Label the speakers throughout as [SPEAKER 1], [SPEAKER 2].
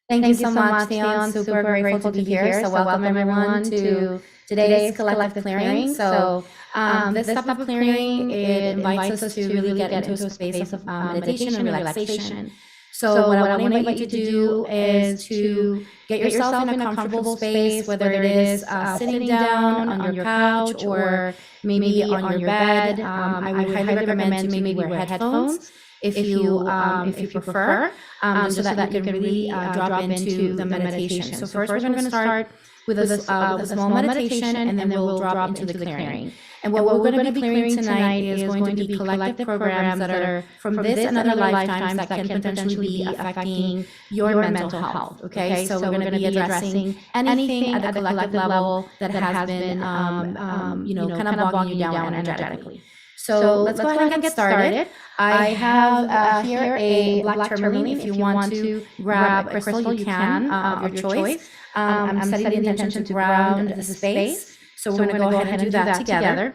[SPEAKER 1] Thank you so much, Theon. Super grateful to be here. So welcome everyone to today's collective clearing. This type of clearing, it invites us to really get into a space of meditation and relaxation. So what I want to invite you to do is to get yourself in a comfortable space, whether it is sitting down on your couch or maybe on your bed. I would highly recommend to maybe wear headphones if you prefer, so that you can really drop into the meditation. So first we're going to start with a small meditation, and then we'll drop into the clearing. And what we're going to be clearing tonight is going to be collective programs that are from this and other lifetimes that can potentially be affecting your mental health. Okay, so we're going to be addressing anything at the collective level that has been, kind of bogging you down energetically. So let's go ahead and get started. I have here a black tourmaline. If you want to grab a crystal, you can, of your choice. I'm setting the intention to ground the space. So we're going to go ahead and do that together.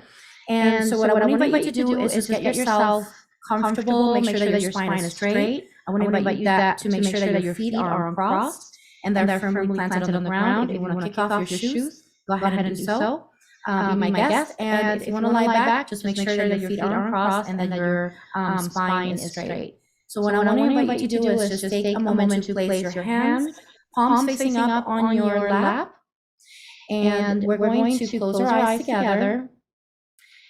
[SPEAKER 1] And so what I want to invite you to do is just get yourself comfortable, make sure that your spine is straight. I want to invite you to make sure that your feet are uncrossed and they're firmly planted on the ground. If you want to kick off your shoes, go ahead and do so. Be my guest. And if you want to lie back, just make sure that your feet are uncrossed and that your spine is straight. So what I want to invite you to do is just take a moment to place your hands, palms facing up on your lap. And we're going to close our eyes together.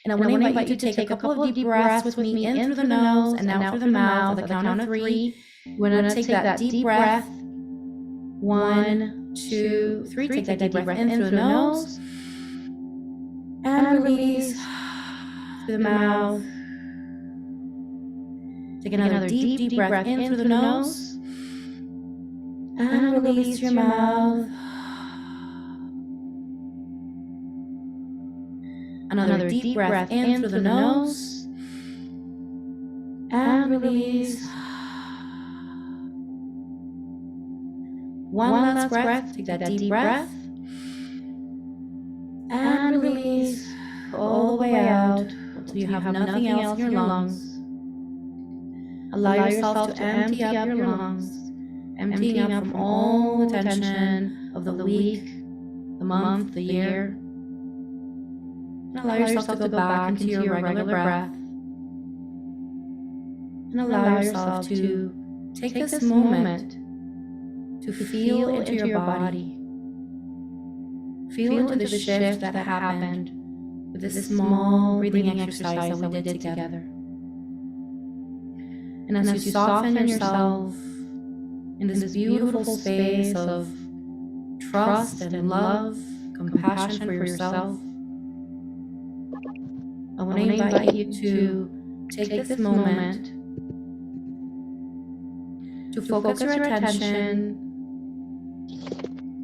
[SPEAKER 1] And I want to invite you to take a couple of deep breaths with me in through the nose and out through the mouth at the count of 3. We're going to take that deep breath. 1, 2, 3. Take that deep breath in through the nose. And release through the mouth. Take another deep breath in through the nose. And release through your mouth. Another deep breath in through the nose. And release. One last breath. Take that deep breath. And release all the way out until you have nothing else in your lungs. Allow yourself to empty up your lungs, emptying up from all the tension of the week, the month, the year. And allow yourself to go back into your regular breath. And allow yourself to take this moment to feel into your body. Feel into the shift that happened with this small breathing exercise that we did together. And as you soften yourself in this beautiful space of trust and love, compassion for yourself, I want to invite you to take this moment to focus your attention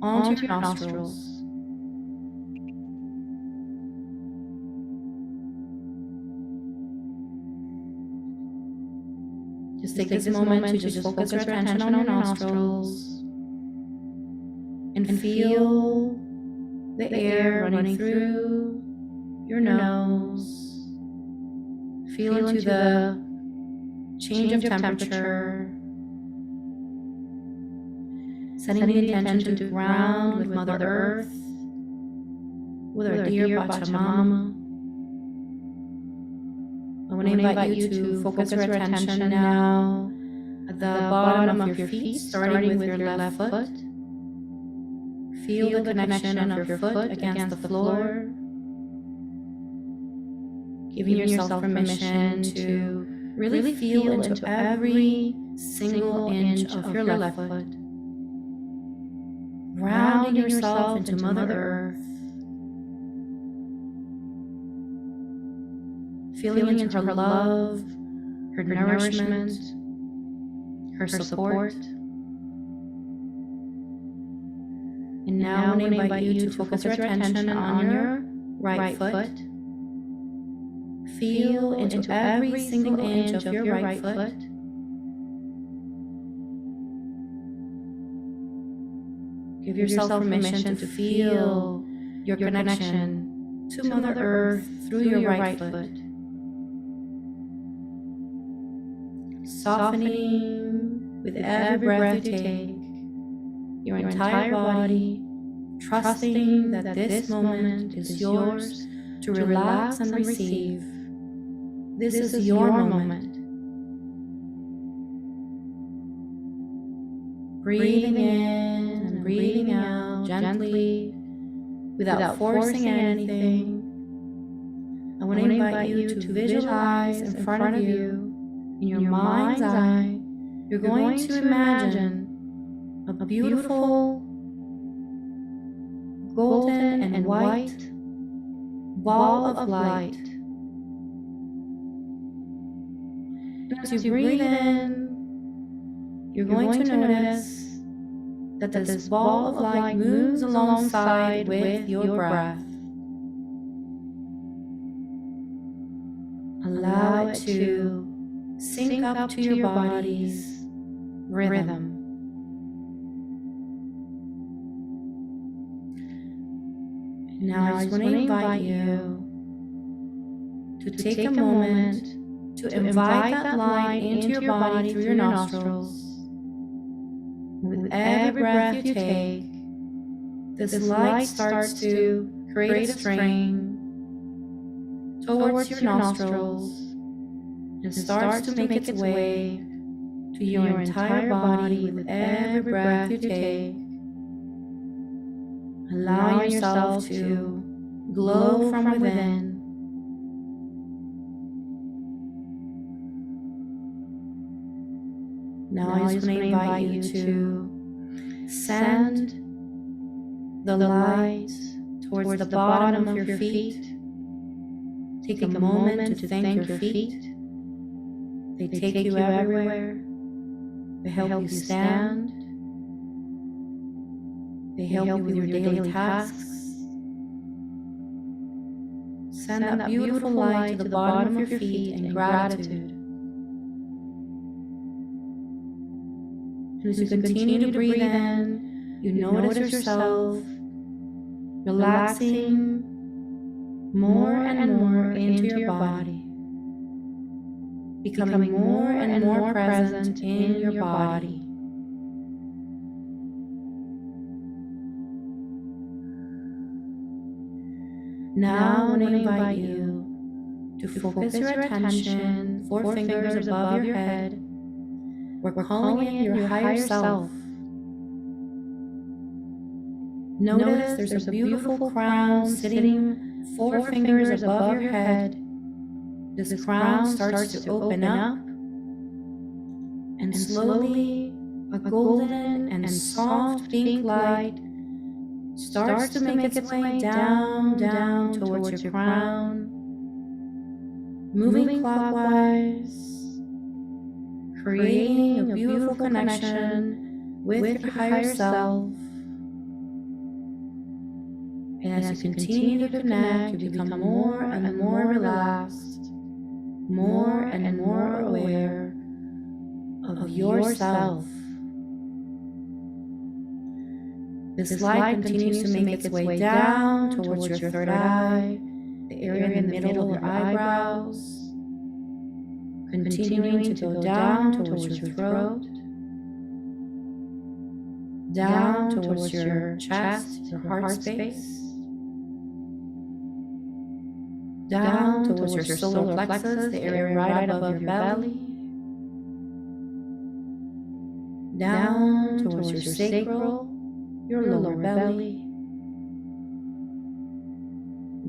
[SPEAKER 1] onto your nostrils. Just take this moment to just focus your attention on your nostrils and feel the air running through your nose. Feel into the change of temperature. Setting the intention to ground with Mother Earth, with our dear Pachamama. I want to invite you to focus your attention now at the bottom of your feet, starting with your left foot. Feel the connection of your foot against the floor, giving yourself permission to really feel into every single inch of your left foot, grounding yourself into Mother Earth. Feeling into her love, her nourishment, her support. And now I want to invite you to focus your attention on your right foot. Feel into every single inch of your right foot. Give yourself permission to feel your connection to Mother Earth through your right foot. Softening with every breath you take your entire body, trusting that this moment is yours to relax and receive. This is your moment. Breathing in and breathing out gently, without forcing anything. I want to invite you to visualize in front of you, in your mind's eye, you're going to imagine a beautiful golden and white ball of light. As you breathe in, you're going to notice that this ball of light moves alongside with your breath. Allow it to sync up to your body's rhythm. Now I just want to invite you to take a moment to invite that light into your body through your nostrils. With every breath you take, this light starts to create a string towards your nostrils and starts to make its way to your entire body with every breath you take. Allowing yourself to glow from within. Now I just want to invite you to send the light towards the bottom of your feet. Take a moment to thank your feet. They take you everywhere. They help you stand. They help you with your daily tasks. Send that beautiful light to the bottom of your feet in gratitude. As you continue to breathe in, you notice yourself relaxing more and more into your body, becoming more and more present in your body. Now I want to invite you to focus your attention 4 fingers above your head. We're calling in your higher self. Notice there's a beautiful crown sitting 4 fingers above your head. This crown starts to open up, and slowly a golden and soft pink light starts to make its way down towards your crown, moving clockwise, creating a beautiful connection with your higher self. And as you continue to connect, you become more and more relaxed, more and more aware of yourself. This light continues to make its way down towards your third eye, the area in the middle of your eyebrows, continuing to go down towards your throat, down towards your chest, your heart space, down towards your solar plexus, the area right above your belly, down towards your sacral, your lower belly,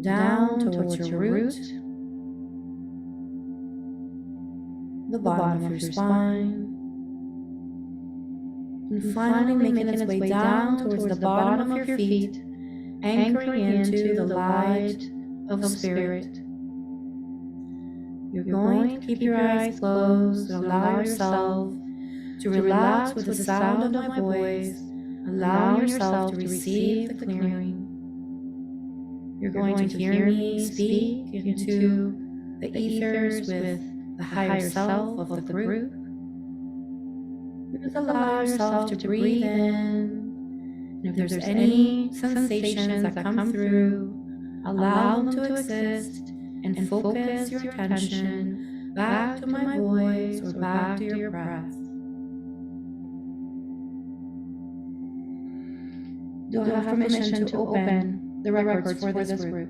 [SPEAKER 1] down towards your root, the bottom of your spine, and finally making its way down towards the bottom of your feet, anchoring into the light of spirit. You're going to keep your eyes closed and allow yourself to relax with the sound of my voice. Allow yourself to receive the clearing. You're going to hear me speak into the ethers with the higher self of the group. Just allow yourself to breathe in. And if there's any sensations that come through, allow them to exist and focus your attention back to my voice or back to your breath. Do I have permission to open the records for this group?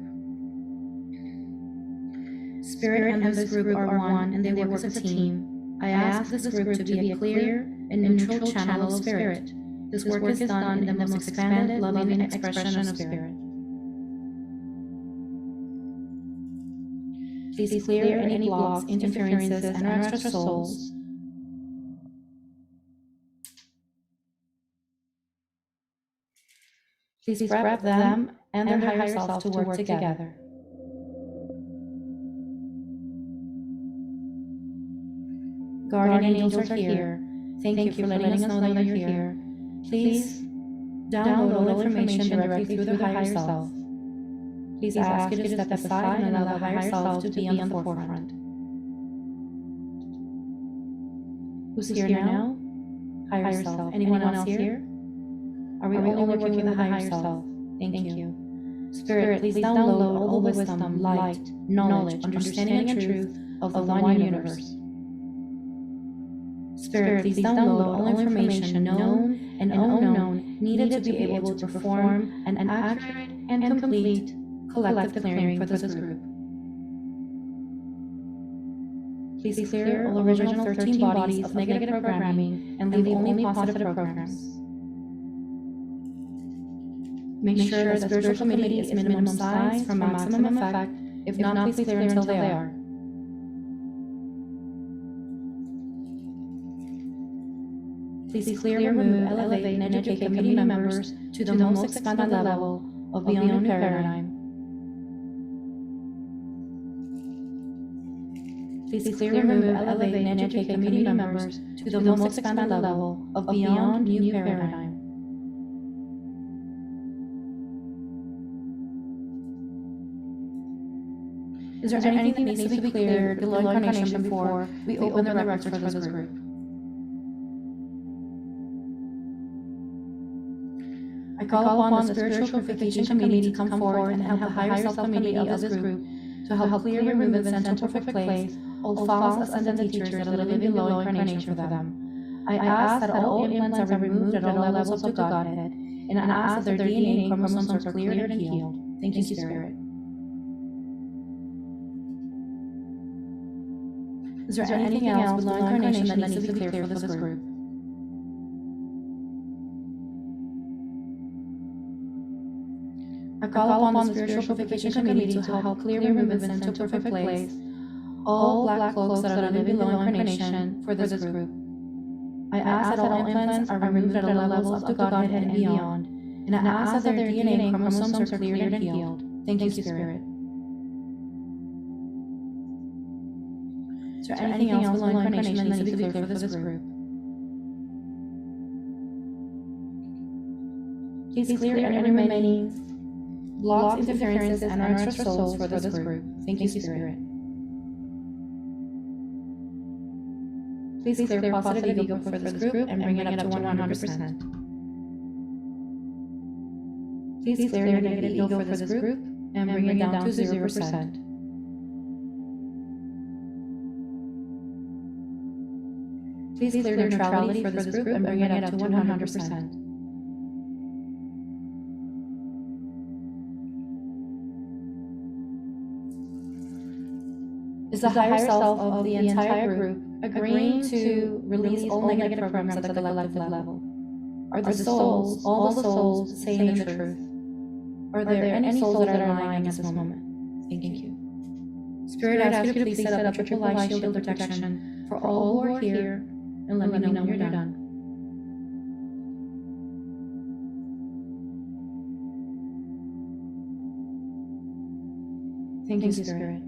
[SPEAKER 1] Spirit and this group are one, and they work as a team. I ask this group to be a clear and neutral channel of spirit. This work is done in the most expanded, loving expression of spirit. Please clear any blocks, interferences, and extra souls. Please wrap them and their higher self to work together. Guardian angels are here. Thank you for letting us know that you're here. Please download all information directly through the higher self. Please ask you to step aside and allow the higher self to be on the forefront. Who's here now? Higher self. Anyone else here? Are we only working with the higher self? Thank you. Spirit, please download all the wisdom, light, knowledge, understanding, and truth of the one universe. Spirit, please download all information known and unknown needed to be able to perform an accurate and complete collective clearing for this group. Please clear all original 13 bodies of negative programming and leave only positive programs. Make sure the spiritual committee is minimum size for maximum effect. If not, please clear until they are. Please clear, remove, elevate, and educate committee members to the most expanded level of Beyond New Paradigm. Please clear, remove, elevate, and educate committee members to the most expanded level of Beyond New Paradigm. Is there anything that needs to be cleared below incarnation before we open the records for this group? I call upon the Spiritual Purification Committee to come forward and help the Higher Self Committee of this group to help clear, remove, and send to perfect place all false ascended teachers that are living below incarnation for them. I ask that all implants are removed at all levels of Godhead, and I ask that their DNA and chromosomes are cleared and healed. Thank you, Spirit. Is there anything else below incarnation that needs to be cleared for this group? I call upon the Spiritual Purification Committee to help clear, remove, and send to perfect place all black cloaks that are living below incarnation for this group. I ask that all implants are removed at all levels of the Godhead and beyond, and I ask that their DNA and chromosomes are cleared and healed. Thank you, Spirit. Is there anything else below incarnation that needs to be cleared for this group? Please clear any remaining blocks, interferences, and extra souls for this group. Thank you, Spirit. Please clear positive ego for this group and bring it up to 100%. Please clear negative ego for this group and bring it down to 0%. Please clear neutrality for this group and bring it up to 100%. Is the higher self of the entire group agreeing to release all negative programs at the collective level? Are the souls, all the souls, saying the truth? Are there any souls that are lying at this moment? Thank you. Spirit, I ask you to please set up a triple eye shield of protection for all who are here, and let me know when you're done. Thank you, Spirit.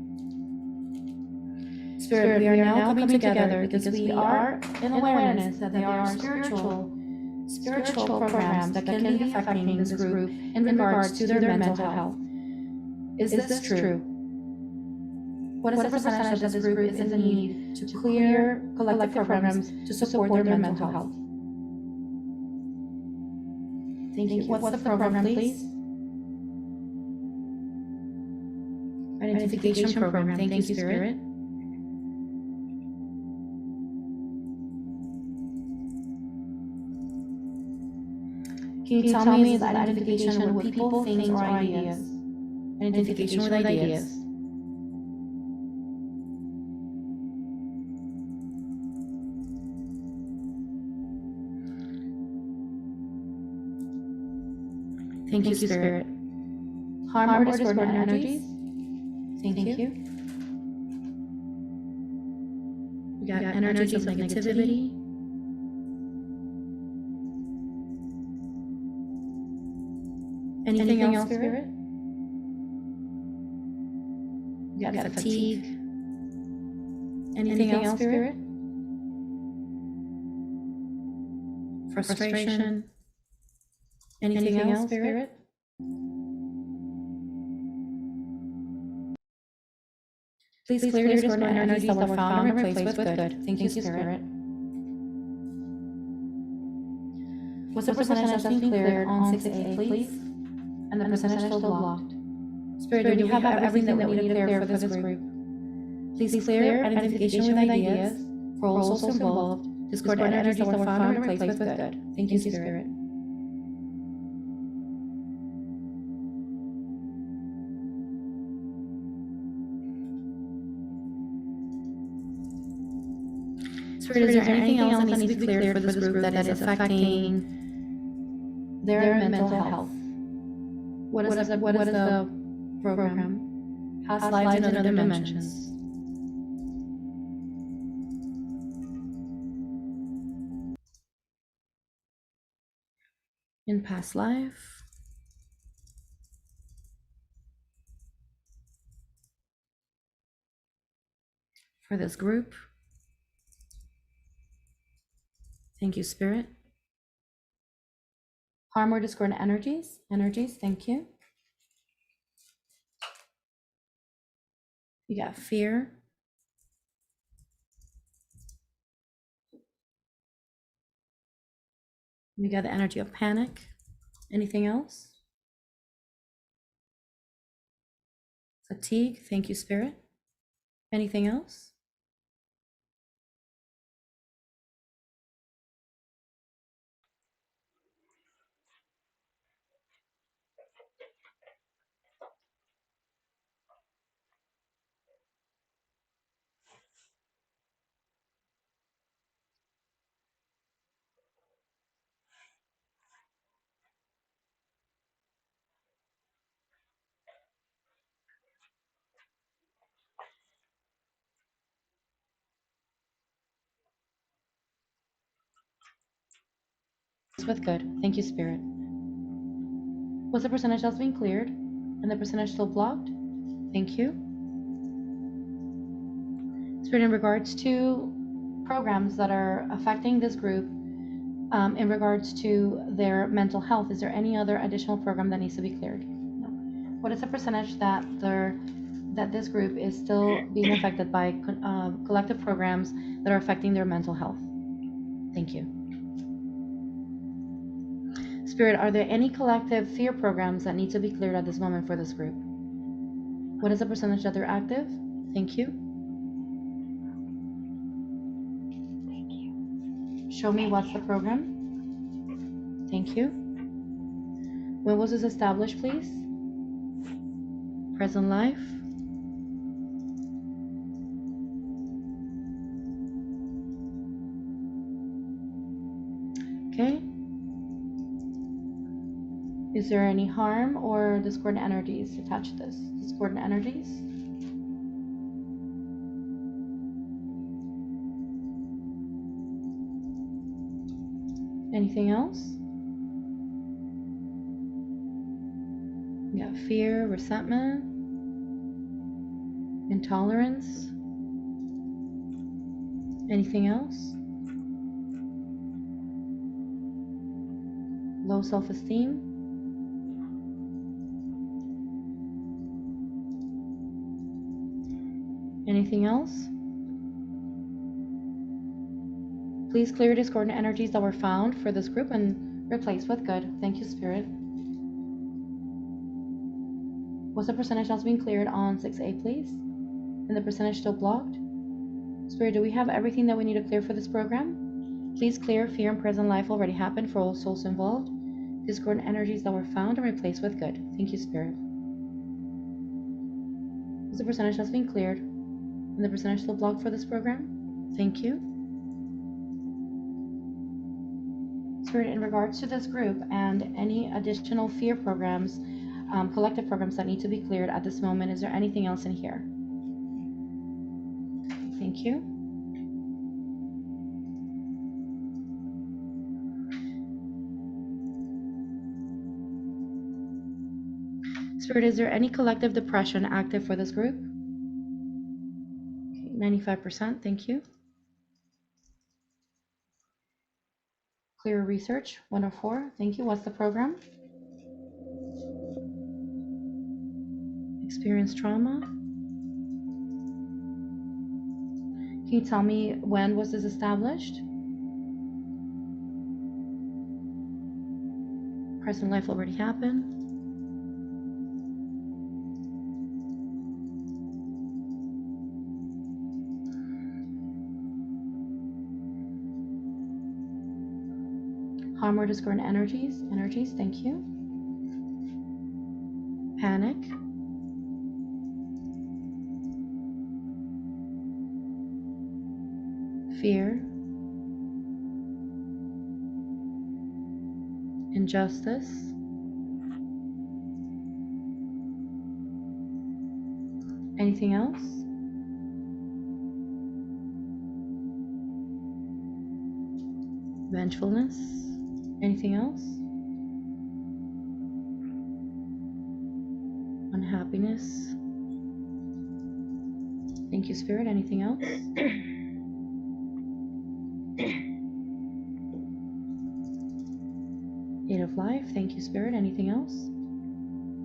[SPEAKER 1] Spirit, we are now coming together because we are in awareness that there are spiritual programs that can be affecting this group in regards to their mental health. Is this true? What is the percentage that this group is in need to clear collective programs to support their mental health? Thank you. What's the program, please? Identification program. Thank you, Spirit. Can you tell me, is identification with people, things, or ideas? Identification with ideas. Thank you, Spirit. Harm or discordant energies? Thank you. We got energies of negativity. Anything else, Spirit? We got fatigue. Anything else, Spirit? Frustration. Anything else, Spirit? Please clear discordant energies that were found and replaced with good. Thank you, Spirit. What's the percentage that's been cleared on 6A, please? And the percentage still blocked. Spirit, do we have everything that we need to clear for this group? Please clear identification with ideas for all souls involved, discordant energies that were found and replaced with good. Thank you, Spirit. Spirit, is there anything else that needs to be cleared for this group that is affecting their mental health? What is the program? Past lives and other dimensions. In past life. For this group. Thank you, Spirit. Harm or discordant energies. Thank you. We got fear. We got the energy of panic. Anything else? Fatigue. Thank you, Spirit. Anything else? With good. Thank you, Spirit. What's the percentage that's been cleared and the percentage still blocked? Thank you. Spirit, in regards to programs that are affecting this group, in regards to their mental health, is there any other additional program that needs to be cleared? No. What is the percentage that this group is still being affected by collective programs that are affecting their mental health? Thank you. Spirit, are there any collective fear programs that need to be cleared at this moment for this group? What is the percentage that they're active? Thank you. Show me what's the program. Thank you. When was this established, please? Present life. Okay. Is there any harm or discordant energies attached to this? Discordant energies? Anything else? We got fear, resentment, intolerance. Anything else? Low self-esteem. Anything else? Please clear discordant energies that were found for this group and replace with good. Thank you, Spirit. What's the percentage that's being cleared on 6A, please? And the percentage still blocked? Spirit, do we have everything that we need to clear for this program? Please clear fear and present life already happened for all souls involved. Discordant energies that were found and replaced with good. Thank you, Spirit. What's the percentage that's being cleared? And the percentage still blocked for this program? Thank you. Spirit, in regards to this group and any additional fear programs, collective programs that need to be cleared at this moment, is there anything else in here? Thank you. Spirit, is there any collective depression active for this group? Okay, 95%, thank you. Clear research, 104, thank you. What's the program? Experience trauma. Can you tell me when was this established? Present life already happened. Harm or discordant energies, thank you. Panic. Fear. Injustice. Anything else? Vengefulness. Anything else? Unhappiness. Thank you, Spirit. Anything else? Eight of Life. Thank you, Spirit. Anything else?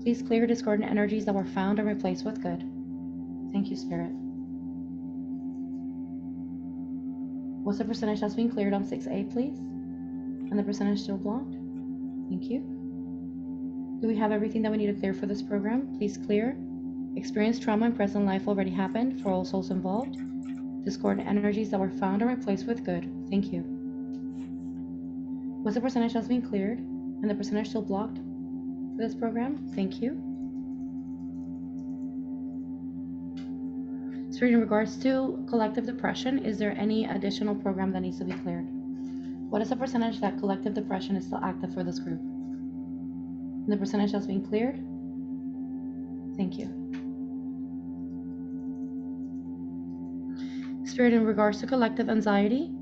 [SPEAKER 1] Please clear discordant energies that were found and replaced with good. Thank you, Spirit. What's the percentage that's being cleared on 6A, please? And the percentage still blocked? Thank you. Do we have everything that we need to clear for this program? Please clear. Experience trauma in present life already happened for all souls involved. Discordant energies that were found and replaced with good. Thank you. What's the percentage that's being cleared? And the percentage still blocked for this program? Thank you. Spirit, in regards to collective depression, is there any additional program that needs to be cleared? What is the percentage that collective depression is still active for this group? And the percentage that's being cleared? Thank you. Spirit, in regards to collective anxiety,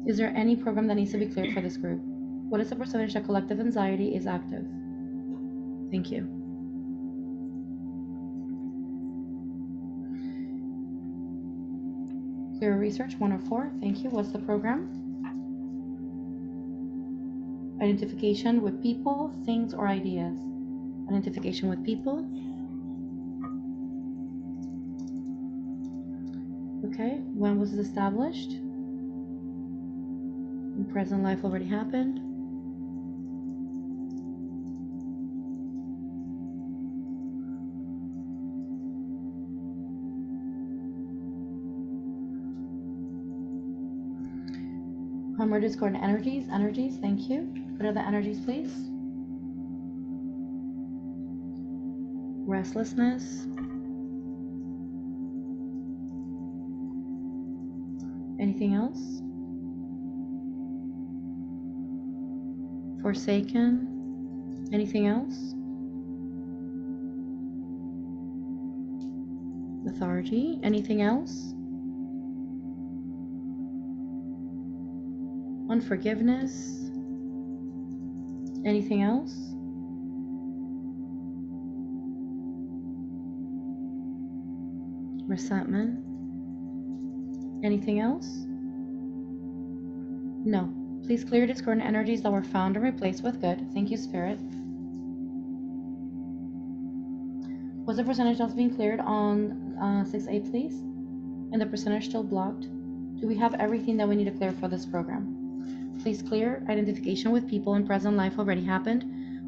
[SPEAKER 1] is there any program that needs to be cleared for this group? What is the percentage that collective anxiety is active? Thank you. Clear research, 104. Thank you. What's the program? Identification with people, things, or ideas. Identification with people. Okay. When was it established? In present life already happened. Harm discordant energies, thank you. What are the energies, please? Restlessness. Anything else? Forsaken. Anything else? Lethargy. Anything else? Unforgiveness. Anything else? Resentment. Anything else? No. Please clear discordant energies that were found and replaced with good. Thank you, Spirit. What's the percentage that's being cleared on 6A, please? and the percentage still blocked. Do we have everything that we need to clear for this program? Please clear. Identification with people in present life already happened.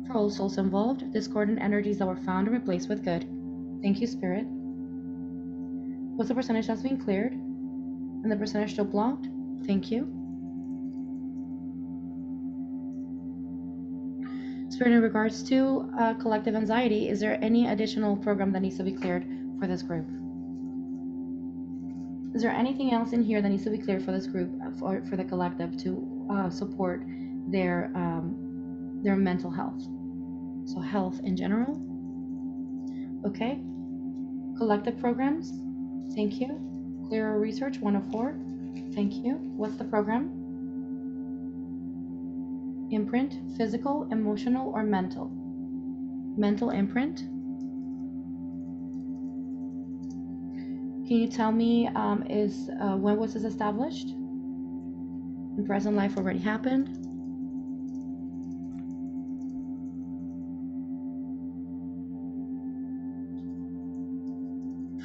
[SPEAKER 1] For all souls involved, discordant energies that were found and replaced with good. Thank you, Spirit. What's the percentage that's been cleared? And the percentage still blocked? Thank you. Spirit, in regards to collective anxiety, is there any additional program that needs to be cleared for this group? Is there anything else in here that needs to be cleared for this group, for the collective, to support their mental health? So health in general. Okay. Collective programs. Thank you. Clearer research 104. Thank you. What's the program? Imprint, physical, emotional, or mental? Mental imprint. Can you tell me when was this established? In present life already happened.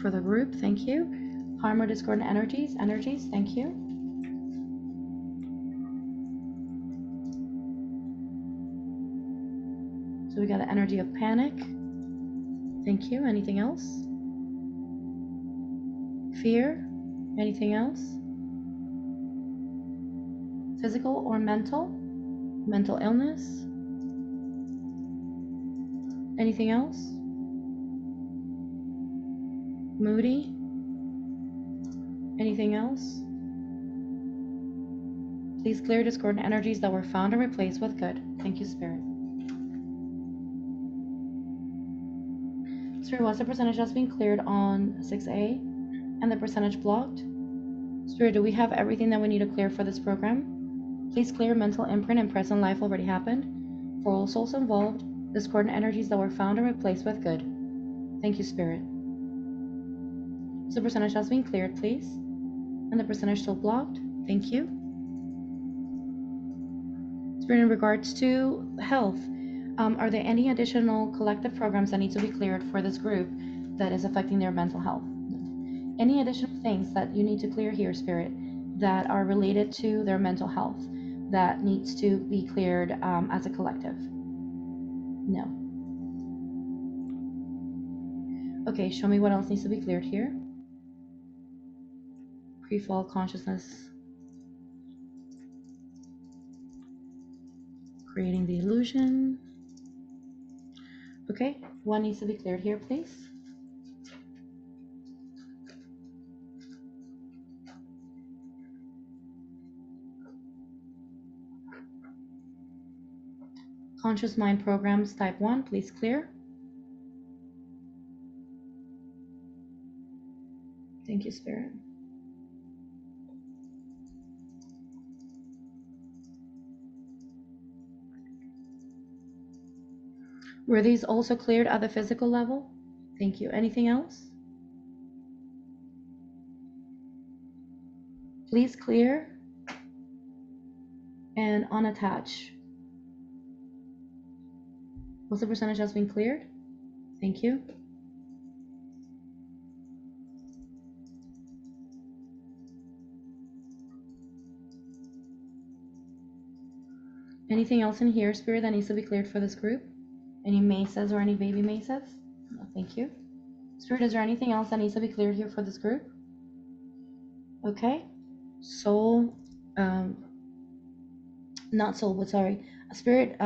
[SPEAKER 1] For the group, thank you. Harm or discordant energies, thank you. So we got the energy of panic. Thank you. Anything else? Fear? Anything else? Physical or mental? Mental illness? Anything else? Moody? Anything else? Please clear discordant energies that were found and replaced with good. Thank you, Spirit. Spirit, what's the percentage that's been cleared on 6A and the percentage blocked? Spirit, do we have everything that we need to clear for this program? Please clear mental imprint and present life already happened. For all souls involved, discordant energies that were found and replaced with good. Thank you, Spirit. So the percentage has been cleared, please. And the percentage still blocked. Thank you. Spirit, in regards to health, are there any additional collective programs that need to be cleared for this group that is affecting their mental health? Any additional things that you need to clear here, Spirit, that are related to their mental health that needs to be cleared as a collective? No. Okay, show me what else needs to be cleared here. Pre-fall consciousness. Creating the illusion. Okay, what needs to be cleared here, please? Conscious mind programs type 1, please clear. Thank you, Spirit. Were these also cleared at the physical level? Thank you. Anything else? Please clear and unattach. What's the percentage that's been cleared? Thank you. Anything else in here, Spirit, that needs to be cleared for this group? Any mesas or any baby mesas? No, thank you. Spirit, is there anything else that needs to be cleared here for this group? Okay. Soul, not soul, but sorry. Spirit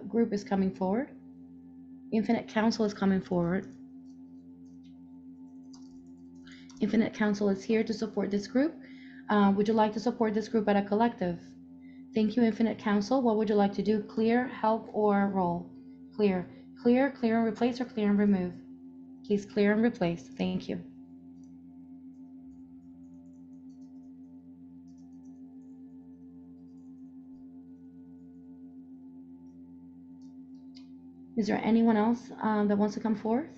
[SPEAKER 1] group is coming forward. Infinite Council is coming forward. Infinite Council is here to support this group. Would you like to support this group at a collective? Thank you, Infinite Council. What would you like to do? Clear, help, or roll? Clear. Clear, clear and replace, or clear and remove? Please clear and replace. Thank you. Is there anyone else that wants to come forth?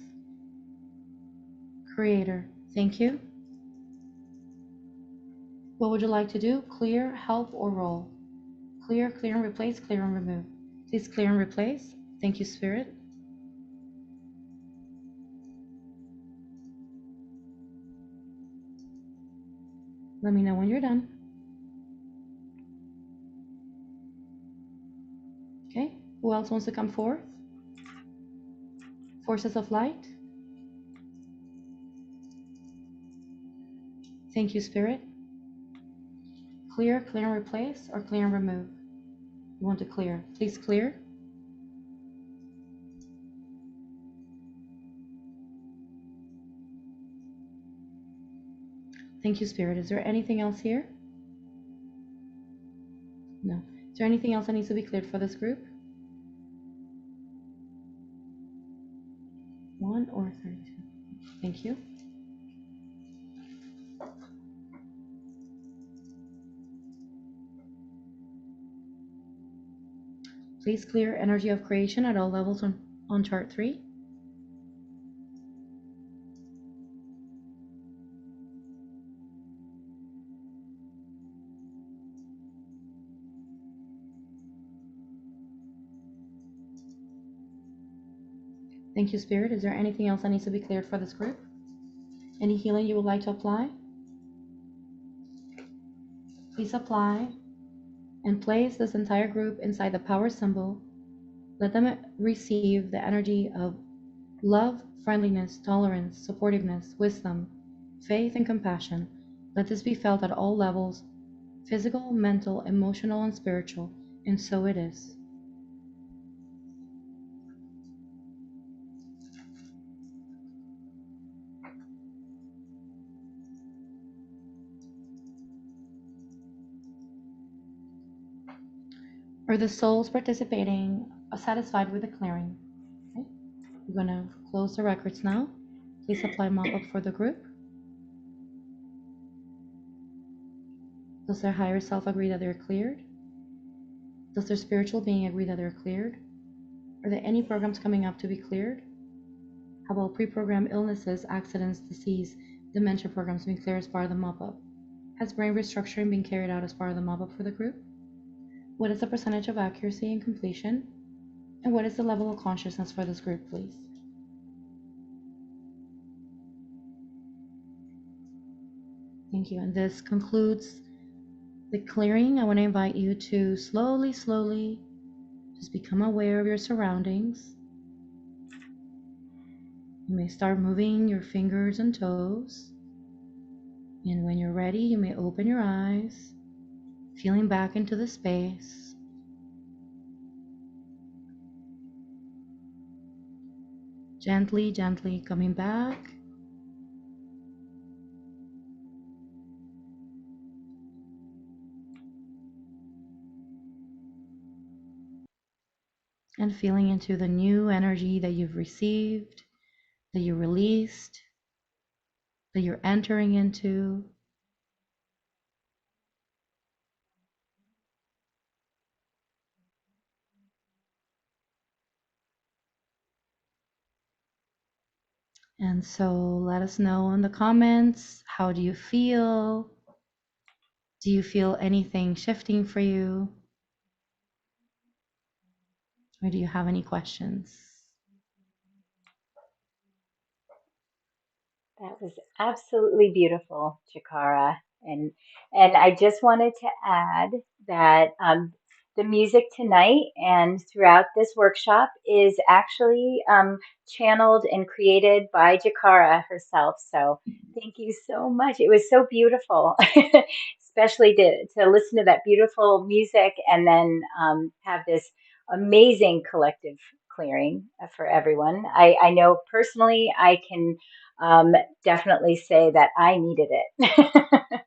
[SPEAKER 1] Creator, thank you. What would you like to do? Clear, help, or roll? Clear, clear and replace, clear and remove. Please clear and replace. Thank you, Spirit. Let me know when you're done. Okay, who else wants to come forth? Forces of light. Thank you, Spirit. Clear, clear and replace, or clear and remove? You want to clear. Please clear. Thank you, Spirit. Is there anything else here? No. Is there anything else that needs to be cleared for this group? 1 or 32. Thank you. Please clear energy of creation at all levels on chart 3. Thank you, Spirit. Is there anything else that needs to be cleared for this group? Any healing you would like to apply? Please apply and place this entire group inside the power symbol. Let them receive the energy of love, friendliness, tolerance, supportiveness, wisdom, faith, and compassion. Let this be felt at all levels, physical, mental, emotional, and spiritual, and so it is. Are the souls participating satisfied with the clearing? Okay. We're going to close the records now. Please apply mop-up for the group. Does their higher self agree that they're cleared? Does their spiritual being agree that they're cleared? Are there any programs coming up to be cleared? How about pre-programmed illnesses, accidents, disease, dementia programs being cleared as part of the mop-up? Has brain restructuring been carried out as part of the mop-up for the group? What is the percentage of accuracy and completion? And what is the level of consciousness for this group, please? Thank you. And this concludes the clearing. I want to invite you to slowly just become aware of your surroundings. You may start moving your fingers and toes. And when you're ready, you may open your eyes, feeling back into the space. Gently coming back. And feeling into the new energy that you've received, that you released, that you're entering into. And so let us know in the comments, how do you feel? Do you feel anything shifting for you? Or do you have any questions?
[SPEAKER 2] That was absolutely beautiful, Chikara. And I just wanted to add that the music tonight and throughout this workshop is actually channeled and created by Jakara herself. So thank you so much. It was so beautiful, especially to listen to that beautiful music and then have this amazing collective clearing for everyone. I know personally I can definitely say that I needed it.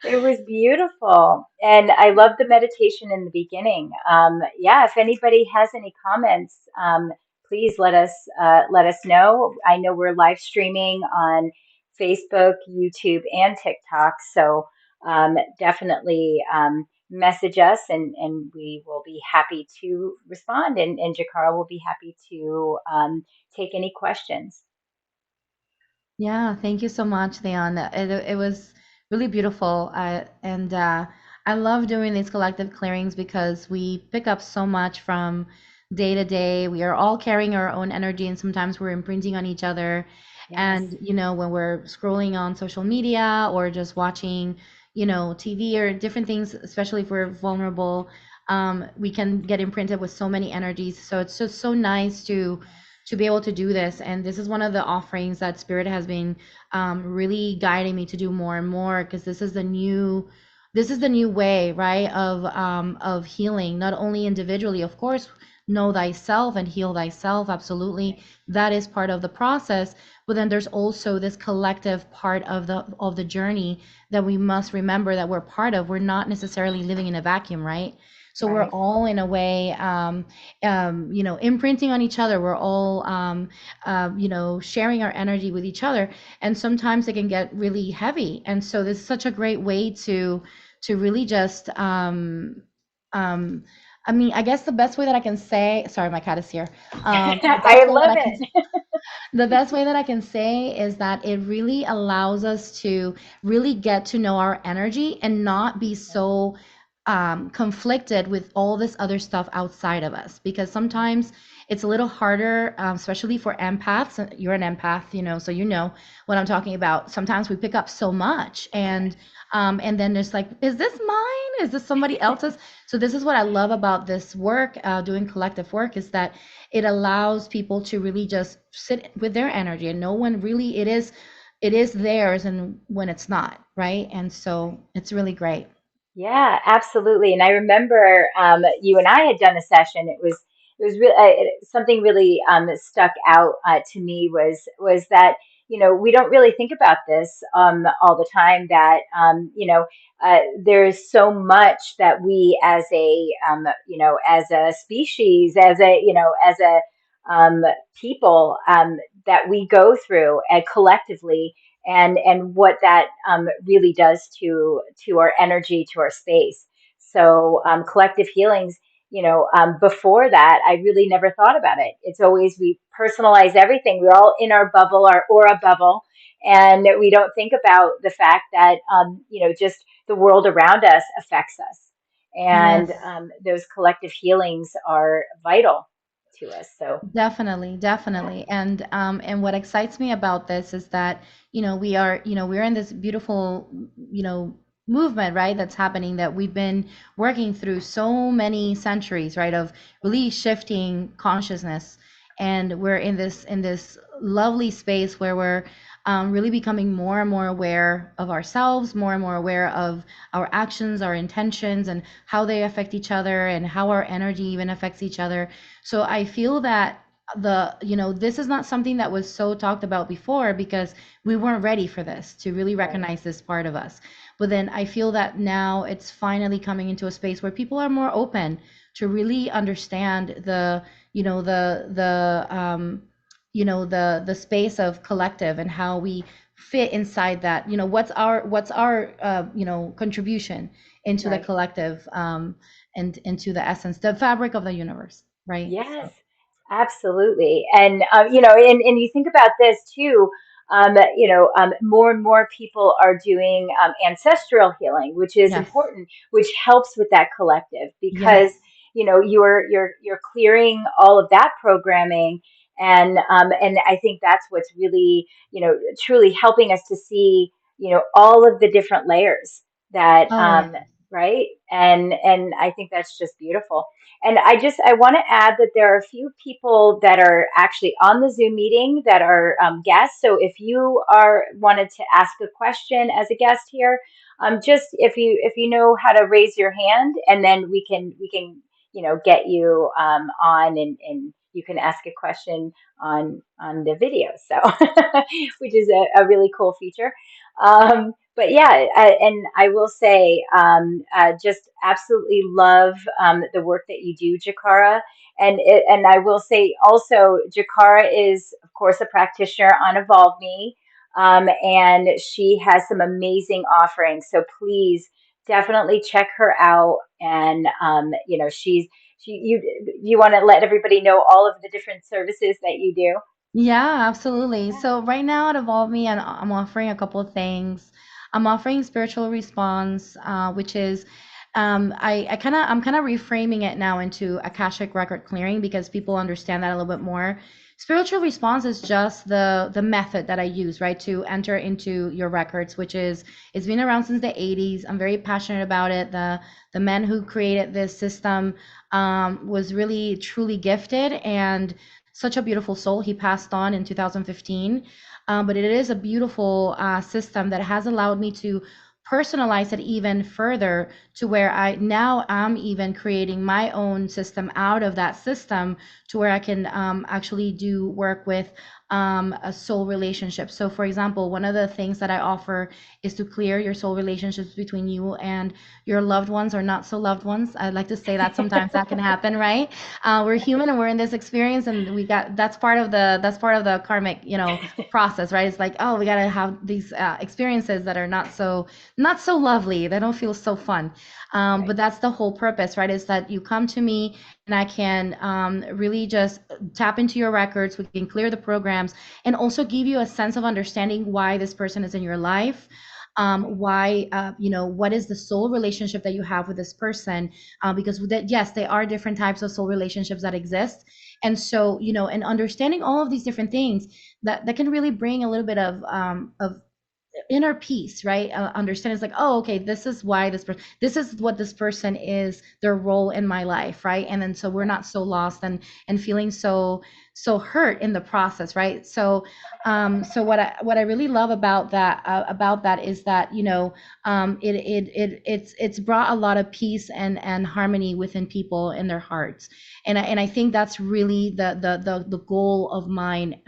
[SPEAKER 2] It was beautiful. And I love the meditation in the beginning. Yeah, if anybody has any comments, please let us know. I know we're live streaming on Facebook, YouTube, and TikTok. So definitely message us and we will be happy to respond. And Jakara will be happy to take any questions.
[SPEAKER 1] Yeah, thank you so much, Leon. It was really beautiful. And I love doing these collective clearings because we pick up so much from day to day. We are all carrying our own energy, and sometimes we're imprinting on each other.
[SPEAKER 2] Yes.
[SPEAKER 1] And, when we're scrolling on social media or just watching, TV or different things, especially if we're vulnerable, we can get imprinted with so many energies. So it's just so nice to be able to do this. And this is one of the offerings that Spirit has been really guiding me to do more and more, because this is the new way, right, of healing, not only individually, of course, know thyself and heal thyself, absolutely, that is part of the process, but then there's also this collective part of the journey that we must remember that we're part of. We're not necessarily living in a vacuum, right? So we're
[SPEAKER 2] Right.
[SPEAKER 1] all in a way, imprinting on each other. We're all, sharing our energy with each other, and sometimes it can get really heavy. And so this is such a great way to really just, um, I mean, I guess the best way that I can say, sorry, my cat is here. The
[SPEAKER 2] I
[SPEAKER 1] best way that
[SPEAKER 2] love
[SPEAKER 1] I can
[SPEAKER 2] it.
[SPEAKER 1] the best way that I can say is that it really allows us to really get to know our energy and not be so conflicted with all this other stuff outside of us. Because sometimes it's a little harder, especially for empaths. You're an empath, so you know what I'm talking about. Sometimes we pick up so much, and then there's like, is this mine? Is this somebody else's? So this is what I love about this work, doing collective work, is that it allows people to really just sit with their energy and know when really it is theirs and when it's not, right? And so it's really great.
[SPEAKER 2] Yeah, absolutely. And I remember you and I had done a session. It was really something really that stuck out to me was that we don't really think about this all the time. That there's so much that we as a as a species, as a um, people that we go through and collectively, and what that really does to our energy, to our space. So collective healings, before that, I really never thought about it. It's always we personalize everything. We're all in our bubble, our aura bubble, and we don't think about the fact that just the world around us affects us, and
[SPEAKER 1] Yes.
[SPEAKER 2] those collective healings are vital to us. So
[SPEAKER 1] Definitely,
[SPEAKER 2] yeah,
[SPEAKER 1] definitely. And what excites me about this is that, we're in this beautiful, movement, right, that's happening, that we've been working through so many centuries, right, of really shifting consciousness. And we're in this lovely space where we're really becoming more and more aware of ourselves, more and more aware of our actions, our intentions, and how they affect each other, and how our energy even affects each other. So I feel that this is not something that was so talked about before, because we weren't ready for this, to really
[SPEAKER 2] right.
[SPEAKER 1] recognize this part of us. But then I feel that now it's finally coming into a space where people are more open to really understand the space of collective, and how we fit inside that. What's our contribution into the
[SPEAKER 2] Right.
[SPEAKER 1] collective, and into the essence, the fabric of the universe, right?
[SPEAKER 2] Yes,
[SPEAKER 1] So
[SPEAKER 2] absolutely. And and you think about this too. More and more people are doing ancestral healing, which is
[SPEAKER 1] yes,
[SPEAKER 2] important, which helps with that collective because
[SPEAKER 1] yes,
[SPEAKER 2] you're clearing all of that programming, and I think that's what's really truly helping us to see all of the different layers that
[SPEAKER 1] oh yeah.
[SPEAKER 2] right, and I think that's just beautiful. And I want to add that there are a few people that are actually on the Zoom meeting that are guests. So if you are wanted to ask a question as a guest here, just if you know how to raise your hand, and then we can get you on, and you can ask a question on the video. So which is a really cool feature. But yeah, and I will say, just absolutely love the work that you do, Jakara. And I will say also, Jakara is, of course, a practitioner on Evolve Me, and she has some amazing offerings. So please, definitely check her out. And you want to let everybody know all of the different services that you do.
[SPEAKER 1] Yeah, absolutely. So right now at Evolve Me, and I'm offering a couple of things. I'm offering spiritual response, which is, I'm kind of reframing it now into Akashic record clearing, because people understand that a little bit more. spiritual response is just the method that I use, right, to enter into your records, which is it's been around since the 80s. I'm very passionate about it. The man who created this system was really truly gifted and such a beautiful soul. He passed on in 2015, but it is a beautiful system that has allowed me to personalize it even further to where I now am even creating my own system out of that system to where I can actually do work with a soul relationship. So, for example, one of the things that I offer is to clear your soul relationships between you and your loved ones or not so loved ones. I like to say that sometimes that can happen, right? We're human and we're in this experience, and we got that's part of the karmic, process, right? It's like, oh, we got to have these experiences that are not so lovely. They don't feel so fun. But
[SPEAKER 2] Right.
[SPEAKER 1] that's the whole purpose, right? Is that you come to me and I can really just tap into your records. We can clear the programs and also give you a sense of understanding why this person is in your life. Why, what is the soul relationship that you have with this person? Because yes, there are different types of soul relationships that exist. And so, and understanding all of these different things that can really bring a little bit of inner peace, right? Understand it's like, oh, okay, this is why this is what this person is, their role in my life, right? And then so we're
[SPEAKER 2] Right.
[SPEAKER 1] not so lost and feeling so hurt in the process, right? So what I really love about that is that it's brought a lot of peace and harmony within people in their hearts, and I think that's really the goal of mine,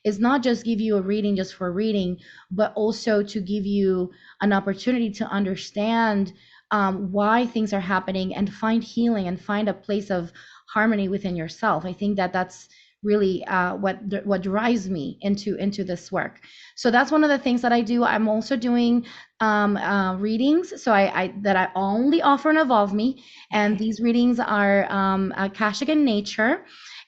[SPEAKER 1] is not just give you a reading just for reading, but also to give you an opportunity to understand why things are happening and find healing and find a place of harmony within yourself. I think that that's really what drives me into this work. So that's one of the things that I do. I'm also doing readings. So I only offer in Evolve Me, and these readings are Akashic in nature.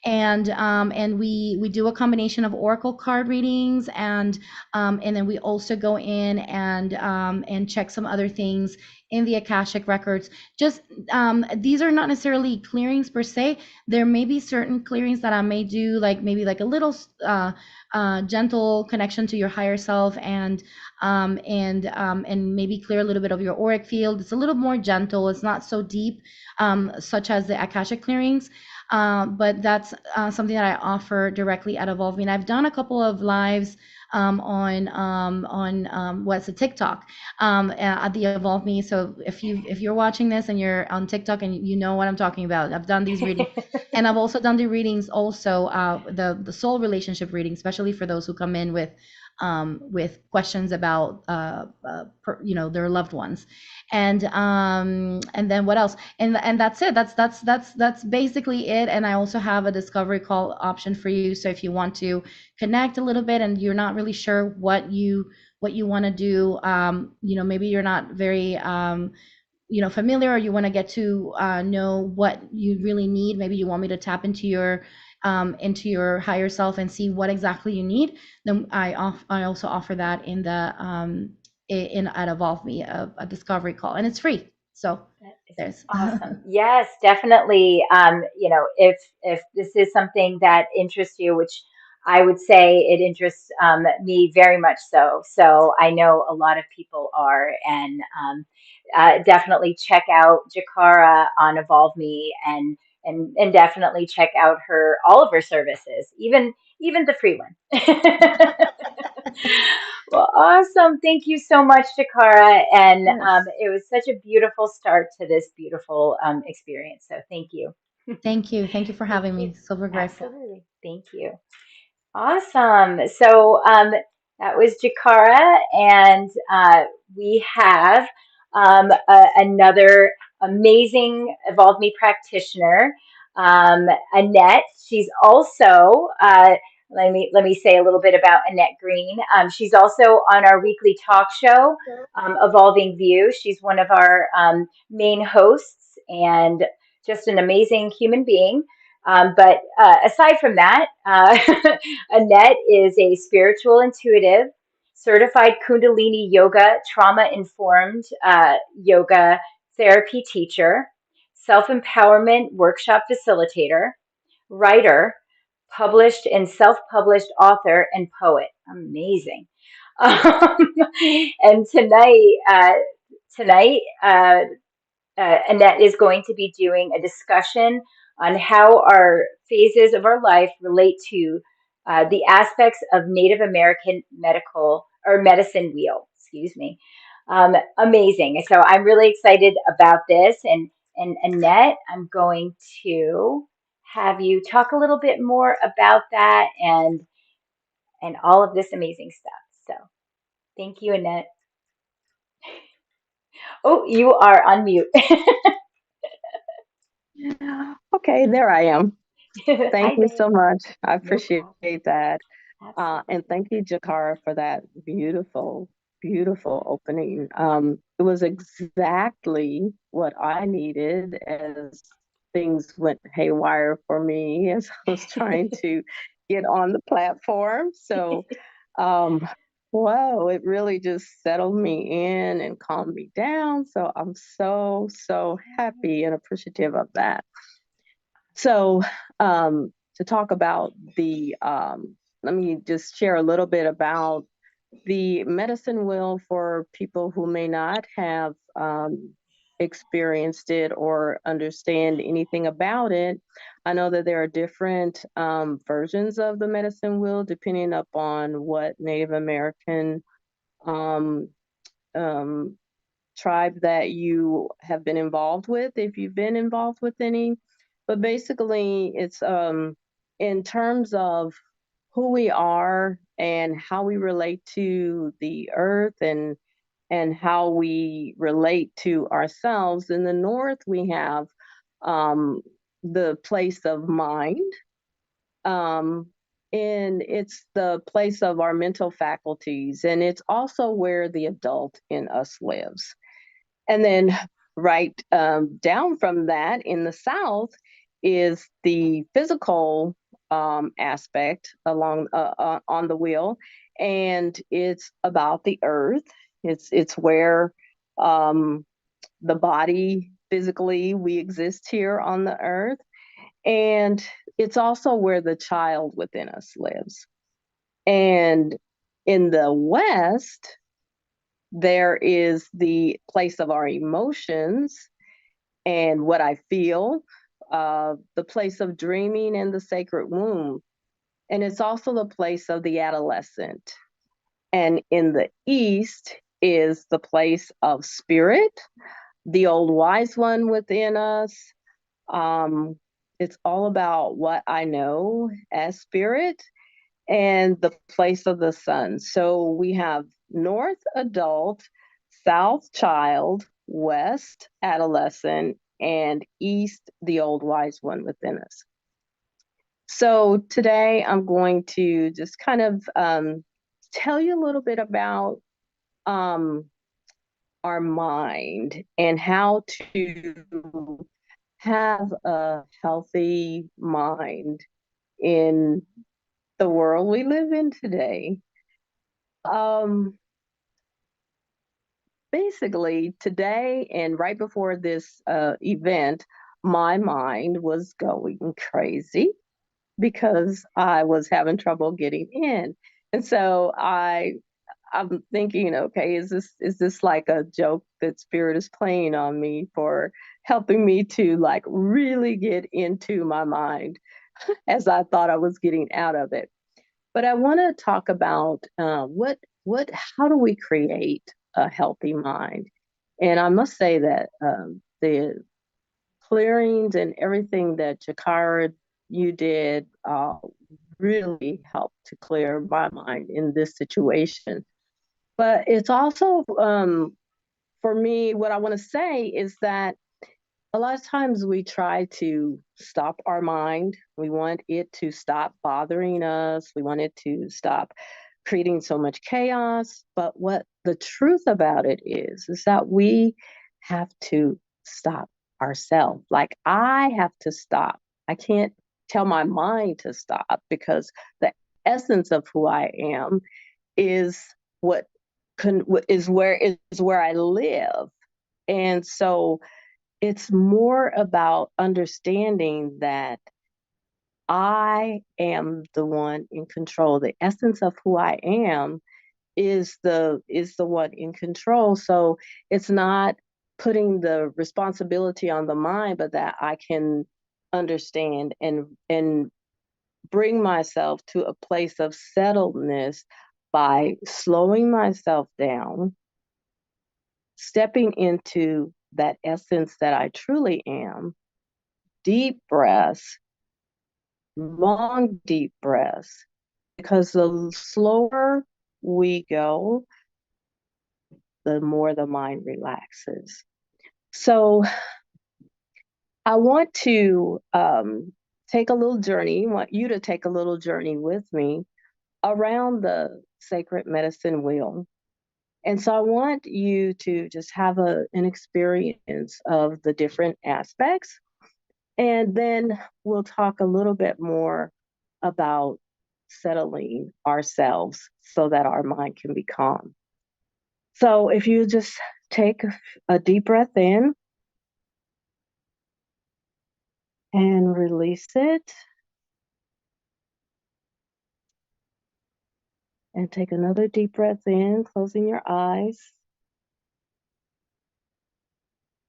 [SPEAKER 1] And we do a combination of oracle card readings, and then we also go in and check some other things in the Akashic records. Just these are not necessarily clearings per se. There may be certain clearings that I may do, like maybe like a little gentle connection to your higher self, and maybe clear a little bit of your auric field. It's a little more gentle. It's not so deep, such as the Akashic clearings. But that's something that I offer directly at Evolve Me. And I've done a couple of lives on what's a TikTok at the Evolve Me. So if you're watching this and you're on TikTok and you know what I'm talking about, I've done these readings, and I've also done the readings, also the soul relationship reading, especially for those who come in with questions about their loved ones, and then what else, and that's it. That's basically it. And I also have a discovery call option for you, so if you want to connect a little bit and you're not really sure what you want to do, maybe you're not very familiar, or you want to get to know what you really need. Maybe you want me to tap into your higher self and see what exactly you need. Then I also offer that in the in at Evolve Me, a discovery call, and it's free. So
[SPEAKER 2] That is
[SPEAKER 1] there's
[SPEAKER 2] awesome. Yes, definitely. If this is something that interests you, which I would say it interests me very much so. So I know a lot of people are, and definitely check out Jakara on Evolve Me, and definitely check out all of her services, even the free one. Well, awesome. Thank you so much, Jakara. And
[SPEAKER 1] yes.
[SPEAKER 2] it was such a beautiful start to this beautiful experience. So thank you.
[SPEAKER 1] Thank you for
[SPEAKER 2] Thank
[SPEAKER 1] having
[SPEAKER 2] you.
[SPEAKER 1] me. Super grateful.
[SPEAKER 2] Absolutely. Thank you. Awesome. So that was Jakara, and we have another amazing Evolve Me practitioner, Annette. She's also let me say a little bit about Annette Green. She's also on our weekly talk show, Evolving View. She's one of our main hosts and just an amazing human being. But aside from that, Annette is a spiritual intuitive, certified Kundalini yoga, trauma informed yoga therapy teacher, self empowerment workshop facilitator, writer, published and self-published author and poet. Amazing. Um, and tonight, Annette is going to be doing a discussion on how our phases of our life relate to the aspects of Native American medical or medicine wheel. Excuse me. Amazing. So I'm really excited about this. And Annette, I'm going to have you talk a little bit more about that and all of this amazing stuff. So thank you, Annette. Oh, you are on mute.
[SPEAKER 3] Okay, there I am. Thank
[SPEAKER 2] Hi
[SPEAKER 3] you
[SPEAKER 2] there.
[SPEAKER 3] so much. I
[SPEAKER 2] No
[SPEAKER 3] appreciate
[SPEAKER 2] problem.
[SPEAKER 3] that. And
[SPEAKER 2] Absolutely.
[SPEAKER 3] thank you, Jakara, for that beautiful, beautiful opening. It was exactly what I needed as things went haywire for me as I was trying to get on the platform. So, um, wow, it really just settled me in and calmed me down. So I'm so, so happy and appreciative of that. So, to talk about let me just share a little bit about the medicine wheel for people who may not have experienced it or understand anything about it. I know that there are different versions of the medicine wheel depending upon what Native American um, um, tribe that you have been involved with, if you've been involved with any. But basically, it's in terms of who we are and how we relate to the earth and how we relate to ourselves. In the north, we have the place of mind, um, and it's the place of our mental faculties, and it's also where the adult in us lives. And then right down from that in the south is the physical aspect along on the wheel, and it's about the earth. It's where um, the body physically we exist here on the earth, and it's also where the child within us lives. And in the west, there is the place of our emotions and what I feel, the place of dreaming and the sacred womb. And it's also the place of the adolescent. And in the East is the place of spirit, the old wise one within us. Um, it's all about what I know as spirit and the place of the sun. So we have north adult, south child, west adolescent, and east the old wise one within us. So today I'm going to just kind of tell you a little bit about um, our mind and how to have a healthy mind in the world we live in today. Um, Basically, today and right before this event, my mind was going crazy because I was having trouble getting in. And so I'm thinking, okay, is this like a joke that Spirit is playing on me for helping me to like really get into my mind as I thought I was getting out of it. But I want to talk about how do we create a healthy mind? And I must say that the clearings and everything that Jakara you did really helped to clear my mind in this situation. But it's also for me, what I want to say is that a lot of times we try to stop our mind. We want it to stop bothering us. We want it to stop creating so much chaos. But what the truth about it is that we have to stop ourselves. Like I have to stop. I can't tell my mind to stop because the essence of who I am is what is where I live. And so it's more about understanding that I am the one in control. The essence of who I am is the one in control. So it's not putting the responsibility on the mind, but that I can understand and bring myself to a place of settledness by slowing myself down, stepping into that essence that I truly am, deep breaths, long deep breaths, because the slower we go, the more the mind relaxes. So I want to take a little journey, want you to take a little journey with me around the sacred medicine wheel. And so I want you to just have an experience of the different aspects. And then we'll talk a little bit more about settling ourselves so that our mind can be calm. So if you just take a deep breath in and release it, and take another deep breath in, closing your eyes.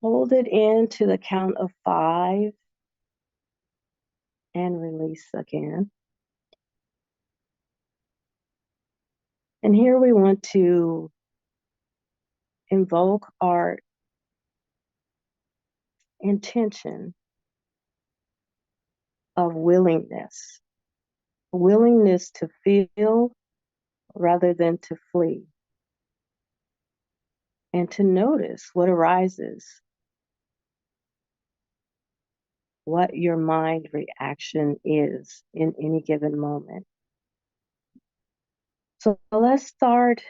[SPEAKER 3] Hold it in to the count of 5 and release again. And here we want to invoke our intention of willingness to feel rather than to flee, and to notice what arises, what your mind reaction is in any given moment. So let's start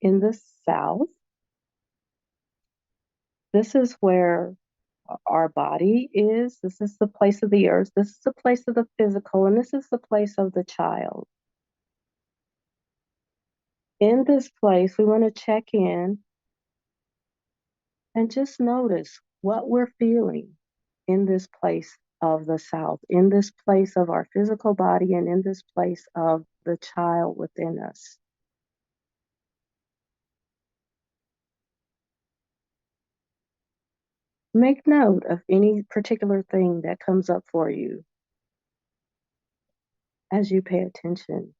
[SPEAKER 3] in the south. This is where our body is. This is the place of the earth. This is the place of the physical, and this is the place of the child. In this place, we want to check in and just notice what we're feeling in this place of the South, in this place of our physical body, and in this place of the child within us. Make note of any particular thing that comes up for you as you pay attention.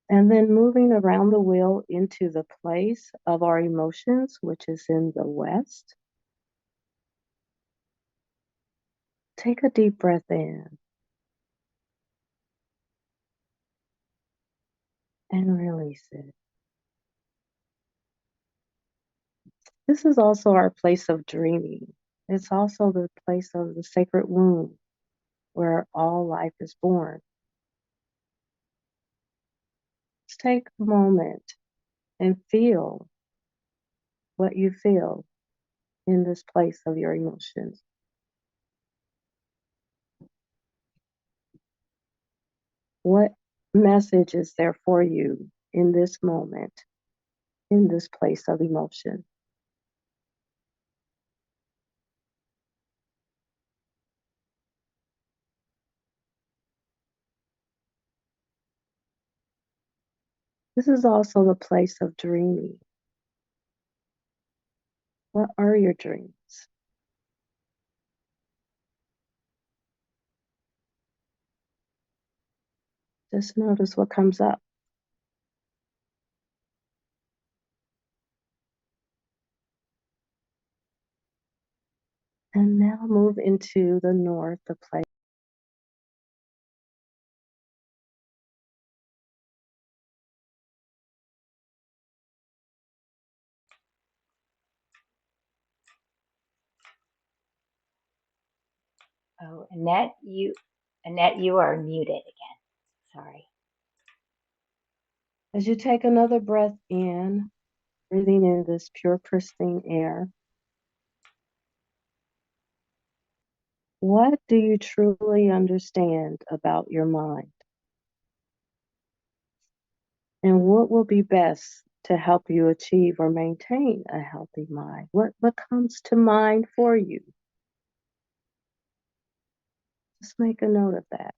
[SPEAKER 3] And then moving around the wheel into the place of our emotions, which is in the west. Take a deep breath in and release it. This is also our place of dreaming. It's also the place of the sacred womb where all life is born. Let's take a moment and feel what you feel in this place of your emotions. What message is there for you in this moment, in this place of emotion? This is also the place of dreaming. What are your dreams? Just notice what comes up. And now move into the north, the place.
[SPEAKER 2] Oh, Annette, you are muted again. Sorry.
[SPEAKER 3] As you take another breath in, breathing in this pure, pristine air, what do you truly understand about your mind? And what will be best to help you achieve or maintain a healthy mind? What comes to mind for you? Just make a note of that.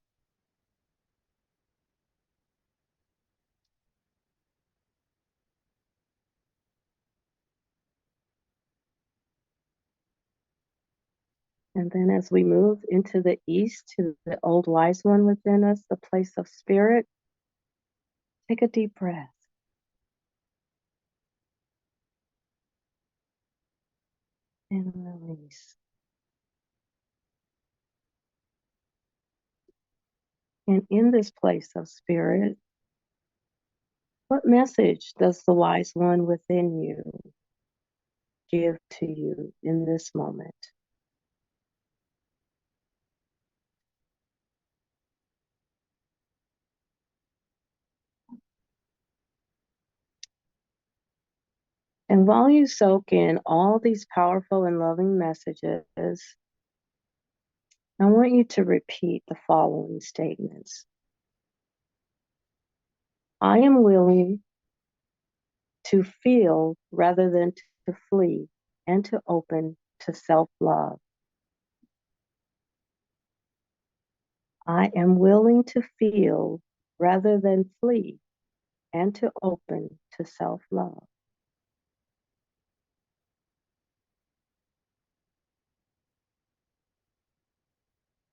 [SPEAKER 3] And then as we move into the east to the old wise one within us, the place of spirit, take a deep breath. And release. And in this place of spirit, what message does the wise one within you give to you in this moment? And while you soak in all these powerful and loving messages, I want you to repeat the following statements. I am willing to feel rather than to flee, and to open to self-love. I am willing to feel rather than flee, and to open to self-love.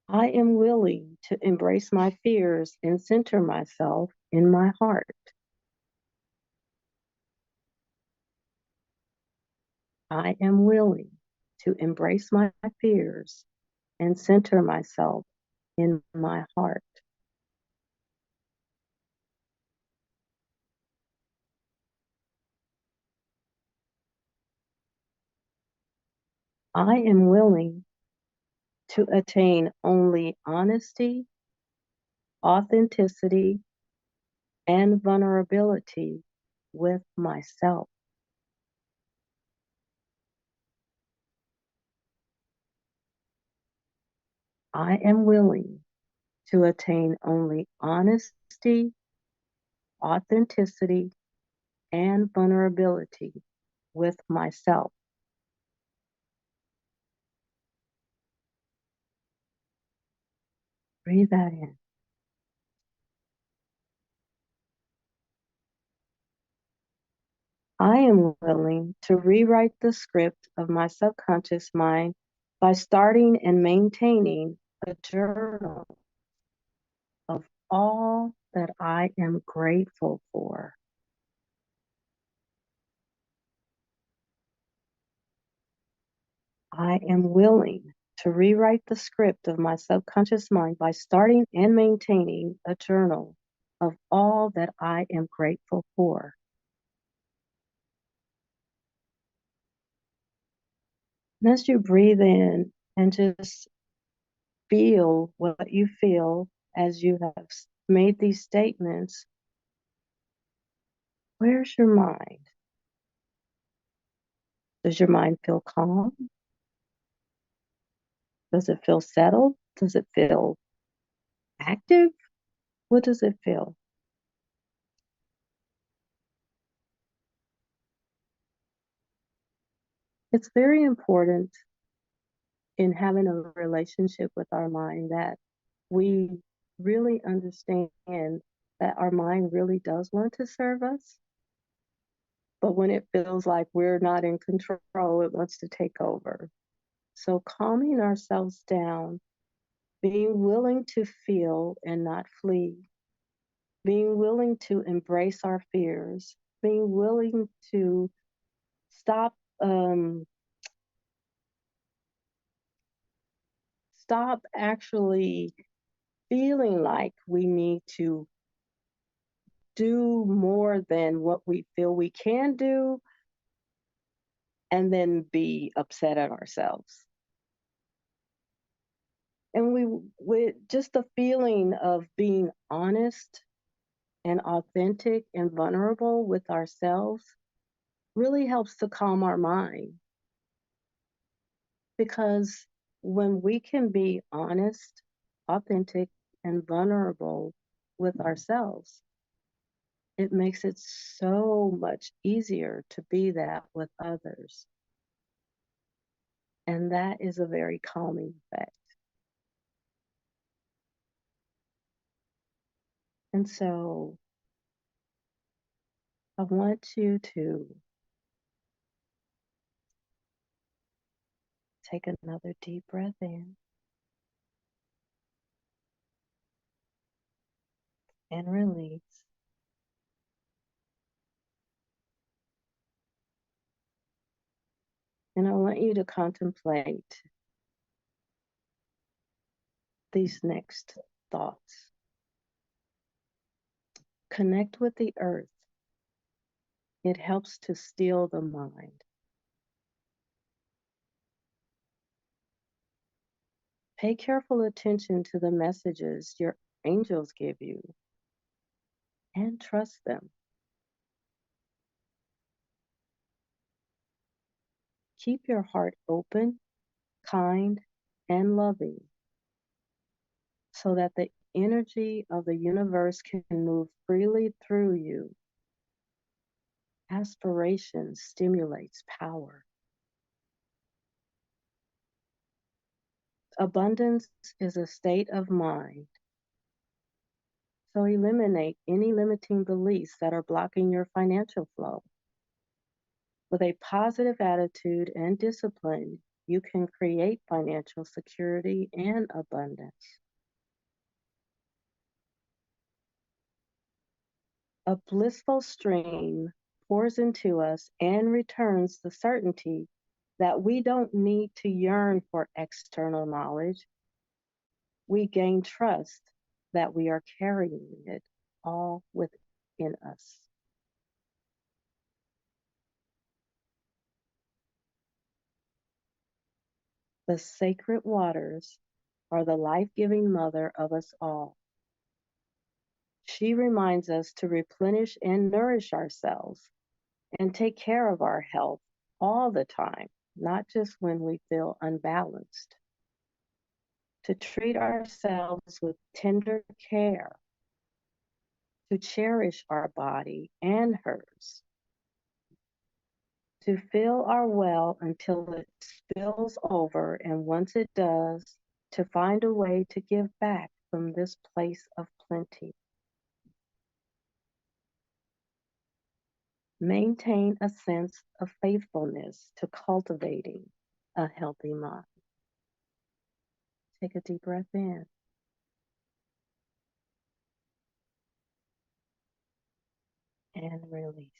[SPEAKER 3] I am willing to embrace my fears and center myself in my heart. I am willing to embrace my fears and center myself in my heart. I am willing to attain only honesty, authenticity, and vulnerability with myself. I am willing to attain only honesty, authenticity, and vulnerability with myself. Breathe that in. I am willing to rewrite the script of my subconscious mind by starting and maintaining a journal of all that I am grateful for. I am willing to rewrite the script of my subconscious mind by starting and maintaining a journal of all that I am grateful for. And as you breathe in and just feel what you feel as you have made these statements, where's your mind? Does your mind feel calm? Does it feel settled? Does it feel active? What does it feel? It's very important in having a relationship with our mind that we really understand that our mind really does want to serve us. But when it feels like we're not in control, it wants to take over. So calming ourselves down, being willing to feel and not flee, being willing to embrace our fears, being willing to stop actually feeling like we need to do more than what we feel we can do, and then be upset at ourselves. And with just the feeling of being honest and authentic and vulnerable with ourselves really helps to calm our mind. Because when we can be honest, authentic, and vulnerable with ourselves, it makes it so much easier to be that with others. And that is a very calming effect. And so I want you to take another deep breath in and release. And I want you to contemplate these next thoughts. Connect with the earth. It helps to still the mind. Pay careful attention to the messages your angels give you and trust them. Keep your heart open, kind, and loving so that the energy of the universe can move freely through you. Aspiration stimulates power. Abundance is a state of mind. So eliminate any limiting beliefs that are blocking your financial flow. With a positive attitude and discipline, you can create financial security and abundance. A blissful stream pours into us and returns the certainty that we don't need to yearn for external knowledge. We gain trust that we are carrying it all within us. The sacred waters are the life-giving mother of us all. She reminds us to replenish and nourish ourselves and take care of our health all the time, not just when we feel unbalanced. To treat ourselves with tender care, to cherish our body and hers, to fill our well until it spills over, and once it does, to find a way to give back from this place of plenty. Maintain a sense of faithfulness to cultivating a healthy mind. Take a deep breath in. And release.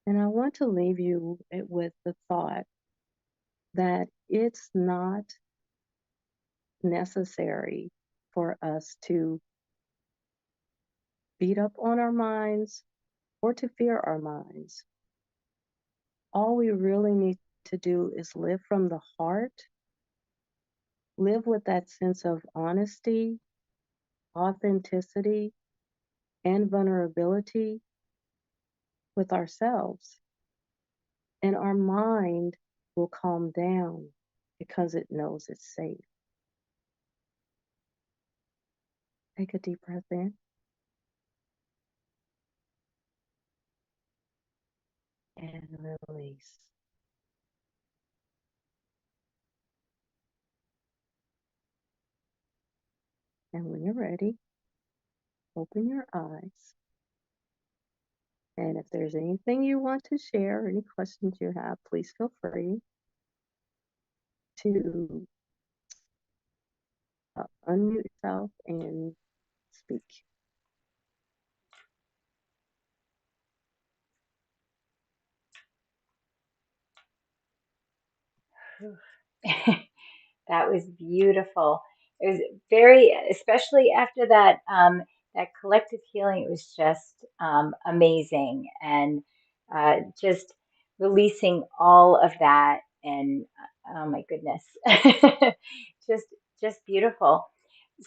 [SPEAKER 3] And I want to leave you with the thought that it's not necessary for us to beat up on our minds or to fear our minds. All we really need to do is live from the heart, live with that sense of honesty, authenticity, and vulnerability with ourselves. And our mind will calm down because it knows it's safe. Take a deep breath in. And release. And when you're ready, open your eyes. And if there's anything you want to share, any questions you have, please feel free to unmute yourself and speak.
[SPEAKER 2] That was beautiful. It was very, especially after that that collective healing. It was just amazing, and just releasing all of that. And oh my goodness, just just beautiful.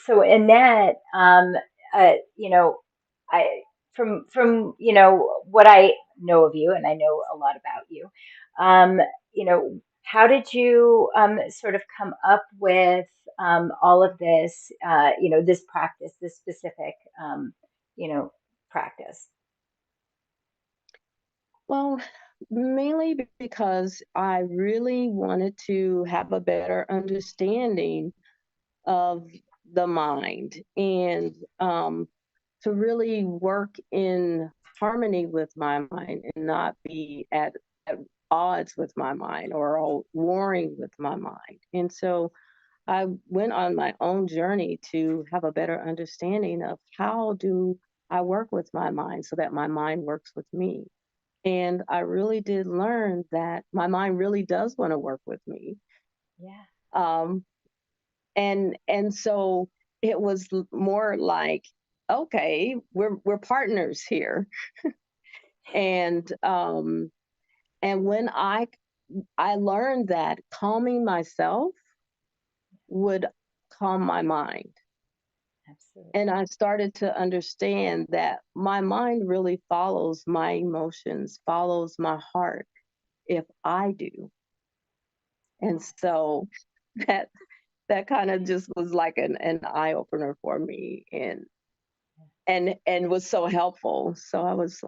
[SPEAKER 2] So Annette, you know, I from what I know of you, and I know a lot about you. Um, you know, how did you sort of come up with all of this, this practice, this specific, you know, practice?
[SPEAKER 3] Well, mainly because I really wanted to have a better understanding of the mind and to really work in harmony with my mind and not be at odds with my mind or warring with my mind. And so I went on my own journey to have a better understanding of how do I work with my mind so that my mind works with me. And I really did learn that my mind really does want to work with me.
[SPEAKER 2] Yeah.
[SPEAKER 3] Um, and so it was more like, okay, we're partners here. And and when I learned that calming myself would calm my mind.
[SPEAKER 2] Absolutely.
[SPEAKER 3] And I started to understand that my mind really follows my emotions, follows my heart if I do. And so that that kind of just was like an eye opener for me and was so helpful. So I was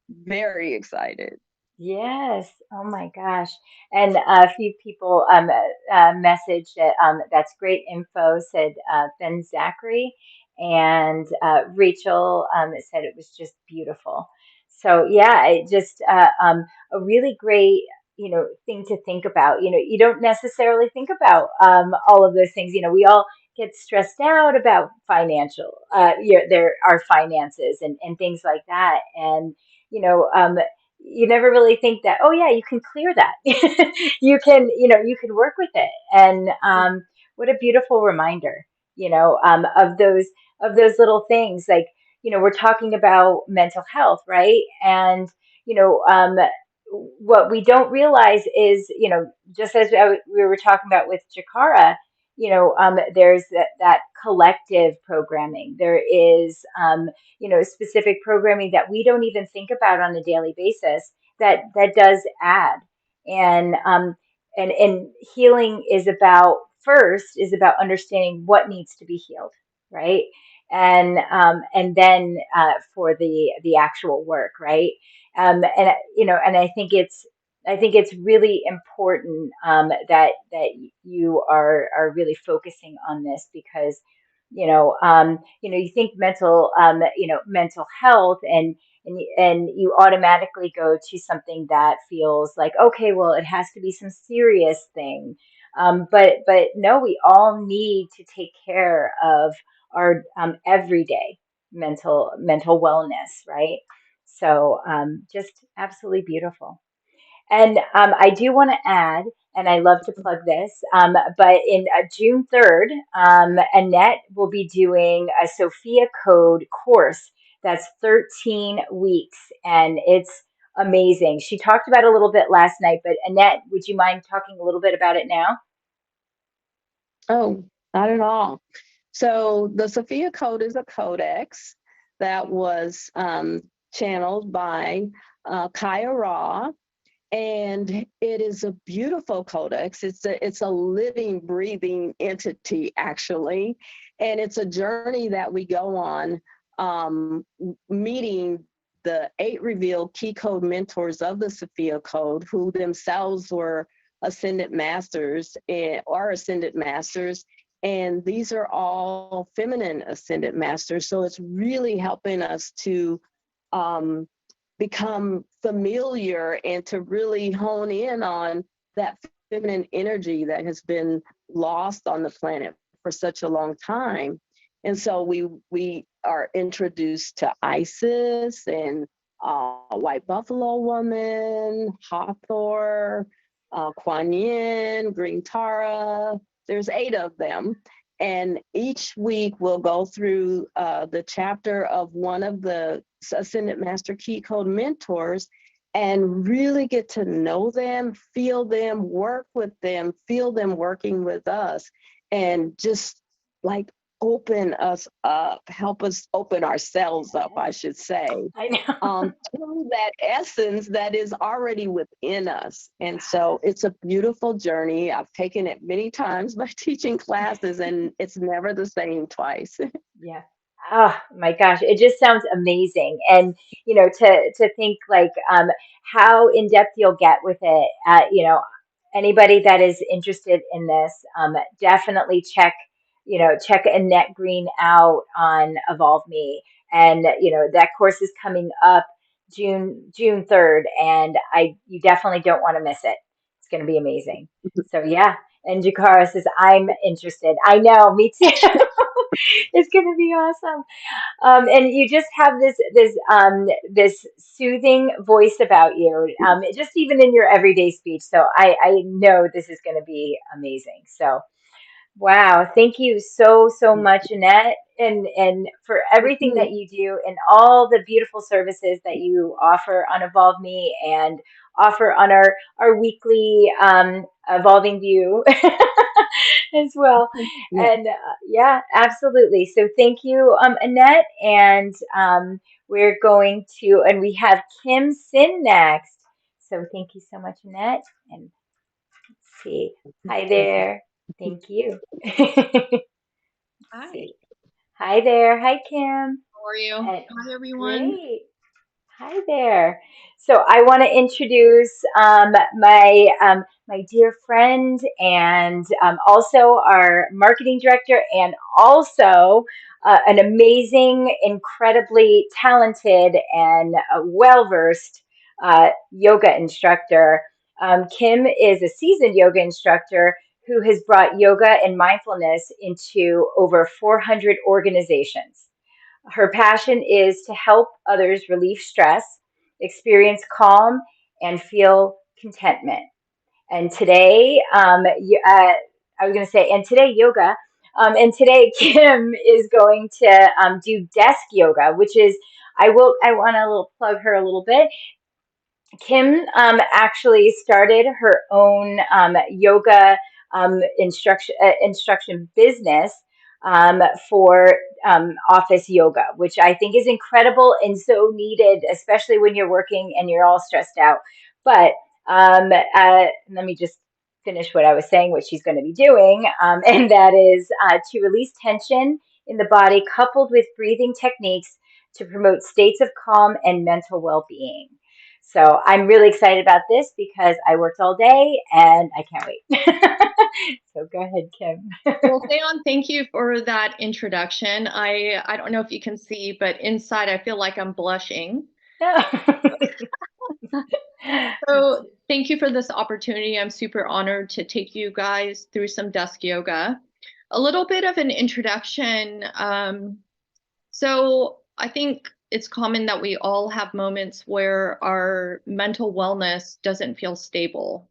[SPEAKER 3] very excited.
[SPEAKER 2] Yes. Oh my gosh. And a few people messaged that that's great info, said Ben Zachary. And Rachel said it was just beautiful. So yeah, it just a really great, thing to think about. You don't necessarily think about all of those things. We all get stressed out about financial, there are finances and things like that. And you know, you never really think that, oh yeah, you can clear that. You can work with it. And what a beautiful reminder, of those little things. Like, we're talking about mental health, right? And you know um what we don't realize is, just as we were talking about with Jakara, there's that collective programming. There is specific programming that we don't even think about on a daily basis, that does add. And um and and healing is about understanding what needs to be healed, right? And then for the actual work, right? And I think it's really important, that you are really focusing on this, because you think mental health, and you automatically go to something that feels like, okay, well, it has to be some serious thing. But no, we all need to take care of our everyday mental wellness, right? So just absolutely beautiful. And I do want to add, and I love to plug this, but in June 3rd, Annette will be doing a Sophia Code course that's 13 weeks, and it's amazing. She talked about it a little bit last night, but Annette, would you mind talking a little bit about it now?
[SPEAKER 3] Oh, not at all. So the Sophia Code is a codex that was channeled by Kaya Ra, and it is a beautiful codex. It's a living, breathing entity, actually, and it's a journey that we go on, meeting the 8 revealed key code mentors of the Sophia Code, who themselves were ascended masters and are ascended masters. And these are all feminine ascended masters. So it's really helping us to um, become familiar and to really hone in on that feminine energy that has been lost on the planet for such a long time. And so we are introduced to Isis and White Buffalo Woman, Hathor, Kuan Yin, Green Tara. There's 8 of them. And each week we'll go through the chapter of one of the Ascended Master Key Code mentors and really get to know them, feel them, work with them, feel them working with us, and just like open us up, help us open ourselves up, I should say,
[SPEAKER 2] I know.
[SPEAKER 3] to that essence that is already within us. And so it's a beautiful journey. I've taken it many times by teaching classes, and it's never the same twice.
[SPEAKER 2] Yeah. Oh my gosh, it just sounds amazing. And to think like how in depth you'll get with it. Anybody that is interested in this, definitely check Annette Green out on Evolve Me. And that course is coming up June 3rd, and you definitely don't want to miss it. It's going to be amazing. So yeah. And Jakara says, I'm interested. I know, me too. It's going to be awesome. And you just have this soothing voice about you, just even in your everyday speech. So I know this is going to be amazing. So wow, thank you so much, Annette, and for
[SPEAKER 3] Thank
[SPEAKER 2] everything
[SPEAKER 3] you.
[SPEAKER 2] that you do and all the beautiful services that you offer on Evolve Me and offer on our weekly Evolving View as well.
[SPEAKER 3] Yeah.
[SPEAKER 2] And yeah, absolutely. So thank you, Annette, and we have Kim Sin next. So thank you so much, Annette, and let's see. Hi there. Thank you.
[SPEAKER 4] Hi,
[SPEAKER 2] See. Hi there. Hi, Kim.
[SPEAKER 4] how are you?
[SPEAKER 2] And
[SPEAKER 4] Hi, everyone.
[SPEAKER 2] great. Hi there. So I want to introduce my dear friend and also our marketing director and also an amazing, incredibly talented and well-versed yoga instructor. Kim is a seasoned yoga instructor who has brought yoga and mindfulness into over 400 organizations. Her passion is to help others relieve stress, experience calm, and feel contentment. And today, I was going to say, and today, yoga. And today, Kim is going to do desk yoga, which is, I want to little plug her a little bit. Kim actually started her own yoga instruction business for office yoga, which I think is incredible and so needed, especially when you're working and you're all stressed out. But let me just finish what I was saying, what she's going to be doing, and that is to release tension in the body coupled with breathing techniques to promote states of calm and mental well-being. So I'm really excited about this because I worked all day and I can't wait. So go ahead, Kim.
[SPEAKER 4] Well, Seon, thank you for that introduction. I don't know if you can see, but inside I feel like I'm blushing. So thank you for this opportunity. I'm super honored to take you guys through some desk yoga. A little bit of an introduction. So I think it's common that we all have moments where our mental wellness doesn't feel stable,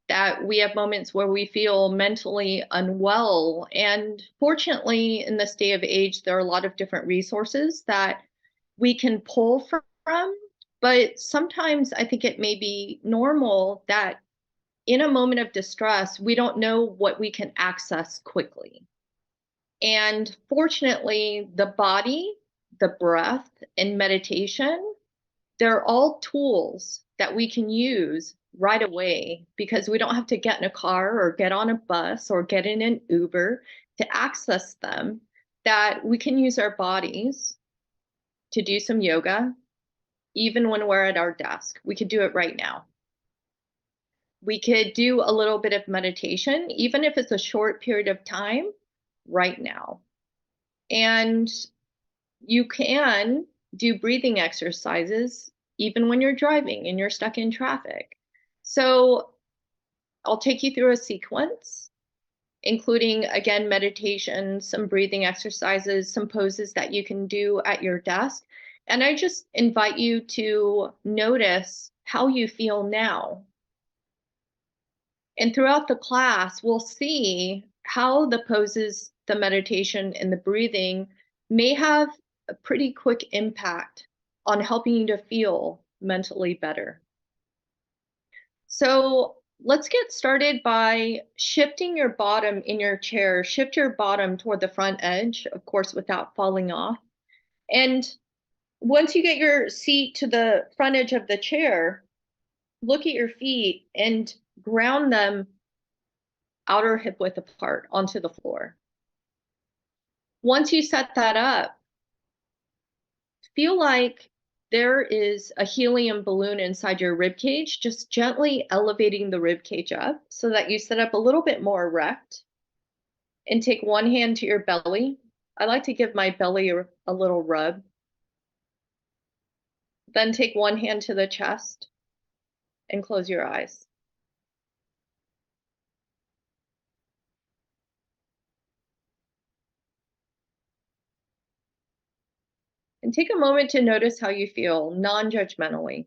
[SPEAKER 4] that we have moments where we feel mentally unwell. And fortunately, in this day of age, there are a lot of different resources that we can pull from. But sometimes I think it may be normal that in a moment of distress, we don't know what we can access quickly. And fortunately, the body, the breath, and meditation, they're all tools that we can use right away because we don't have to get in a car or get on a bus or get in an Uber to access them, that we can use our bodies to do some yoga, even when we're at our desk. We could do it right now. We could do a little bit of meditation, even if it's a short period of time, right now. And you can do breathing exercises even when you're driving and you're stuck in traffic. So I'll take you through a sequence, including, again, meditation, some breathing exercises, some poses that you can do at your desk. And I just invite you to notice how you feel now. And throughout the class, we'll see how the poses, the meditation, and the breathing may have a pretty quick impact on helping you to feel mentally better. So let's get started by shifting your bottom in your chair. Shift your bottom toward the front edge, of course, without falling off. And once you get your seat to the front edge of the chair, look at your feet and ground them outer hip width apart onto the floor. Once you set that up, feel like there is a helium balloon inside your rib cage, just gently elevating the rib cage up so that you sit up a little bit more erect, and take one hand to your belly. I like to give my belly a little rub. Then take one hand to the chest and close your eyes. And take a moment to notice how you feel, non-judgmentally.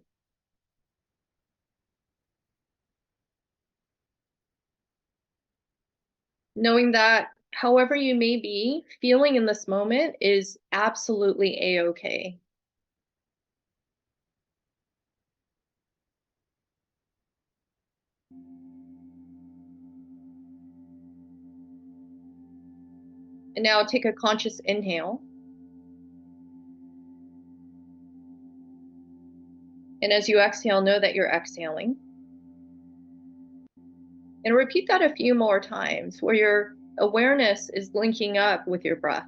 [SPEAKER 4] Knowing that however you may be feeling in this moment is absolutely a-okay. And now take a conscious inhale. And as you exhale, know that you're exhaling. And repeat that a few more times where your awareness is linking up with your breath.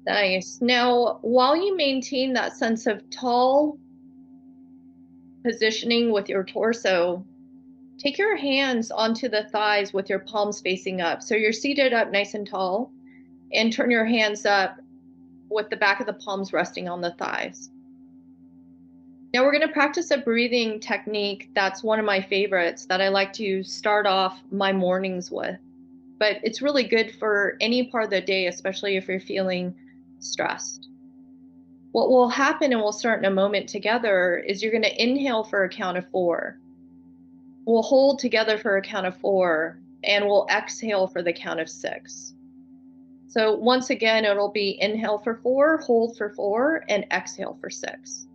[SPEAKER 4] Nice. Now, while you maintain that sense of tall positioning with your torso, take your hands onto the thighs with your palms facing up. So you're seated up nice and tall, and turn your hands up with the back of the palms resting on the thighs. Now we're going to practice a breathing technique that's one of my favorites that I like to start off my mornings with. But it's really good for any part of the day, especially if you're feeling stressed. What will happen, and we'll start in a moment together, is you're going to inhale for a count of 4. We'll hold together for a count of 4, and we'll exhale for the count of 6. So once again, it'll be inhale for 4, hold for 4, and exhale for 6.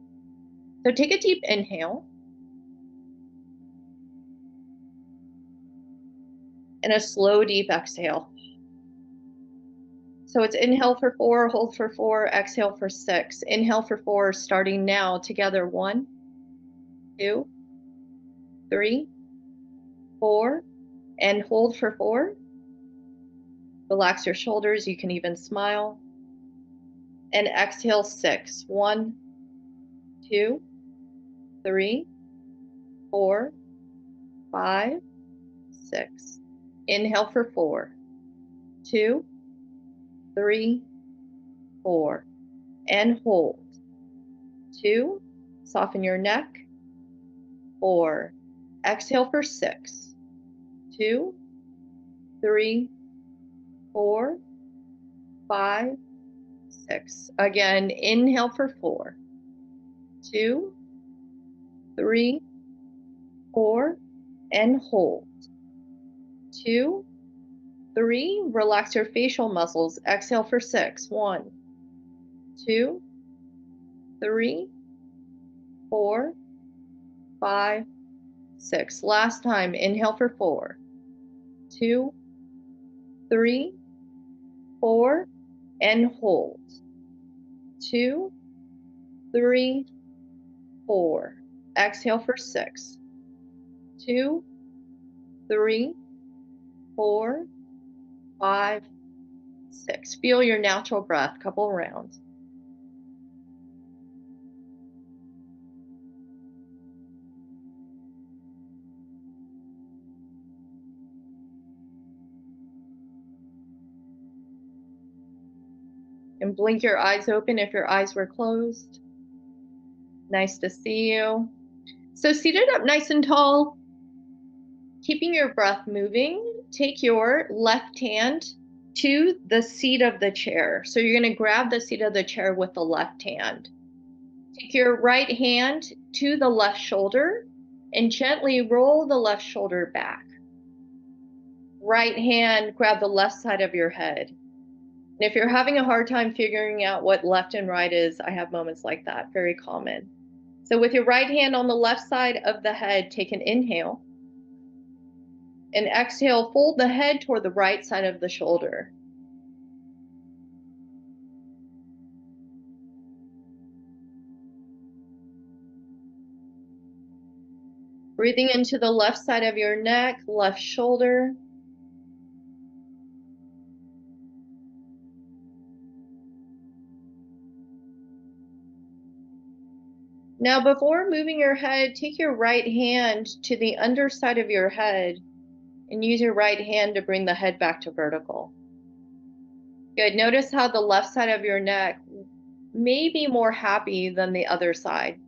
[SPEAKER 4] So take a deep inhale. And a slow, deep exhale. So it's inhale for 4, hold for 4, exhale for 6. Inhale for 4, starting now, together. 1, 2, 3, 4, and hold for 4. Relax your shoulders, you can even smile. And exhale 6. 1, 2, 3, 4, 5, 6. Inhale for 4, 2, 3, 4, and hold. 2, soften your neck. 4, exhale for 6, 2, 3, 4, 5, 6. Again, inhale for 4, 2, 3, 4, and hold. 2, 3, relax your facial muscles. Exhale for 6. 1, 2, 3, 4, 5, 6. Last time, inhale for 4, 2, 3, 4, and hold. 2, 3, 4. Exhale for 6, 2, 3, 4, 5, 6. Feel your natural breath, couple rounds. And blink your eyes open if your eyes were closed. Nice to see you. So seated up nice and tall, keeping your breath moving, take your left hand to the seat of the chair. So you're going to grab the seat of the chair with the left hand. Take your right hand to the left shoulder and gently roll the left shoulder back. Right hand, grab the left side of your head. And if you're having a hard time figuring out what left and right is, I have moments like that, very common. So with your right hand on the left side of the head, take an inhale. And exhale, fold the head toward the right side of the shoulder. Breathing into the left side of your neck, left shoulder. Now, before moving your head, take your right hand to the underside of your head and use your right hand to bring the head back to vertical. Good. Notice how the left side of your neck may be more happy than the other side.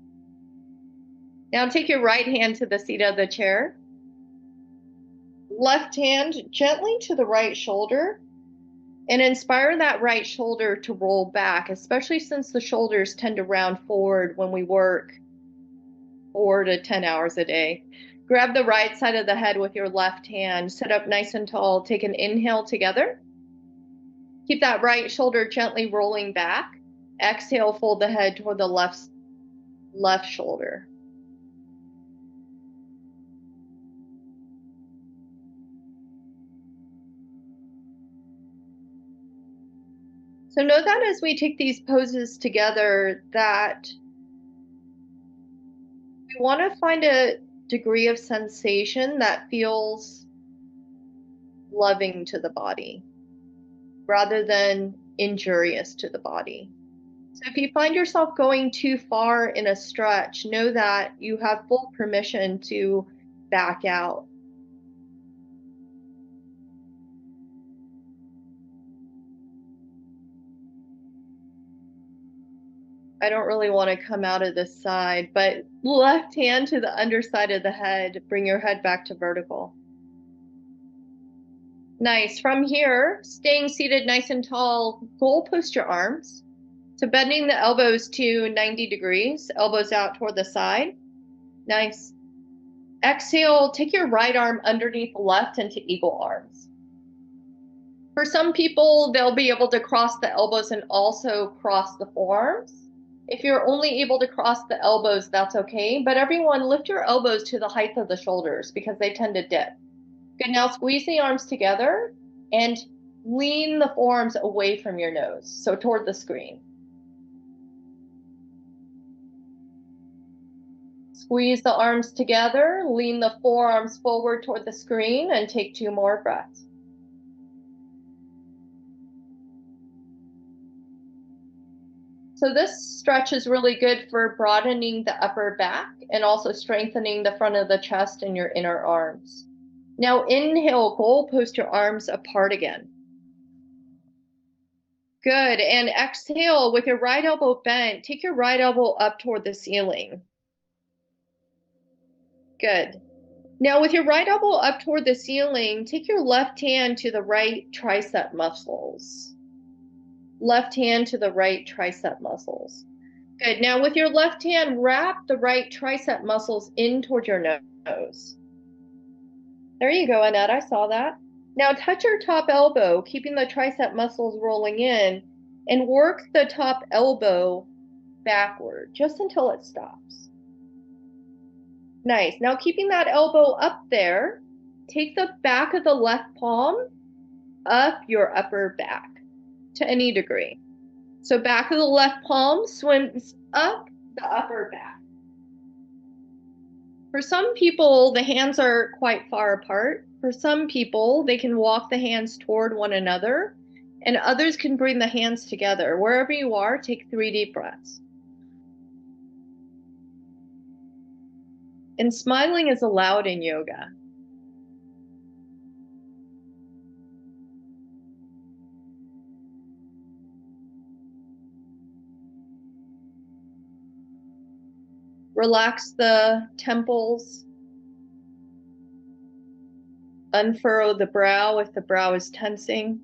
[SPEAKER 4] Now take your right hand to the seat of the chair. Left hand gently to the right shoulder, and inspire that right shoulder to roll back, especially since the shoulders tend to round forward when we work 4 to 10 hours a day. Grab the right side of the head with your left hand, sit up nice and tall, take an inhale together. Keep that right shoulder gently rolling back. Exhale, fold the head toward the left shoulder. So know that as we take these poses together, that we want to find a degree of sensation that feels loving to the body rather than injurious to the body. So if you find yourself going too far in a stretch, know that you have full permission to back out. I don't really want to come out of this side, but left hand to the underside of the head, bring your head back to vertical. Nice. From here, staying seated nice and tall, goal post your arms. So bending the elbows to 90 degrees, elbows out toward the side. Nice. Exhale, take your right arm underneath the left into eagle arms. For some people, they'll be able to cross the elbows and also cross the forearms. If you're only able to cross the elbows, that's okay. But everyone, lift your elbows to the height of the shoulders because they tend to dip. Good, now squeeze the arms together and lean the forearms away from your nose, so toward the screen. Squeeze the arms together, lean the forearms forward toward the screen, and take 2 more breaths. So this stretch is really good for broadening the upper back and also strengthening the front of the chest and your inner arms. Now inhale, goal post your arms apart again. Good, and exhale with your right elbow bent, take your right elbow up toward the ceiling. Good. Now with your right elbow up toward the ceiling, take your left hand to the right tricep muscles. Left hand to the right tricep muscles. Good. Now with your left hand, wrap the right tricep muscles in toward your nose. There you go, Annette, I saw that. Now touch your top elbow, keeping the tricep muscles rolling in, and work the top elbow backward just until it stops. Nice. Now keeping that elbow up there, take the back of the left palm up your upper back to any degree. So back of the left palm swims up the upper back. For some people, the hands are quite far apart. For some people, they can walk the hands toward one another, and others can bring the hands together. Wherever you are, take 3 deep breaths. And smiling is allowed in yoga. Relax the temples. Unfurrow the brow if the brow is tensing.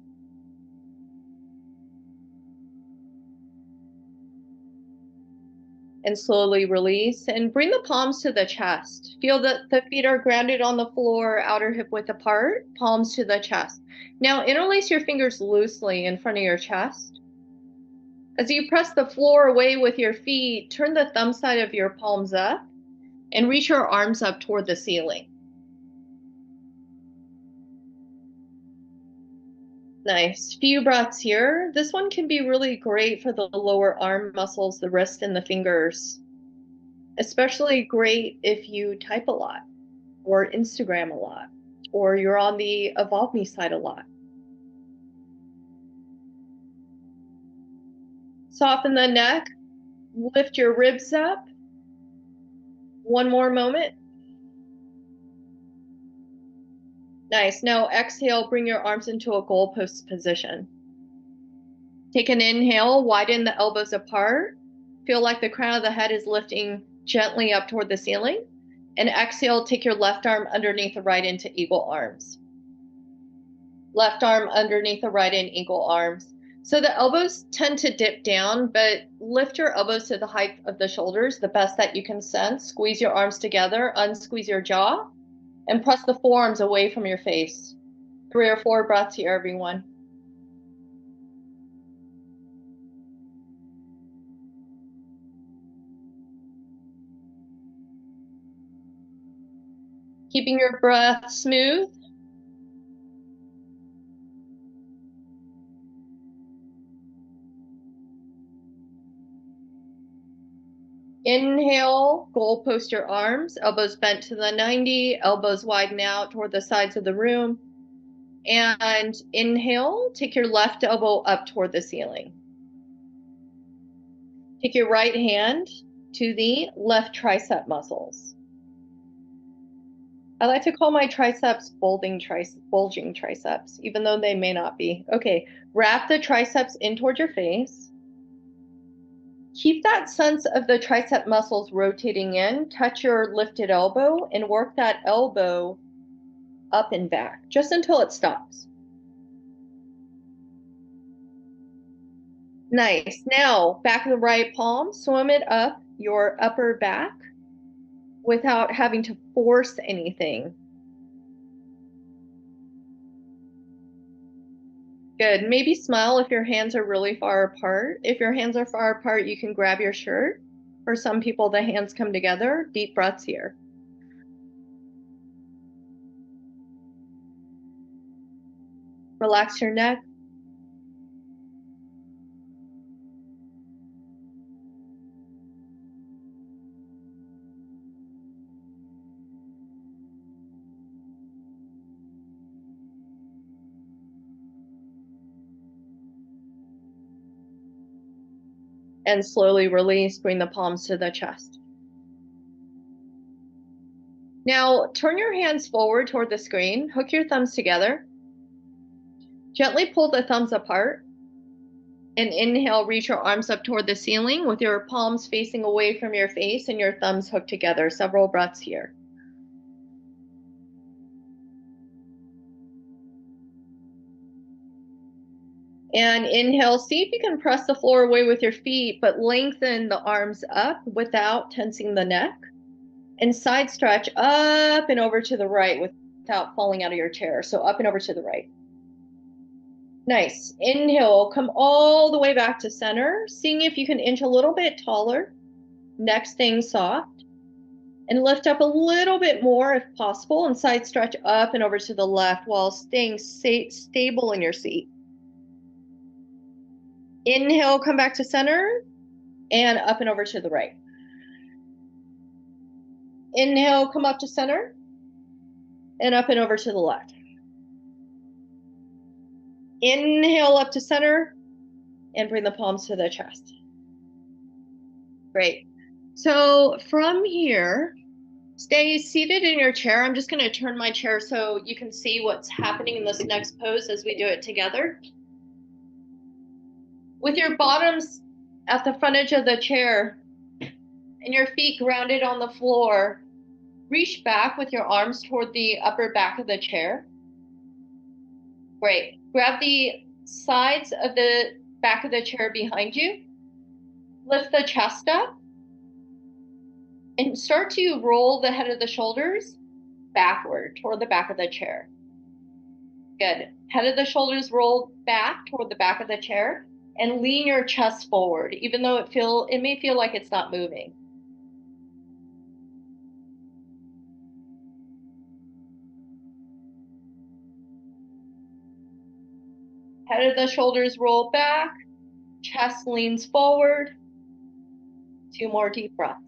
[SPEAKER 4] And slowly release and bring the palms to the chest. Feel that the feet are grounded on the floor, outer hip width apart, palms to the chest. Now interlace your fingers loosely in front of your chest. As you press the floor away with your feet, turn the thumb side of your palms up and reach your arms up toward the ceiling. Nice. Few breaths here. This one can be really great for the lower arm muscles, the wrist and the fingers. Especially great if you type a lot or Instagram a lot or you're on the Evolve Me side a lot. Soften the neck, lift your ribs up. One more moment. Nice. Now exhale, bring your arms into a goalpost position. Take an inhale, widen the elbows apart. Feel like the crown of the head is lifting gently up toward the ceiling. And exhale, take your left arm underneath the right into eagle arms. Left arm underneath the right in eagle arms. So the elbows tend to dip down, but lift your elbows to the height of the shoulders, the best that you can sense. Squeeze your arms together, unsqueeze your jaw, and press the forearms away from your face. 3 or 4 breaths here, everyone. Keeping your breath smooth. Inhale, goalpost your arms, elbows bent to the 90, elbows widen out toward the sides of the room. And inhale, take your left elbow up toward the ceiling. Take your right hand to the left tricep muscles. I like to call my triceps bulging triceps, even though they may not be. Okay, wrap the triceps in toward your face. Keep that sense of the tricep muscles rotating in. Touch your lifted elbow and work that elbow up and back, just until it stops. Nice. Now, back of the right palm, swim it up your upper back without having to force anything. Good. Maybe smile if your hands are really far apart. If your hands are far apart, you can grab your shirt. For some people, the hands come together. Deep breaths here. Relax your neck. And slowly release, bring the palms to the chest. Now, turn your hands forward toward the screen, hook your thumbs together. Gently pull the thumbs apart. And inhale, reach your arms up toward the ceiling with your palms facing away from your face and your thumbs hooked together. Several breaths here. And inhale, see if you can press the floor away with your feet, but lengthen the arms up without tensing the neck. And side stretch up and over to the right without falling out of your chair. So up and over to the right. Nice. Inhale, come all the way back to center, seeing if you can inch a little bit taller. Neck staying soft. And lift up a little bit more if possible, and side stretch up and over to the left while staying stable in your seat. Inhale, come back to center, and up and over to the right. Inhale, come up to center, and up and over to the left. Inhale up to center, and bring the palms to the chest. Great. So from here, stay seated in your chair. I'm just going to turn my chair so you can see what's happening in this next pose as we do it together. With your bottoms at the front edge of the chair and your feet grounded on the floor, reach back with your arms toward the upper back of the chair. Great. Grab the sides of the back of the chair behind you. Lift the chest up And start to roll the head of the shoulders backward toward the back of the chair. Good. Head of the shoulders rolled back toward the back of the chair, and lean your chest forward, even though it may feel like it's not moving. Head of the shoulders roll back, chest leans forward. 2 more deep breaths.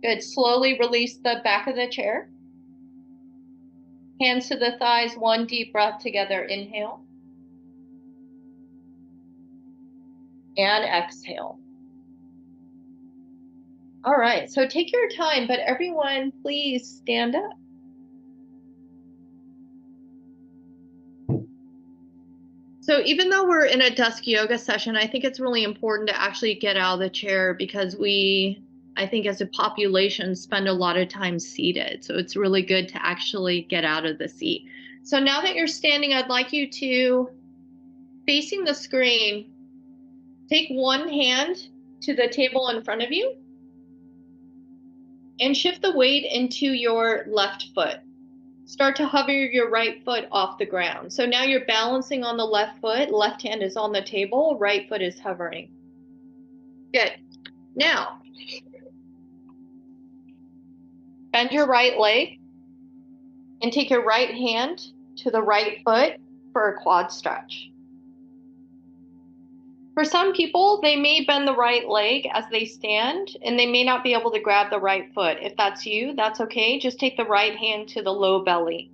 [SPEAKER 4] Good. Slowly release the back of the chair. Hands to the thighs, 1 deep breath together. Inhale. And exhale. All right, so take your time, but everyone, please stand up. So even though we're in a desk yoga session, I think it's really important to actually get out of the chair because I think as a population, spend a lot of time seated. So it's really good to actually get out of the seat. So now that you're standing, I'd like you to, facing the screen, take one hand to the table in front of you and shift the weight into your left foot. Start to hover your right foot off the ground. So now you're balancing on the left foot, left hand is on the table, right foot is hovering. Good. Now, bend your right leg and take your right hand to the right foot for a quad stretch. For some people, they may bend the right leg as they stand, and they may not be able to grab the right foot. If that's you, that's okay. Just take the right hand to the low belly.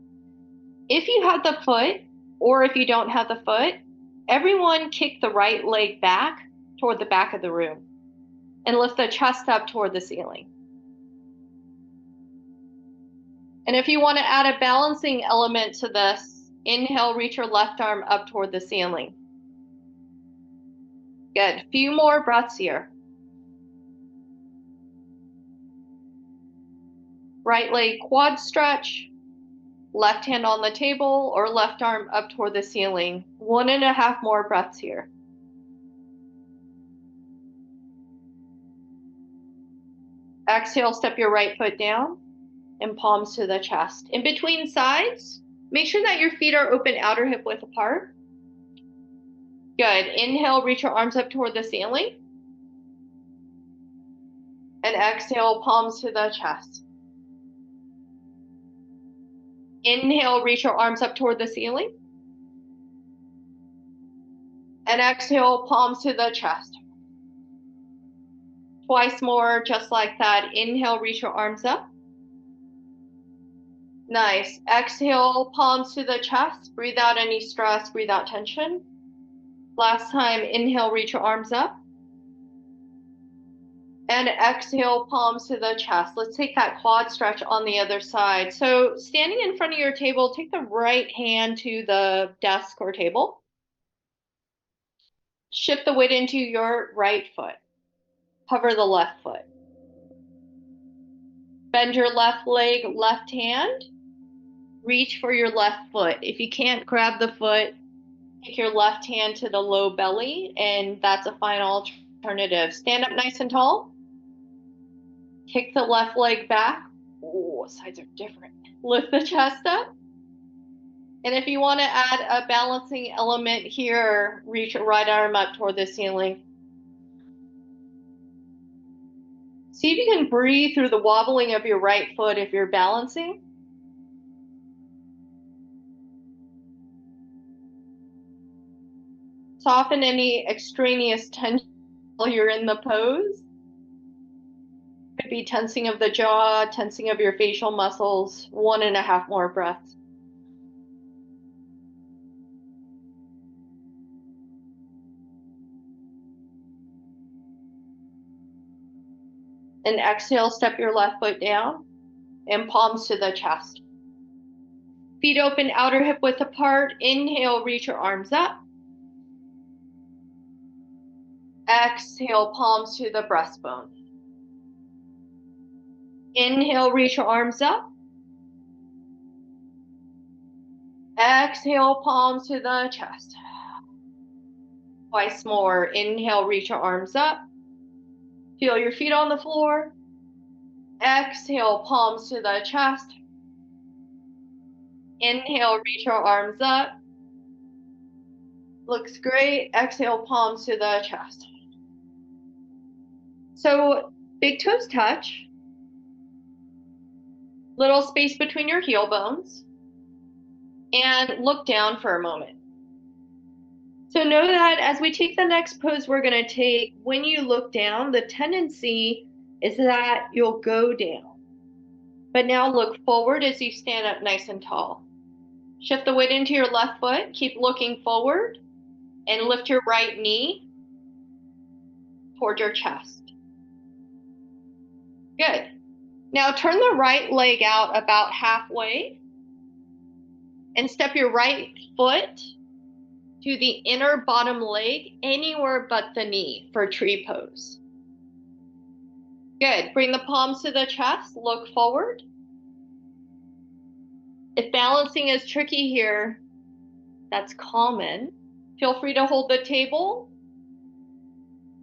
[SPEAKER 4] If you have the foot, or if you don't have the foot, everyone kick the right leg back toward the back of the room and lift the chest up toward the ceiling. And if you want to add a balancing element to this, inhale, reach your left arm up toward the ceiling. Good. Few more breaths here. Right leg quad stretch, left hand on the table or left arm up toward the ceiling. 1.5 more breaths here. Exhale, step your right foot down and palms to the chest. In between sides, make sure that your feet are open outer hip width apart. Good. Inhale, reach your arms up toward the ceiling. And exhale, palms to the chest. Inhale, reach your arms up toward the ceiling. And exhale, palms to the chest. Twice more, just like that. Inhale, reach your arms up. Nice. Exhale, palms to the chest. Breathe out any stress, breathe out tension. Last time, inhale, reach your arms up. And exhale, palms to the chest. Let's take that quad stretch on the other side. So standing in front of your table, take the right hand to the desk or table. Shift the weight into your right foot. Hover the left foot. Bend your left leg, left hand. Reach for your left foot. If you can't grab the foot, take your left hand to the low belly, and that's a fine alternative. Stand up nice and tall. Kick the left leg back. Oh, sides are different. Lift the chest up. And if you want to add a balancing element here, reach your right arm up toward the ceiling. See if you can breathe through the wobbling of your right foot if you're balancing. Soften any extraneous tension while you're in the pose. Could be tensing of the jaw, tensing of your facial muscles. 1.5 more breaths. And exhale, step your left foot down and palms to the chest. Feet open, outer hip width apart. Inhale, reach your arms up. Exhale, palms to the breastbone. Inhale, reach your arms up. Exhale, palms to the chest. Twice more. Inhale, reach your arms up. Feel your feet on the floor. Exhale, palms to the chest. Inhale, reach your arms up. Looks great. Exhale, palms to the chest. So big toes touch. Little space between your heel bones. And look down for a moment. So know that as we take the next pose we're going to take, when you look down, the tendency is that you'll go down. But now look forward as you stand up nice and tall. Shift the weight into your left foot. Keep looking forward and lift your right knee toward your chest. Good. Now turn the right leg out about halfway and step your right foot to the inner bottom leg, anywhere but the knee for tree pose. Good. Bring the palms to the chest, look forward. If balancing is tricky here, that's common. Feel free to hold the table.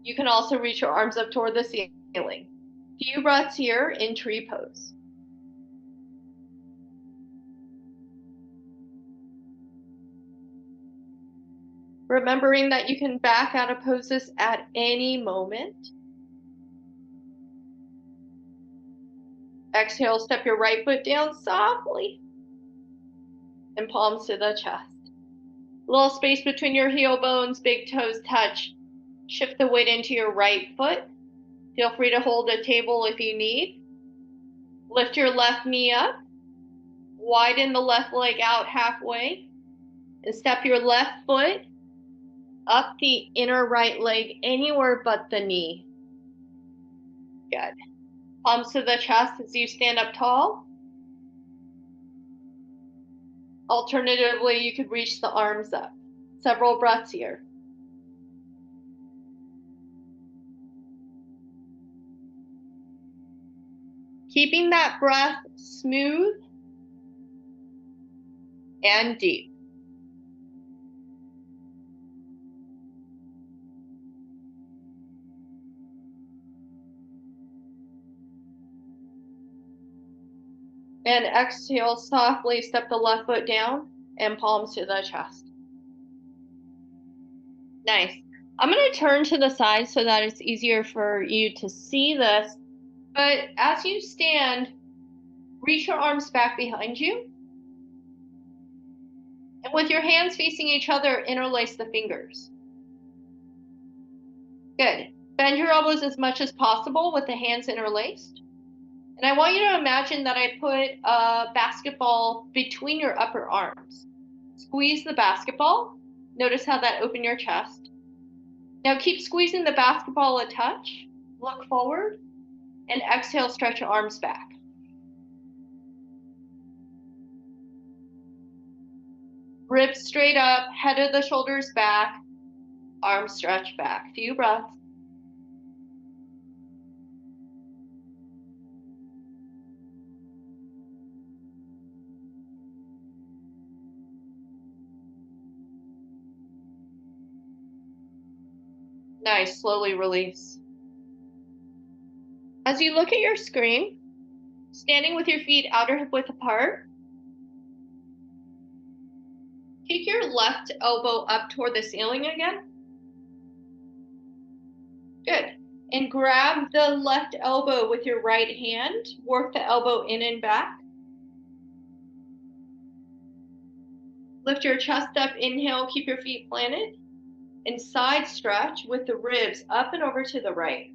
[SPEAKER 4] You can also reach your arms up toward the ceiling. Few breaths here in tree pose. Remembering that you can back out of poses at any moment. Exhale, step your right foot down softly and palms to the chest. Little space between your heel bones, big toes touch. Shift the weight into your right foot. Feel free to hold a table if you need. Lift your left knee up. Widen the left leg out halfway. And step your left foot up the inner right leg, anywhere but the knee. Good. Palms to the chest as you stand up tall. Alternatively, you could reach the arms up. Several breaths here. Keeping that breath smooth and deep. And exhale, softly step the left foot down and palms to the chest. Nice. I'm going to turn to the side so that it's easier for you to see this. But as you stand, reach your arms back behind you. And with your hands facing each other, interlace the fingers. Good. Bend your elbows as much as possible with the hands interlaced. And I want you to imagine that I put a basketball between your upper arms. Squeeze the basketball. Notice how that opened your chest. Now keep squeezing the basketball a touch. Look forward. And exhale, stretch your arms back. Ribs straight up, head of the shoulders back, arms stretch back. Few breaths. Nice, slowly release. As you look at your screen, standing with your feet outer hip width apart, take your left elbow up toward the ceiling again. Good. And grab the left elbow with your right hand. Work the elbow in and back. Lift your chest up, inhale, keep your feet planted. And side stretch with the ribs up and over to the right.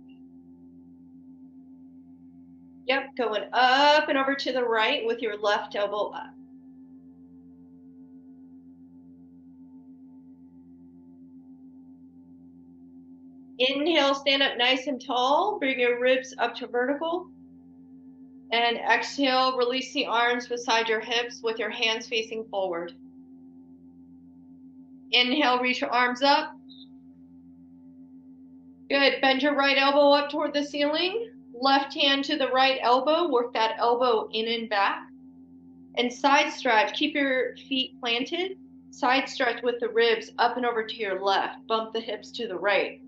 [SPEAKER 4] Yep, going up and over to the right with your left elbow up. Inhale, stand up nice and tall. Bring your ribs up to vertical. And exhale, release the arms beside your hips with your hands facing forward. Inhale, reach your arms up. Good. Bend your right elbow up toward the ceiling. Left hand to the right elbow. Work that elbow in and back. And side stretch, keep your feet planted. Side stretch with the ribs up and over to your left. Bump the hips to the right.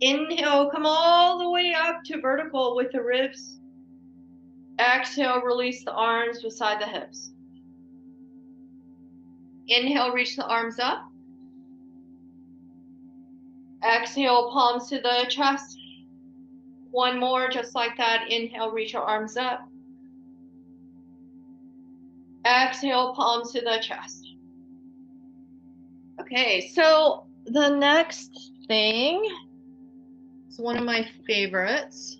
[SPEAKER 4] Inhale, come all the way up to vertical with the ribs. Exhale, release the arms beside the hips. Inhale, reach the arms up. Exhale, palms to the chest. One more, just like that. Inhale, reach your arms up. Exhale, palms to the chest. Okay, so the next thing is one of my favorites.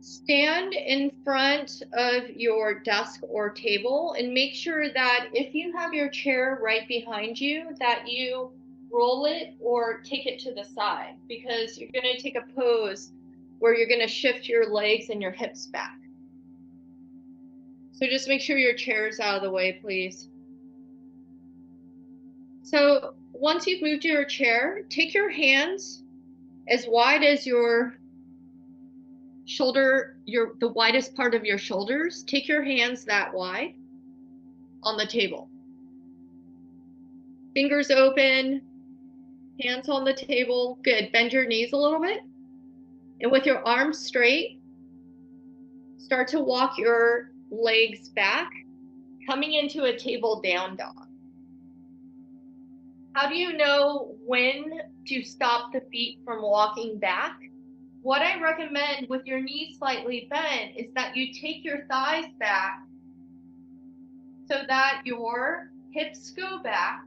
[SPEAKER 4] Stand in front of your desk or table and make sure that if you have your chair right behind you, that you roll it or take it to the side, because you're going to take a pose where you're going to shift your legs and your hips back. So just make sure your chair is out of the way, please. So once you've moved to your chair, take your hands as wide as your shoulder, the widest part of your shoulders. Take your hands that wide on the table. Fingers open, hands on the table. Good. Bend your knees a little bit. And with your arms straight, start to walk your legs back, coming into a table down dog. How do you know when to stop the feet from walking back? What I recommend with your knees slightly bent is that you take your thighs back so that your hips go back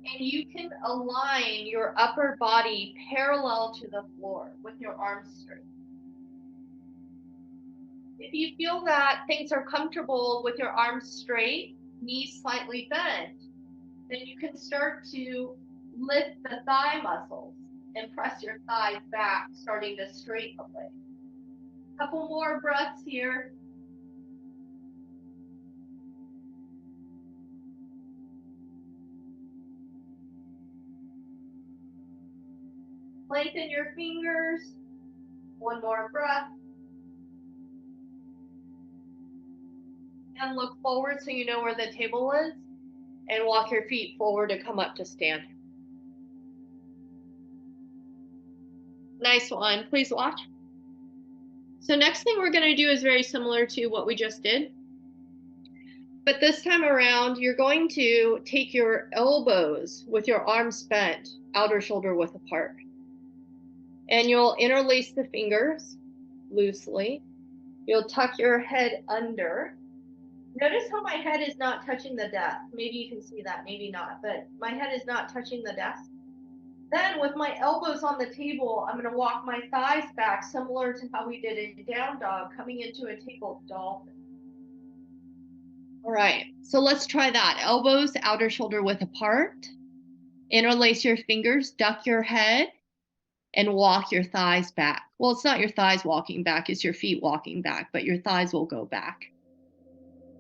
[SPEAKER 4] and you can align your upper body parallel to the floor with your arms straight. If you feel that things are comfortable with your arms straight, knees slightly bent, then you can start to lift the thigh muscles and press your thighs back, starting to straighten the leg. Couple more breaths here. Lengthen your fingers. One more breath. And look forward so you know where the table is. And walk your feet forward to come up to stand. Nice one. Please watch. So next thing we're going to do is very similar to what we just did. But this time around, you're going to take your elbows with your arms bent, outer shoulder width apart. And you'll interlace the fingers loosely. You'll tuck your head under. Notice how my head is not touching the desk. Maybe you can see that, maybe not, but my head is not touching the desk. Then with my elbows on the table, I'm going to walk my thighs back, similar to how we did in down dog, coming into a table dolphin. All right, so let's try that. Elbows, outer shoulder width apart. Interlace your fingers, duck your head, and walk your thighs back. Well, it's not your thighs walking back, it's your feet walking back, but your thighs will go back.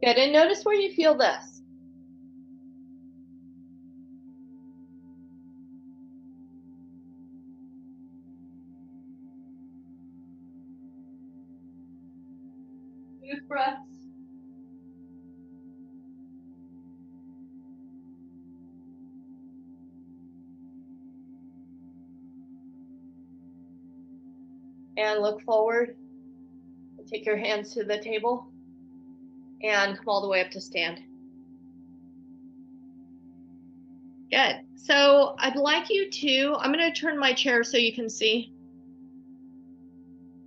[SPEAKER 4] Good, and notice where you feel this. Smooth breaths. And look forward. Take your hands to the table. And come all the way up to stand. Good. So I'd like you to, I'm going to turn my chair so you can see.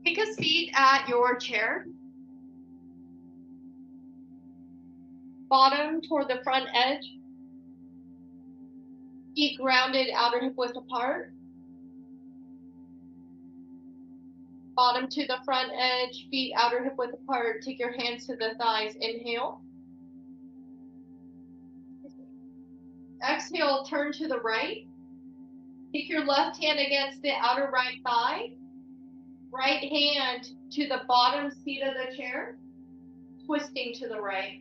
[SPEAKER 4] Take a seat at your chair. Bottom toward the front edge. Feet grounded, outer hip width apart. Bottom to the front edge, feet outer hip width apart. Take your hands to the thighs. Inhale. Exhale, turn to the right. Take your left hand against the outer right thigh. Right hand to the bottom seat of the chair. twisting to the right.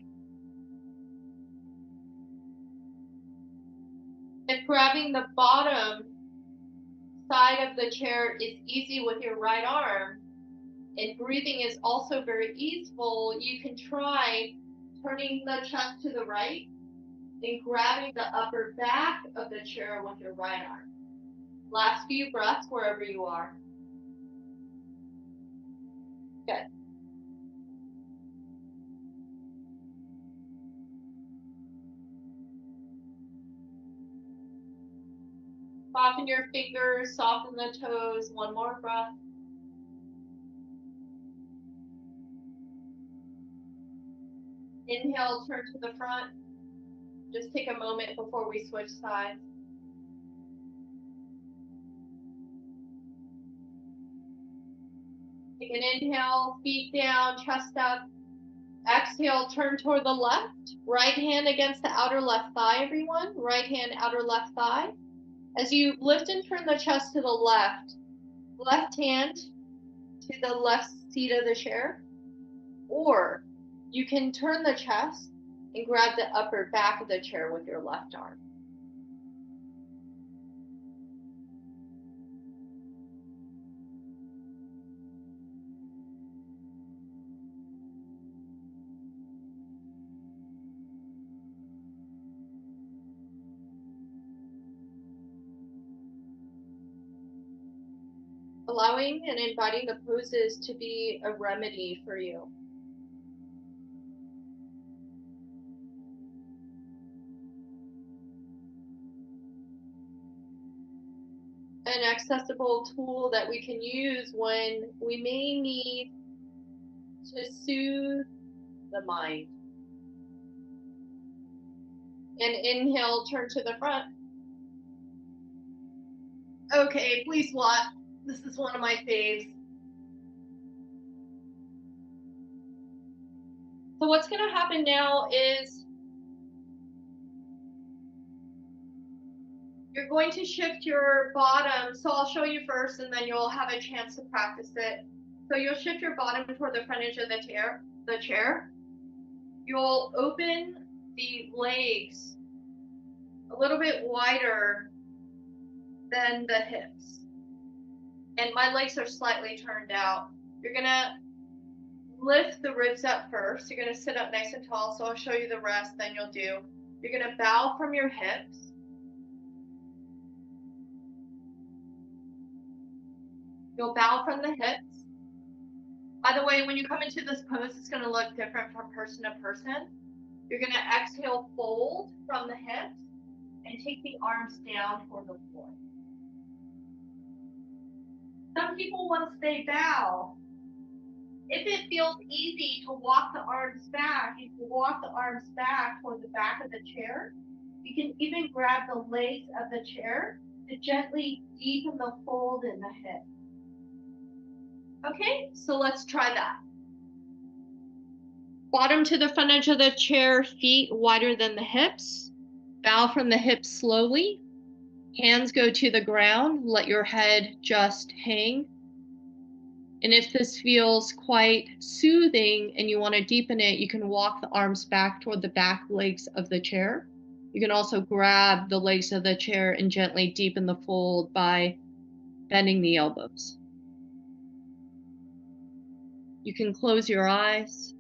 [SPEAKER 4] If grabbing the bottom side of the chair is easy with your right arm, and breathing is also very easeful, you can try turning the chest to the right and grabbing the upper back of the chair with your right arm. Last few breaths wherever you are. Good. Soften your fingers, soften the toes. One more breath. Inhale, turn to the front. Just take a moment before we switch sides. Take an inhale, feet down, chest up. Exhale, turn toward the left. Right hand against the outer left thigh, everyone. Right hand, outer left thigh. As you lift and turn the chest to the left hand to the left seat of the chair, or you can turn the chest and grab the upper back of the chair with your left arm. Allowing and inviting the poses to be a remedy for you. An accessible tool that we can use when we may need to soothe the mind. And inhale, turn to the front. Okay, please watch. This is one of my faves. So what's going to happen now is you're going to shift your bottom. So I'll show you first, and then you'll have a chance to practice it. So you'll shift your bottom toward the front edge of the chair. You'll open the legs a little bit wider than the hips. And my legs are slightly turned out. You're going to lift the ribs up first. You're going to sit up nice and tall. So I'll show you the rest, then you'll do. You're going to bow from your hips. You'll bow from the hips. By the way, when you come into this pose, it's going to look different from person to person. You're going to exhale, fold from the hips, and take the arms down toward the floor. Some people want to stay bow. If it feels easy to walk the arms back, you can walk the arms back toward the back of the chair. You can even grab the legs of the chair to gently deepen the fold in the hip. Okay, so let's try that. Bottom to the front edge of the chair, feet wider than the hips. Bow from the hips slowly. Hands go to the ground. Let your head just hang. And if this feels quite soothing and you want to deepen it, you can walk the arms back toward the back legs of the chair. You can also grab the legs of the chair and gently deepen the fold by bending the elbows. You can close your eyes.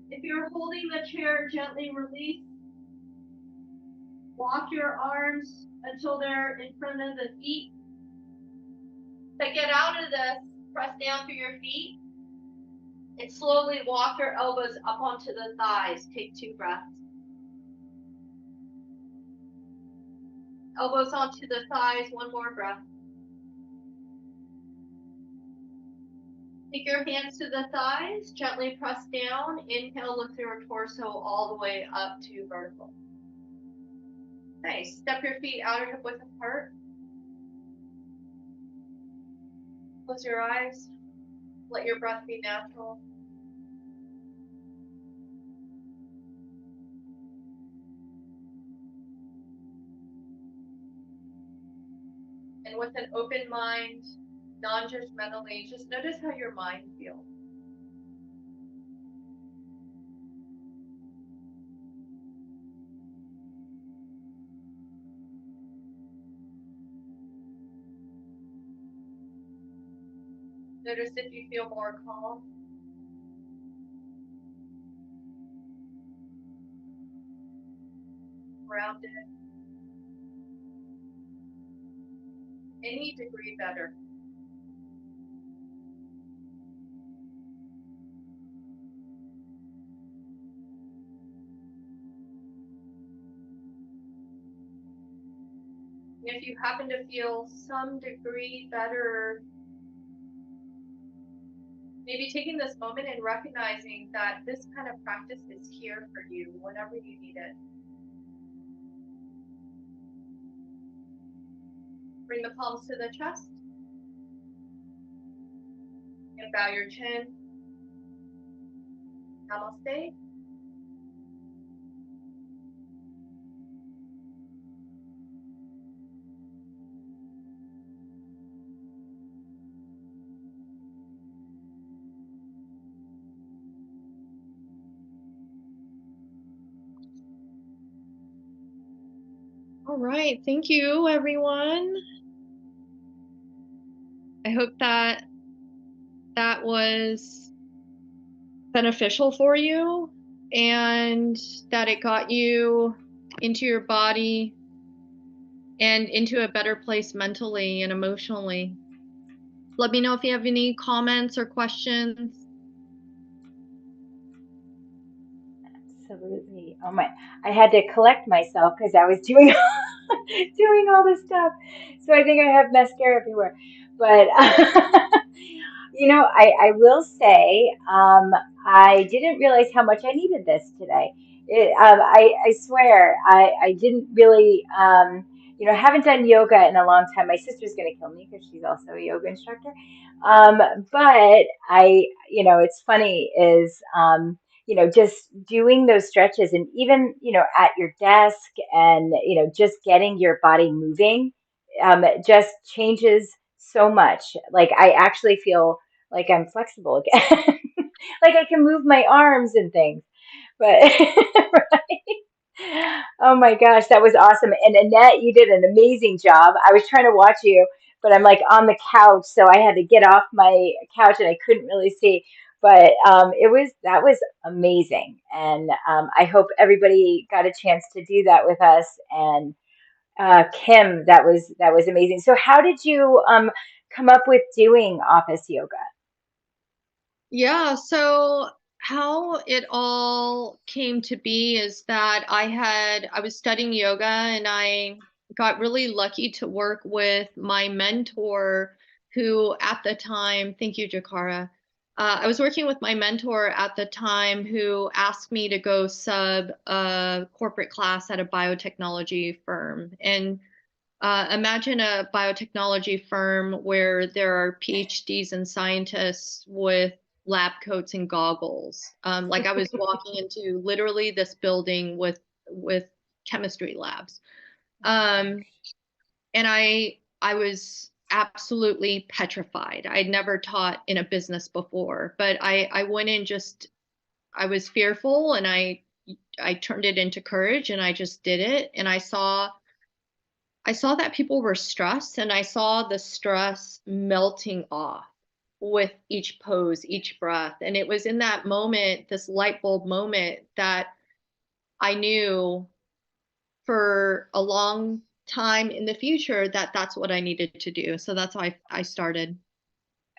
[SPEAKER 4] If you're holding the chair, gently release. Walk your arms until they're in front of the feet. To get out of this, press down through your feet and slowly walk your elbows up onto the thighs. Take 2 breaths. Elbows onto the thighs, 1 more breath. Take your hands to the thighs, gently press down. Inhale, lift your torso all the way up to vertical. Nice. Step your feet outer hip width apart. Close your eyes. Let your breath be natural. And with an open mind, non-judgmentally, just notice how your mind feels. Notice if you feel more calm. Grounded. Any degree better. If you happen to feel some degree better, maybe taking this moment and recognizing that this kind of practice is here for you whenever you need it. Bring the palms to the chest. And bow your chin. Namaste. All right, thank you, everyone. I hope that was beneficial for you and that it got you into your body and into a better place mentally and emotionally. Let me know if you have any comments or questions.
[SPEAKER 2] Absolutely. Oh my, I had to collect myself because I was doing doing all this stuff. So I think I have mascara everywhere. But I will say, I didn't realize how much I needed this today. I swear, I didn't really, haven't done yoga in a long time. My sister's going to kill me because she's also a yoga instructor. But it's funny is, just doing those stretches and even, at your desk and, just getting your body moving, it just changes so much. Like I actually feel like I'm flexible again. Like I can move my arms and things. But right? Oh my gosh, that was awesome. And Annette, you did an amazing job. I was trying to watch you, but I'm like on the couch, so I had to get off my couch and I couldn't really see. But that was amazing. And I hope everybody got a chance to do that with us. And Kim, that was amazing. So how did you come up with doing office yoga?
[SPEAKER 4] Yeah, so how it all came to be is that I was studying yoga and I got really lucky to work with my mentor who at the time, thank you, Jakara. I was working with my mentor at the time who asked me to go sub a corporate class at a biotechnology firm. And imagine a biotechnology firm where there are PhDs and scientists with lab coats and goggles. Like I was walking into literally this building with chemistry labs, and I was absolutely petrified. I'd never taught in a business before, but I went in just I was fearful, and I turned it into courage, and I just did it, and I saw that people were stressed, and I saw the stress melting off with each pose, each breath. And it was in that moment, this light bulb moment, that I knew for a long time in the future that that's what I needed to do. So that's why I started.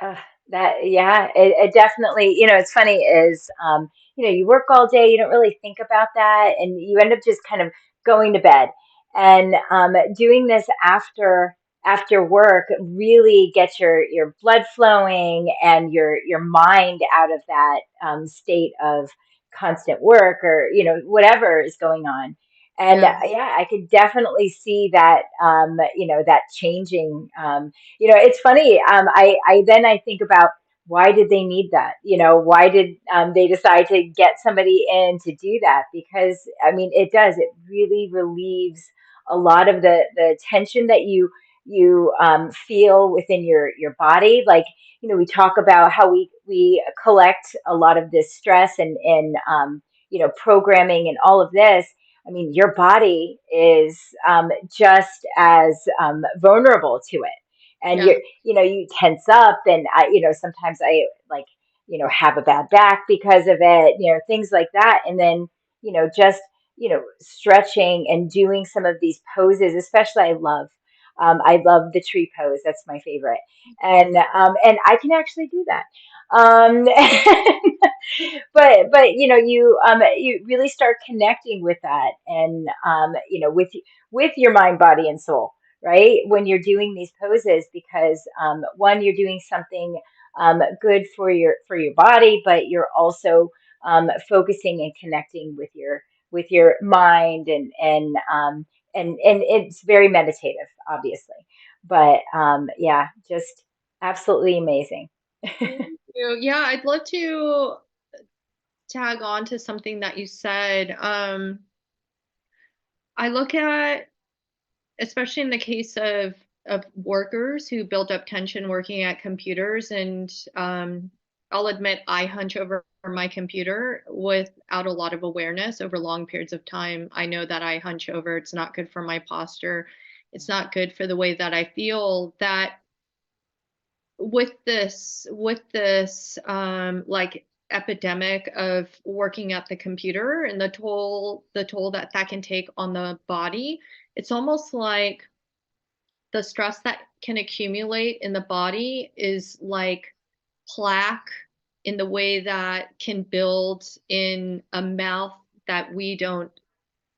[SPEAKER 2] Uh, yeah, it definitely, it's funny is, you work all day, you don't really think about that, and you end up just kind of going to bed. And doing this after work really gets your blood flowing and your mind out of that state of constant work or, whatever is going on. And
[SPEAKER 4] Yes.
[SPEAKER 2] yeah, I could definitely see that, that changing. It's funny. I think about why did they need that? Why did they decide to get somebody in to do that? Because I mean, it does. It really relieves a lot of the tension that you feel within your body. Like, we talk about how we collect a lot of this stress and programming and all of this. I mean, your body is just as vulnerable to it. And
[SPEAKER 4] Yeah.
[SPEAKER 2] you tense up, and sometimes I like, have a bad back because of it, things like that. And then, just, stretching and doing some of these poses, especially I love the tree pose. That's my favorite. And I can actually do that. Um, but you really start connecting with that, and with your mind, body, and soul, right, when you're doing these poses, because one, you're doing something good for your body, but you're also focusing and connecting with your mind, and it's very meditative, obviously. But yeah, just absolutely amazing.
[SPEAKER 4] Thank you. Yeah, I'd love to tag on to something that you said. I look at, especially in the case of workers who build up tension working at computers, and I'll admit I hunch over my computer without a lot of awareness over long periods of time. I know that I hunch over. It's not good for my posture. It's not good for the way that I feel. That with this like epidemic of working at the computer and the toll that that can take on the body, it's almost like the stress that can accumulate in the body is like plaque in the way that can build in a mouth that we don't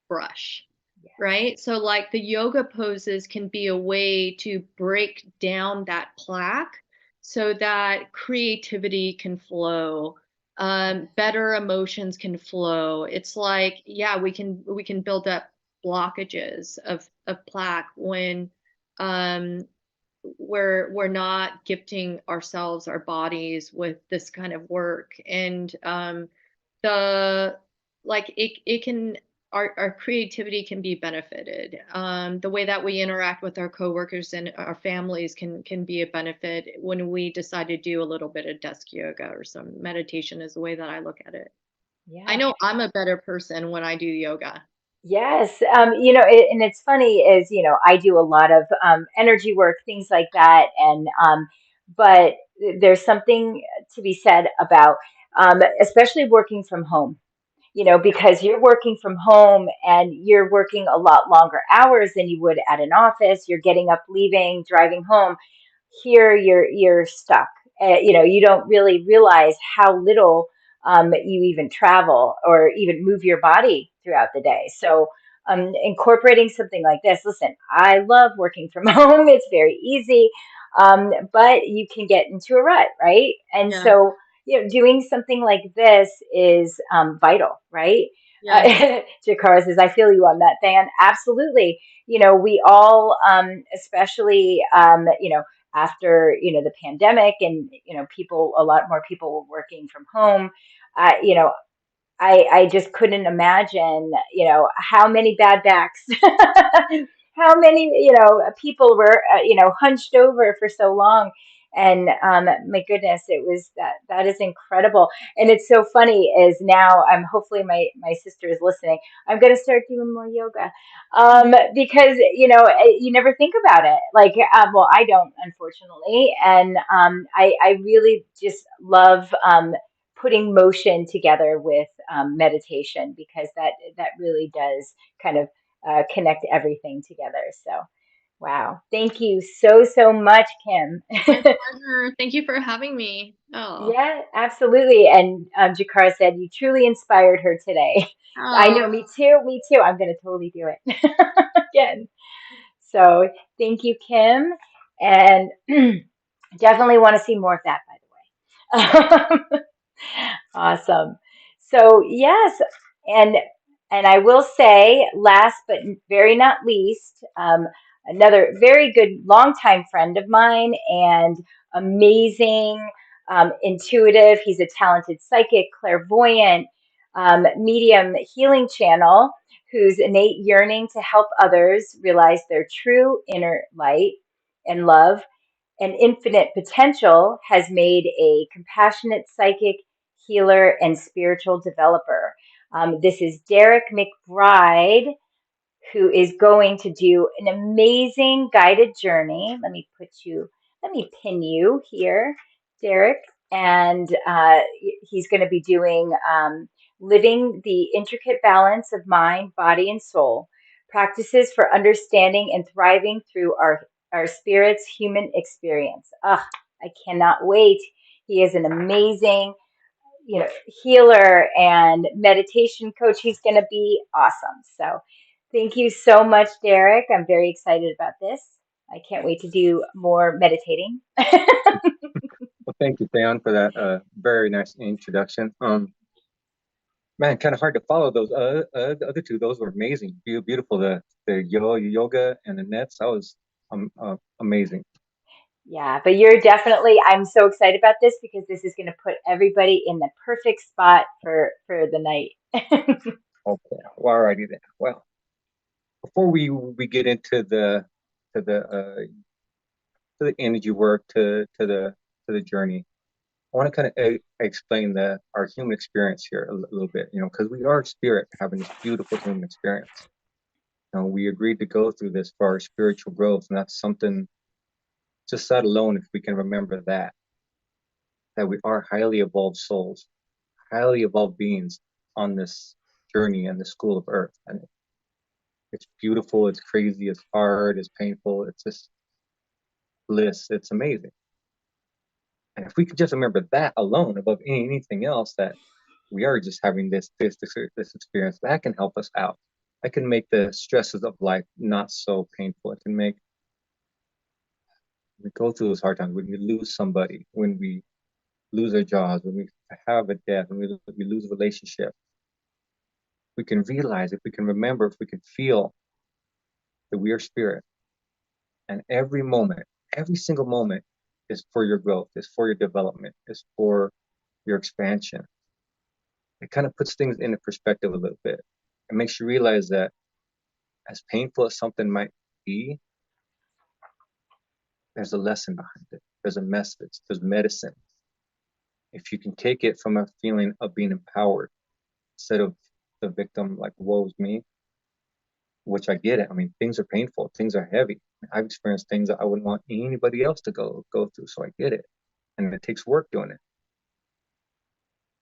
[SPEAKER 4] brush,
[SPEAKER 2] Yes.
[SPEAKER 4] right? So, like, the yoga poses can be a way to break down that plaque so that creativity can flow, better emotions can flow. It's like, yeah, we can build up blockages of plaque when um, we're not gifting ourselves, our bodies, with this kind of work. And the like it can, our creativity can be benefited. The way that we interact with our coworkers and our families can be a benefit when we decide to do a little bit of desk yoga or some meditation, is the way that I look at it. I
[SPEAKER 2] Yeah.
[SPEAKER 4] know I'm a better person when I do yoga.
[SPEAKER 2] Yes. And it's funny is, I do a lot of energy work, things like that. But there's something to be said about, especially working from home, because you're working from home and you're working a lot longer hours than you would at an office. You're getting up, leaving, driving home. Here you're stuck. You don't really realize how little you even travel or even move your body throughout the day. So incorporating something like this, listen, I love working from home. It's very easy, but you can get into a rut, right? And
[SPEAKER 4] Yeah.
[SPEAKER 2] so doing something like this is vital, right?
[SPEAKER 4] Yeah.
[SPEAKER 2] Jakara says, I feel you on that, Dan. Absolutely. We all, especially, after, the pandemic, and, a lot more people were working from home. I just couldn't imagine, how many bad backs, how many, people were, hunched over for so long. And my goodness, that is incredible. And it's so funny is now hopefully my sister is listening. I'm going to start doing more yoga because, you never think about it. Like, well, I don't, unfortunately. And I really just love putting motion together with meditation, because that really does kind of connect everything together. So, wow, thank you so much, Kim.
[SPEAKER 4] My pleasure. Thank you for having me. Oh.
[SPEAKER 2] Yeah, absolutely. And Jakar said you truly inspired her today. I
[SPEAKER 4] Oh.
[SPEAKER 2] know, me too, me too. I'm going to totally do it again. So, thank you, Kim, and definitely want to see more of that, by the way. Awesome. So yes, and I will say, last but very not least, another very good longtime friend of mine and amazing, intuitive. He's a talented psychic, clairvoyant, medium, healing channel whose innate yearning to help others realize their true inner light and love and infinite potential has made a compassionate psychic healer and spiritual developer. This is Derek McBride, who is going to do an amazing guided journey. Let me pin you here, Derek. And he's going to be doing living the intricate balance of mind, body, and soul, practices for understanding and thriving through our spirit's human experience. I cannot wait. He is an amazing, healer and meditation coach. He's going to be awesome. So thank you so much, Derek. I'm very excited about this. I can't wait to do more meditating.
[SPEAKER 5] Well, thank you, Theon, for that very nice introduction. Man, kind of hard to follow those the other two. Those were amazing, beautiful. The yoga and the nets. That was amazing.
[SPEAKER 2] Yeah, but I'm so excited about this because this is going to put everybody in the perfect spot for the night.
[SPEAKER 5] Okay, well, alrighty then. Well, before we get into to the to the energy work to the journey, I want to kind of explain our human experience here a little bit, because we are spirit having this beautiful human experience. We agreed to go through this for our spiritual growth, and that's something, just that alone, if we can remember that we are highly evolved souls, highly evolved beings on this journey and the school of Earth. And it's beautiful, it's crazy, it's hard, it's painful, it's just bliss, it's amazing. And if we could just remember that alone above anything else, that we are just having this experience, that can help us out. That can make the stresses of life not so painful. It can make, we go through those hard times, when we lose somebody, when we lose our jobs, when we have a death, when we lose a relationship, we can realize, if we can remember, if we can feel that we are spirit. And every moment, every single moment is for your growth, is for your development, is for your expansion. It kind of puts things into perspective a little bit. It makes you realize that as painful as something might be, there's a lesson behind it. There's a message, there's medicine. If you can take it from a feeling of being empowered instead of the victim, like, woe's me, which I get it. I mean, things are painful, things are heavy. I've experienced things that I wouldn't want anybody else to go through, so I get it. And it takes work doing it.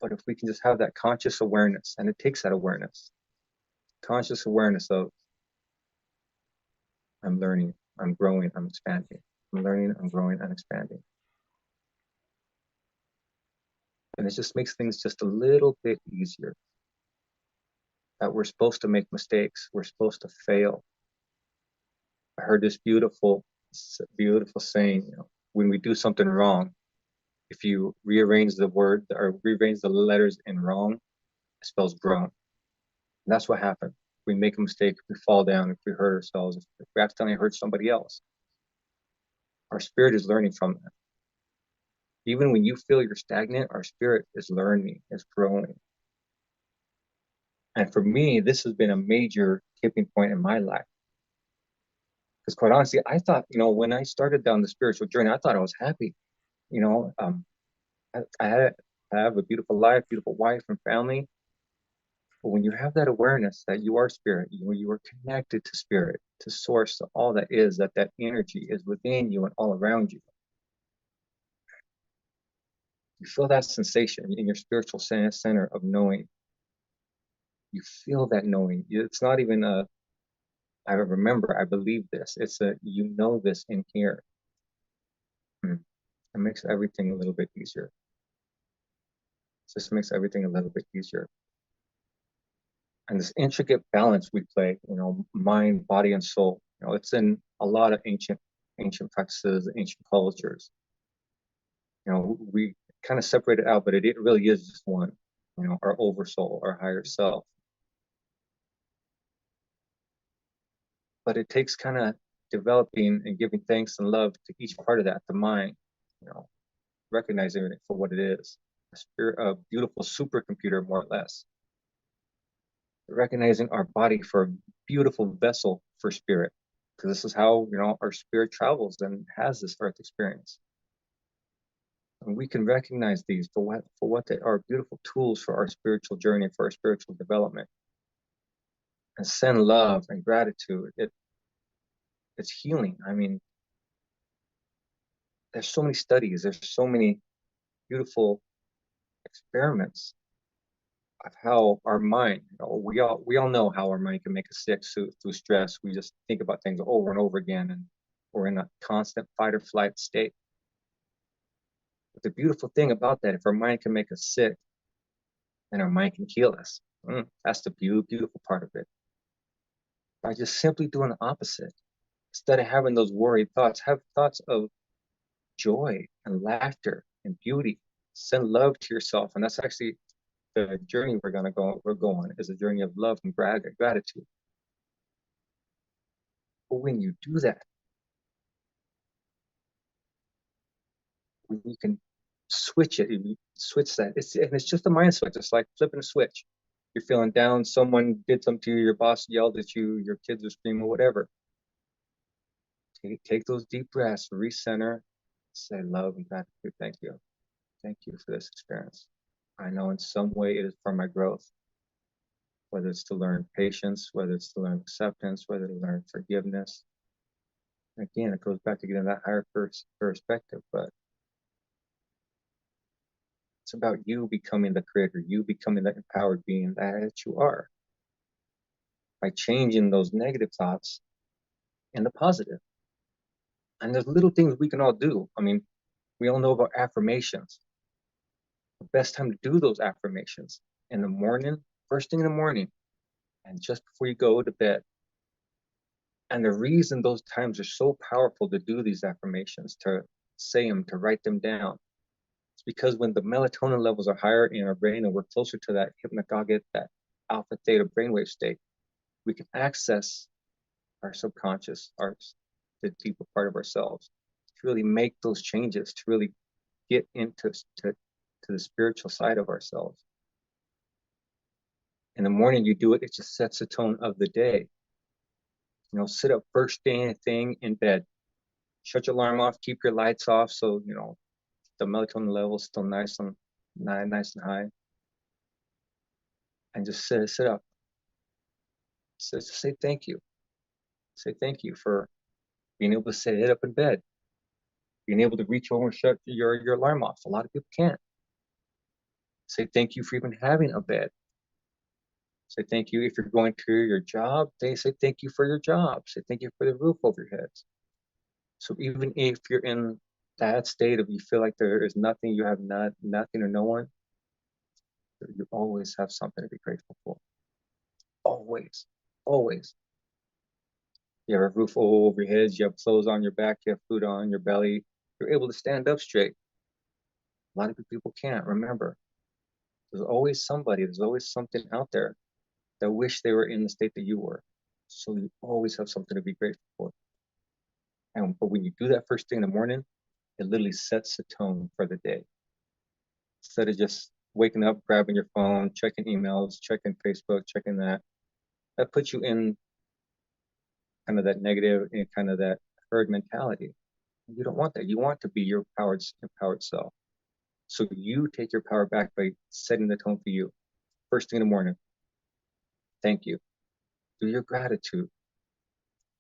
[SPEAKER 5] But if we can just have that conscious awareness, and it takes that awareness, conscious awareness of, I'm learning, I'm growing, I'm expanding. I'm learning, I'm growing, and expanding. And it just makes things just a little bit easier. That we're supposed to make mistakes. We're supposed to fail. I heard this beautiful saying, when we do something wrong, if you rearrange the word or rearrange the letters in wrong, it spells grown. And that's what happens. We make a mistake, if we fall down, if we hurt ourselves, if we accidentally hurt somebody else. Our spirit is learning from that. Even when you feel you're stagnant, our spirit is learning, is growing. And for me, this has been a major tipping point in my life. Because quite honestly, I thought, when I started down the spiritual journey, I thought I was happy. I have a beautiful life, beautiful wife and family. But when you have that awareness that you are spirit, you are connected to spirit, to source, to all that is, that energy is within you and all around you. You feel that sensation in your spiritual center of knowing. You feel that knowing. It's not even I remember, I believe this. It's this in here. It makes everything a little bit easier. It just makes everything a little bit easier. And this intricate balance we play, mind, body, and soul, it's in a lot of ancient practices, ancient cultures. We kind of separate it out, but it really is just one, our oversoul, our higher self. But it takes kind of developing and giving thanks and love to each part of that, the mind, recognizing it for what it is, a beautiful supercomputer, more or less. Recognizing our body for a beautiful vessel for spirit, because this is how, you know, our spirit travels and has this earth experience. And we can recognize these for what they are, beautiful tools for our spiritual journey, for our spiritual development, and send love and gratitude. It's healing. I mean, there's so many studies, there's so many beautiful experiments of how our mind, you know, we all know how our mind can make us sick through stress. We just think about things over and over again, and we're in a constant fight or flight state. But the beautiful thing about that, if our mind can make us sick, then our mind can heal us. That's the beautiful part of it. By just simply doing the opposite, instead of having those worried thoughts, have thoughts of joy and laughter and beauty. Send love to yourself, and that's actually the journey we're go on, is a journey of love and gratitude. But when you do that, when you can switch it, you switch that. It's just a mind switch. It's like flipping a switch. You're feeling down, someone did something to you, your boss yelled at you, your kids are screaming, whatever. Take those deep breaths, recenter, say love and gratitude. Thank you. Thank you for this experience. I know in some way it is for my growth, whether it's to learn patience, whether it's to learn acceptance, whether to learn forgiveness. Again, it goes back to getting that higher perspective, but it's about you becoming the creator, you becoming the empowered being that you are, by changing those negative thoughts into positive. And there's little things we can all do. I mean, we all know about affirmations. The best time to do those affirmations in the morning, first thing in the morning, and just before you go to bed. And the reason those times are so powerful to do these affirmations, to say them, to write them down, it's because when the melatonin levels are higher in our brain and we're closer to that hypnagogic, that alpha theta brainwave state, we can access our subconscious, the deeper part of ourselves, to really make those changes, to really get into the spiritual side of ourselves. In the morning you do it, it just sets the tone of the day. You know, sit up first thing in bed, shut your alarm off, keep your lights off, so you know the melatonin level is still nice and high, and just sit up. Say thank you. Say thank you for being able to sit up in bed, being able to reach over and shut your alarm off. A lot of people can't. Say thank you for even having a bed. Say thank you if you're going to your job. They say thank you for your job. Say thank you for the roof over your heads. So even if you're in that state of you feel like there is nothing, you have nothing or no one, you always have something to be grateful for. Always, always. You have a roof over your heads, you have clothes on your back, you have food on your belly, you're able to stand up straight. A lot of people can't. Remember, there's always somebody, there's always something out there that wish they were in the state that you were. So you always have something to be grateful for. But when you do that first thing in the morning, it literally sets the tone for the day. Instead of just waking up, grabbing your phone, checking emails, checking Facebook, checking that puts you in kind of that negative and kind of that herd mentality. You don't want that. You want to be your empowered self. So you take your power back by setting the tone for you. First thing in the morning, thank you. Do your gratitude.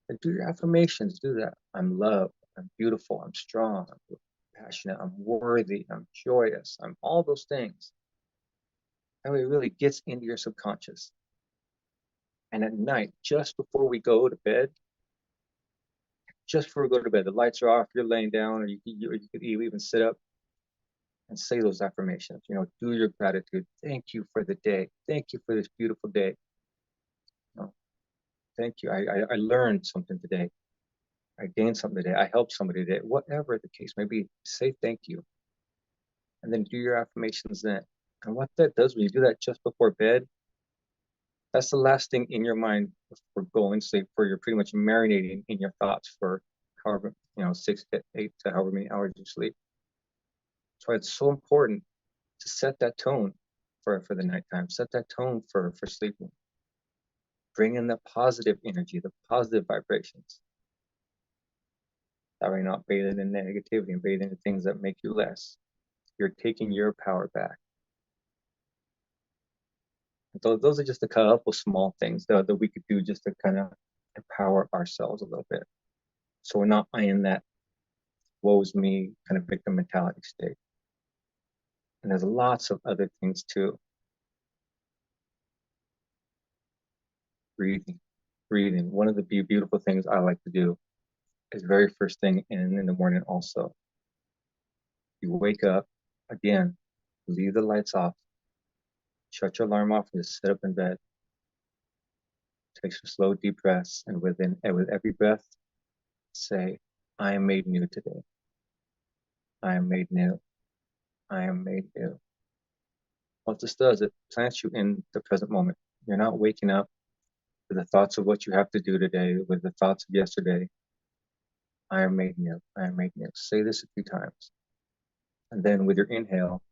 [SPEAKER 5] And do your affirmations. Do that. I'm loved. I'm beautiful. I'm strong. I'm passionate. I'm worthy. I'm joyous. I'm all those things. That way it really gets into your subconscious. And at night, just before we go to bed, the lights are off, you're laying down, or you could even sit up and say those affirmations. You know, do your gratitude. Thank you for the day. Thank you for this beautiful day. You know, thank you. I learned something today. I gained something today. I helped somebody today. Whatever the case may be, say thank you. And then do your affirmations then. And what that does when you do that just before bed, that's the last thing in your mind before going to sleep, where you're pretty much marinating in your thoughts for however, 6 to 8 to however many hours you sleep. That's why it's so important to set that tone for the nighttime, set that tone for sleeping. Bring in the positive energy, the positive vibrations. That way, not bathing in negativity and bathing in things that make you less. You're taking your power back. Those are just a couple small things that we could do just to kind of empower ourselves a little bit. So we're not in that woe's me kind of victim mentality state. And there's lots of other things too. Breathing. One of the beautiful things I like to do is very first thing in the morning also. You wake up, again, leave the lights off, shut your alarm off, and just sit up in bed. Take some slow, deep breaths, and with every breath, say, I am made new today. I am made new. I am made new. What this does, it plants you in the present moment. You're not waking up with the thoughts of what you have to do today, with the thoughts of yesterday. I am made new. I am made new. Say this a few times. And then with your inhale,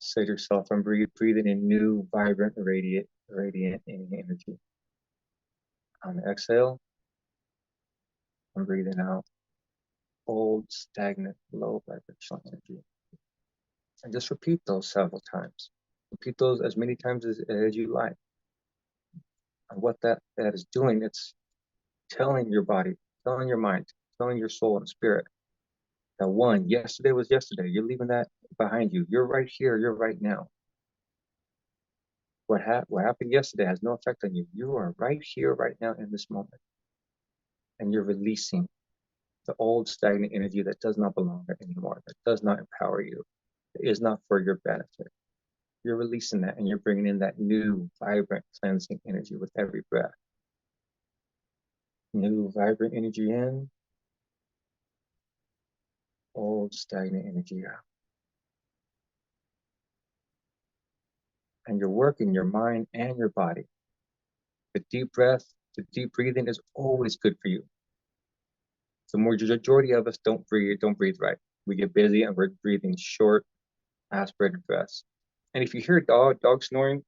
[SPEAKER 5] say to yourself, I'm breathing in new, vibrant, radiant energy. On the exhale, I'm breathing out old, stagnant, low vibrational energy. And just repeat those several times. Repeat those as many times as you like. And what that is doing, it's telling your body, telling your mind, telling your soul and spirit that one, yesterday was yesterday. You're leaving that behind you. You're right here. You're right now. What happened yesterday has no effect on you. You are right here, right now, in this moment. And you're releasing the old stagnant energy that does not belong there anymore, that does not empower you, that is not for your benefit. You're releasing that and you're bringing in that new, vibrant, cleansing energy with every breath. New, vibrant energy in, old, stagnant energy out. And you're working your mind and your body. The deep breath, the deep breathing is always good for you. The majority of us don't breathe right. We get busy and we're breathing short, aspirated breaths. And if you hear dog snoring,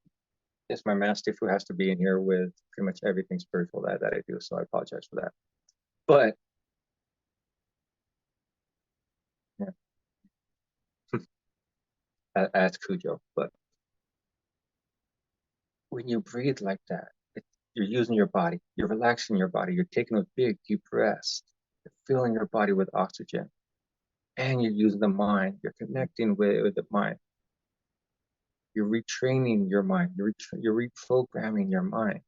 [SPEAKER 5] it's my mastiff who has to be in here with pretty much everything spiritual that I do. So I apologize for that. But yeah, that's Cujo. But when you breathe like that, you're using your body, you're relaxing your body, you're taking those big, deep breaths, you're filling your body with oxygen, and you're using the mind, you're connecting with the mind. You're retraining your mind, you're reprogramming your mind.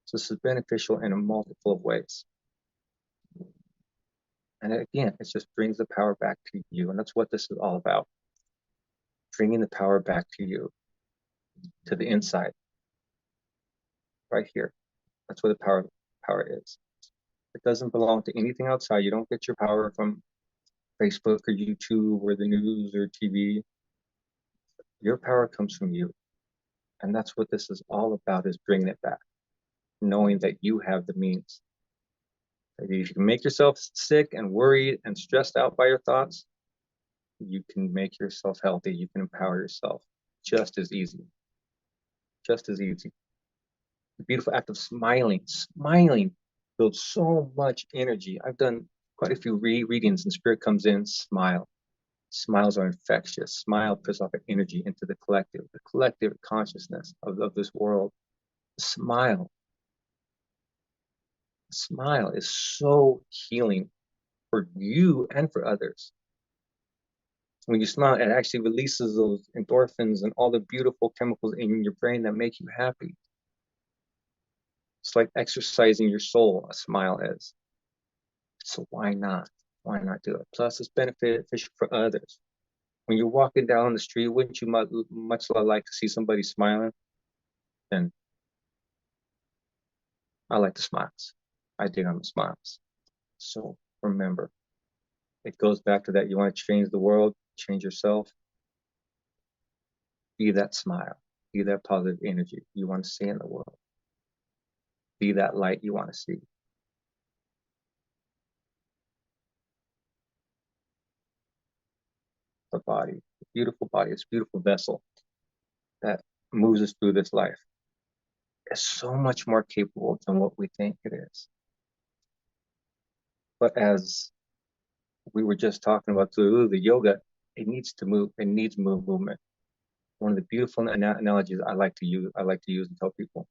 [SPEAKER 5] So this is beneficial in a multiple of ways. And again, it just brings the power back to you. And that's what this is all about. Bringing the power back to you, to the inside, right here. That's where the power is. It doesn't belong to anything outside. You don't get your power from Facebook or YouTube or the news or TV. Your power comes from you. And that's what this is all about, is bringing it back. Knowing that you have the means. If you can make yourself sick and worried and stressed out by your thoughts, you can make yourself healthy. You can empower yourself just as easy. Just as easy. The beautiful act of smiling builds so much energy. I've done quite a few readings and spirit comes in, smile. Smiles are infectious. Smile puts off an energy into the collective consciousness of this world. Smile is so healing for you and for others. When you smile, it actually releases those endorphins and all the beautiful chemicals in your brain that make you happy. It's like exercising your soul, a smile is. So why not? Why not do it? Plus, it's beneficial for others. When you're walking down the street, wouldn't you much like to see somebody smiling? Then I like the smiles. I dig on the smiles. So remember, it goes back to that. You want to change the world, change yourself. Be that smile. Be that positive energy you want to see in the world. Be that light you want to see. The body, the beautiful body, this beautiful vessel that moves us through this life is so much more capable than what we think it is. But as we were just talking about the yoga, it needs to move. It needs movement. One of the beautiful analogies I like to use and tell people,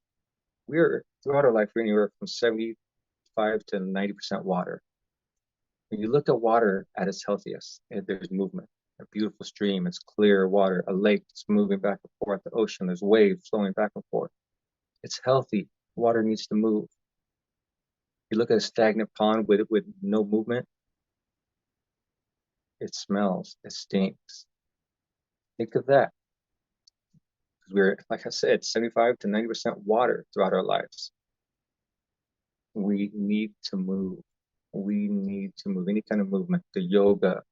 [SPEAKER 5] we're throughout our life, we're anywhere from 75 to 90% water. When you look at water at its healthiest, there's movement. A beautiful stream, it's clear water, a lake that's moving back and forth, the ocean, there's waves flowing back and forth. It's healthy. Water needs to move. You look at a stagnant pond with no movement, it smells, it stinks. Think of that. Because we're, like I said, 75 to 90% water throughout our lives. We need to move. We need to move. Any kind of movement, the yoga,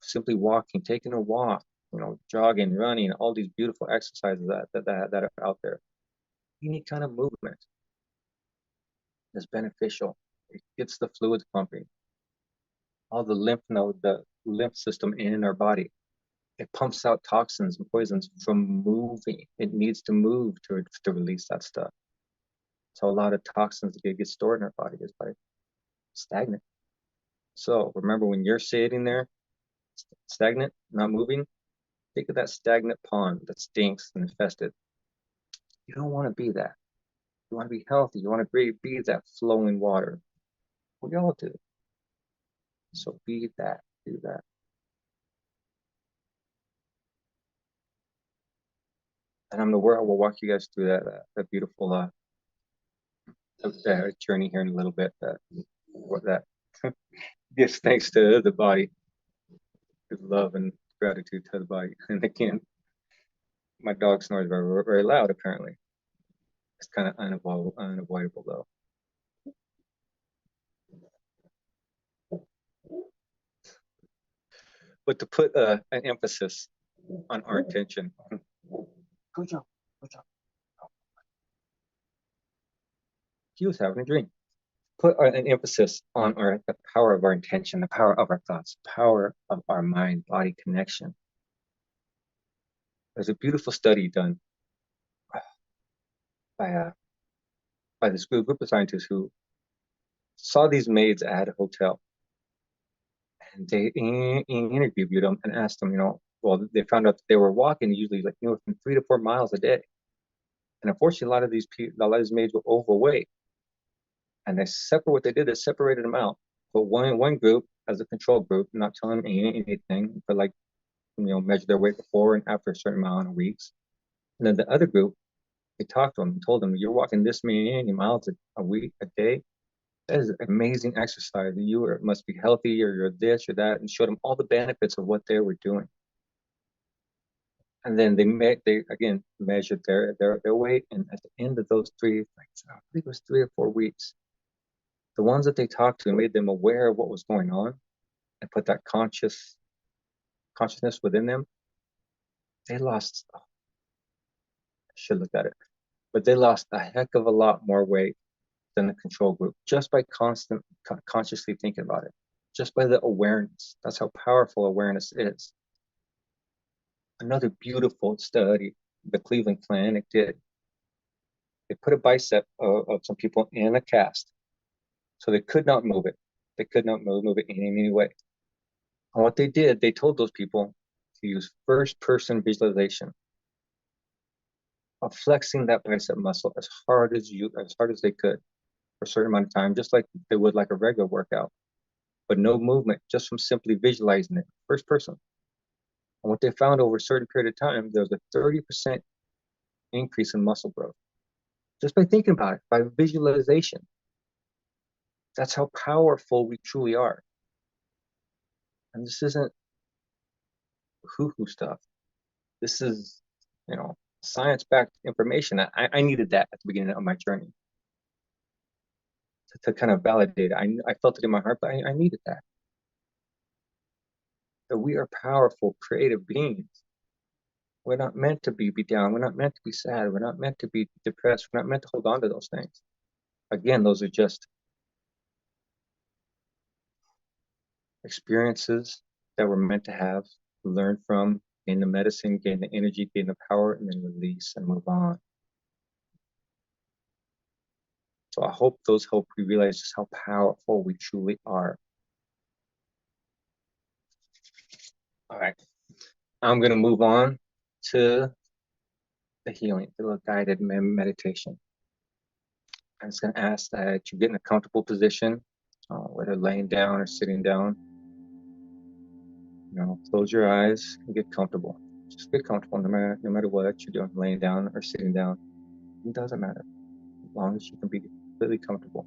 [SPEAKER 5] simply walking, taking a walk, jogging, running, all these beautiful exercises that are out there. Any kind of movement is beneficial. It gets the fluids pumping. All the the lymph system in our body. It pumps out toxins and poisons from moving. It needs to move to release that stuff. So a lot of toxins get stored in our body is by stagnant. So remember, when you're sitting there, stagnant, not moving, think of that stagnant pond that stinks and infested. You don't want to be that. You want to be healthy. You want to be that flowing water. We all do. So be that. Do that. And I'm the word. I will walk you guys through that beautiful journey here in a little bit. What that gives thanks to the body, with love and gratitude to the body. And again, my dog snores very, very loud. Apparently, it's kind of unavoidable though. But to put an emphasis on our intention. Good job. Good job. He was having a dream. Put an emphasis on the power of our intention, the power of our thoughts, the power of our mind-body connection. There's a beautiful study done by this group of scientists who saw these maids at a hotel, and they interviewed them and asked them, well, they found out that they were walking usually like from 3 to 4 miles a day, and unfortunately, a lot of these maids were overweight. And they separated them out. But one group as a control group, not telling them anything, but measure their weight before and after a certain amount of weeks. And then the other group, they talked to them and told them, you're walking this many miles a week, a day. That is amazing exercise. You must be healthy, or you're this or that, and showed them all the benefits of what they were doing. And then they again measured their weight, and at the end of those I think it was 3 or 4 weeks, the ones that they talked to made them aware of what was going on and put that consciousness within them. They lost, I should look at it, but they lost a heck of a lot more weight than the control group just by consciously thinking about it, just by the awareness. That's how powerful awareness is. Another beautiful study the Cleveland Clinic did. They put a bicep of some people in a cast. So they could not move it. They could not move it in any way. And what they did, they told those people to use first-person visualization of flexing that bicep muscle as hard as they could for a certain amount of time, just like they would like a regular workout, but no movement, just from simply visualizing it, first person. And what they found over a certain period of time, there was a 30% increase in muscle growth, just by thinking about it, by visualization. That's how powerful we truly are. And this isn't hoo-hoo stuff. This is, science-backed information. I needed that at the beginning of my journey to kind of validate it. I felt it in my heart, but I needed that. That we are powerful, creative beings. We're not meant to be down. We're not meant to be sad. We're not meant to be depressed. We're not meant to hold on to those things. Again, those are just experiences that we're meant to have, learn from, gain the medicine, gain the energy, gain the power, and then release and move on. So I hope those help you realize just how powerful we truly are. All right, I'm going to move on to the healing, the little guided meditation. I'm just going to ask that you get in a comfortable position, whether laying down or sitting down. Close your eyes and get comfortable. Just get comfortable no matter what you're doing, laying down or sitting down. It doesn't matter, as long as you can be completely comfortable.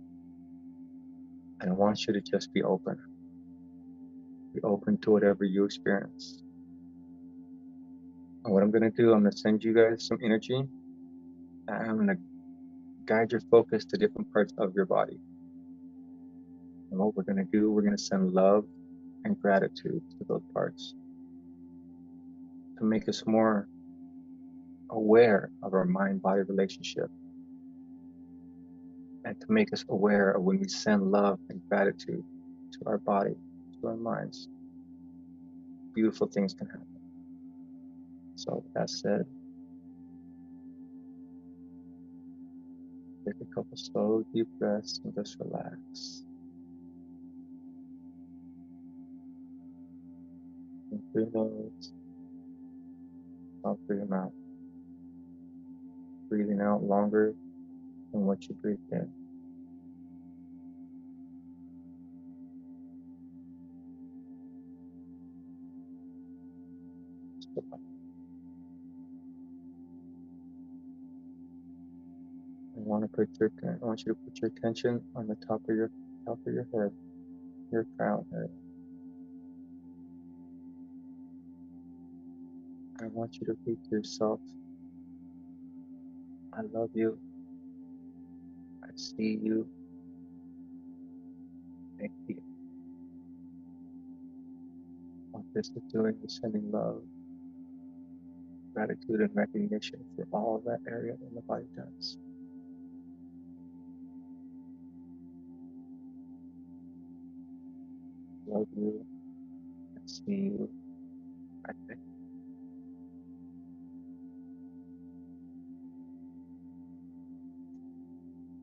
[SPEAKER 5] And I want you to just be open. Be open to whatever you experience. And what I'm going to do, I'm going to send you guys some energy. And I'm going to guide your focus to different parts of your body. And what we're going to do, we're going to send love and gratitude to those parts to make us more aware of our mind-body relationship, and to make us aware of when we send love and gratitude to our body, to our minds, beautiful things can happen. So with that said, take a couple slow, deep breaths and just relax. In through your nose, out through your mouth. Breathing out longer than what you breathed in. I want you to put your attention on the top of your head, your crown area. I want you to repeat to yourself, I love you. I see you. Thank you. What this is doing is sending love, gratitude, and recognition for all of that area in the body does. Love you. I see you. I thank you.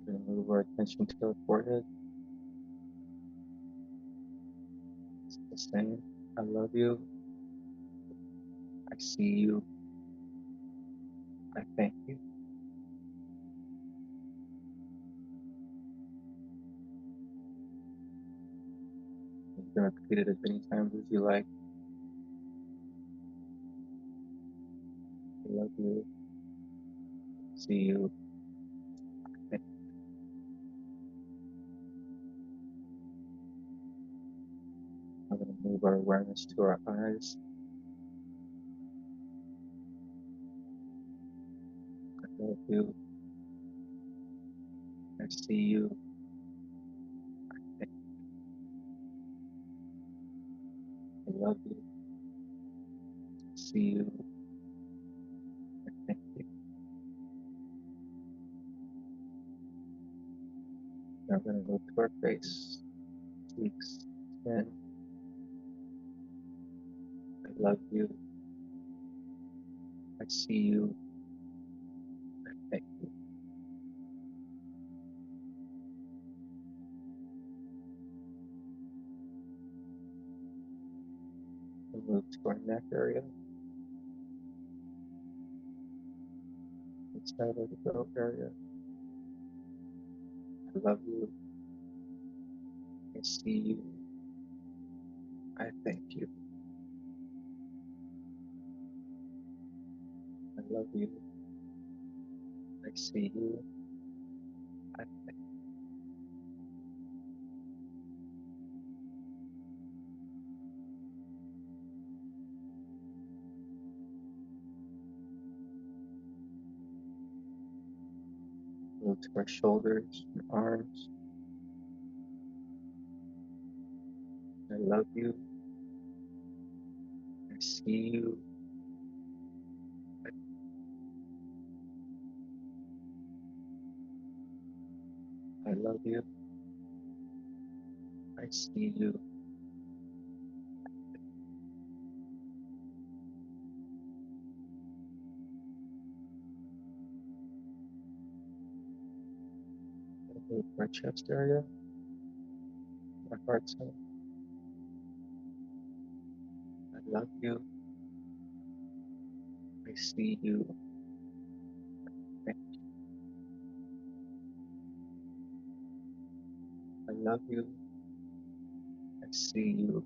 [SPEAKER 5] We're going to move our attention to our forehead. It's the same. I love you. I see you. I thank you. You can repeat it as many times as you like. I love you. I see you. I thank you. I'm going to move our awareness to our eyes. I love you. I see you. I thank you. I love you. I see you. I thank you. Now I'm going to move to our face, cheeks, chin. I love you. I see you. I thank you. We'll move to our neck area, inside of the throat area. I love you. I see you. I thank you. I love you. I see you. I thank you. Move to our shoulders and arms. I love you. I see you. I love you. I see you. Move my chest area, my heart center. I love you. I see you. I love you. I see you.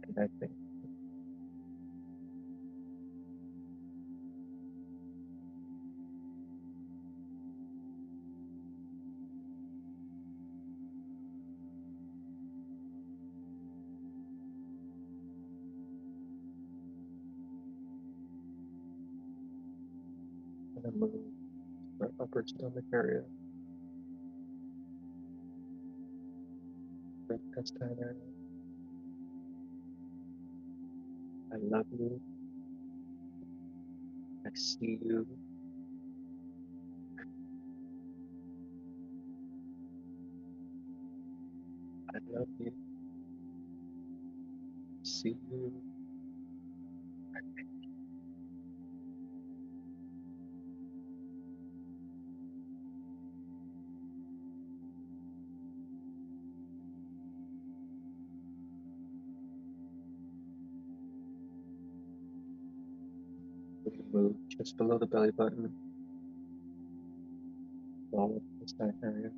[SPEAKER 5] And I think I'm gonna move my upper stomach area, the intestine area. I love you. I see you. I love you. See you. We move just below the belly button, all intestine area.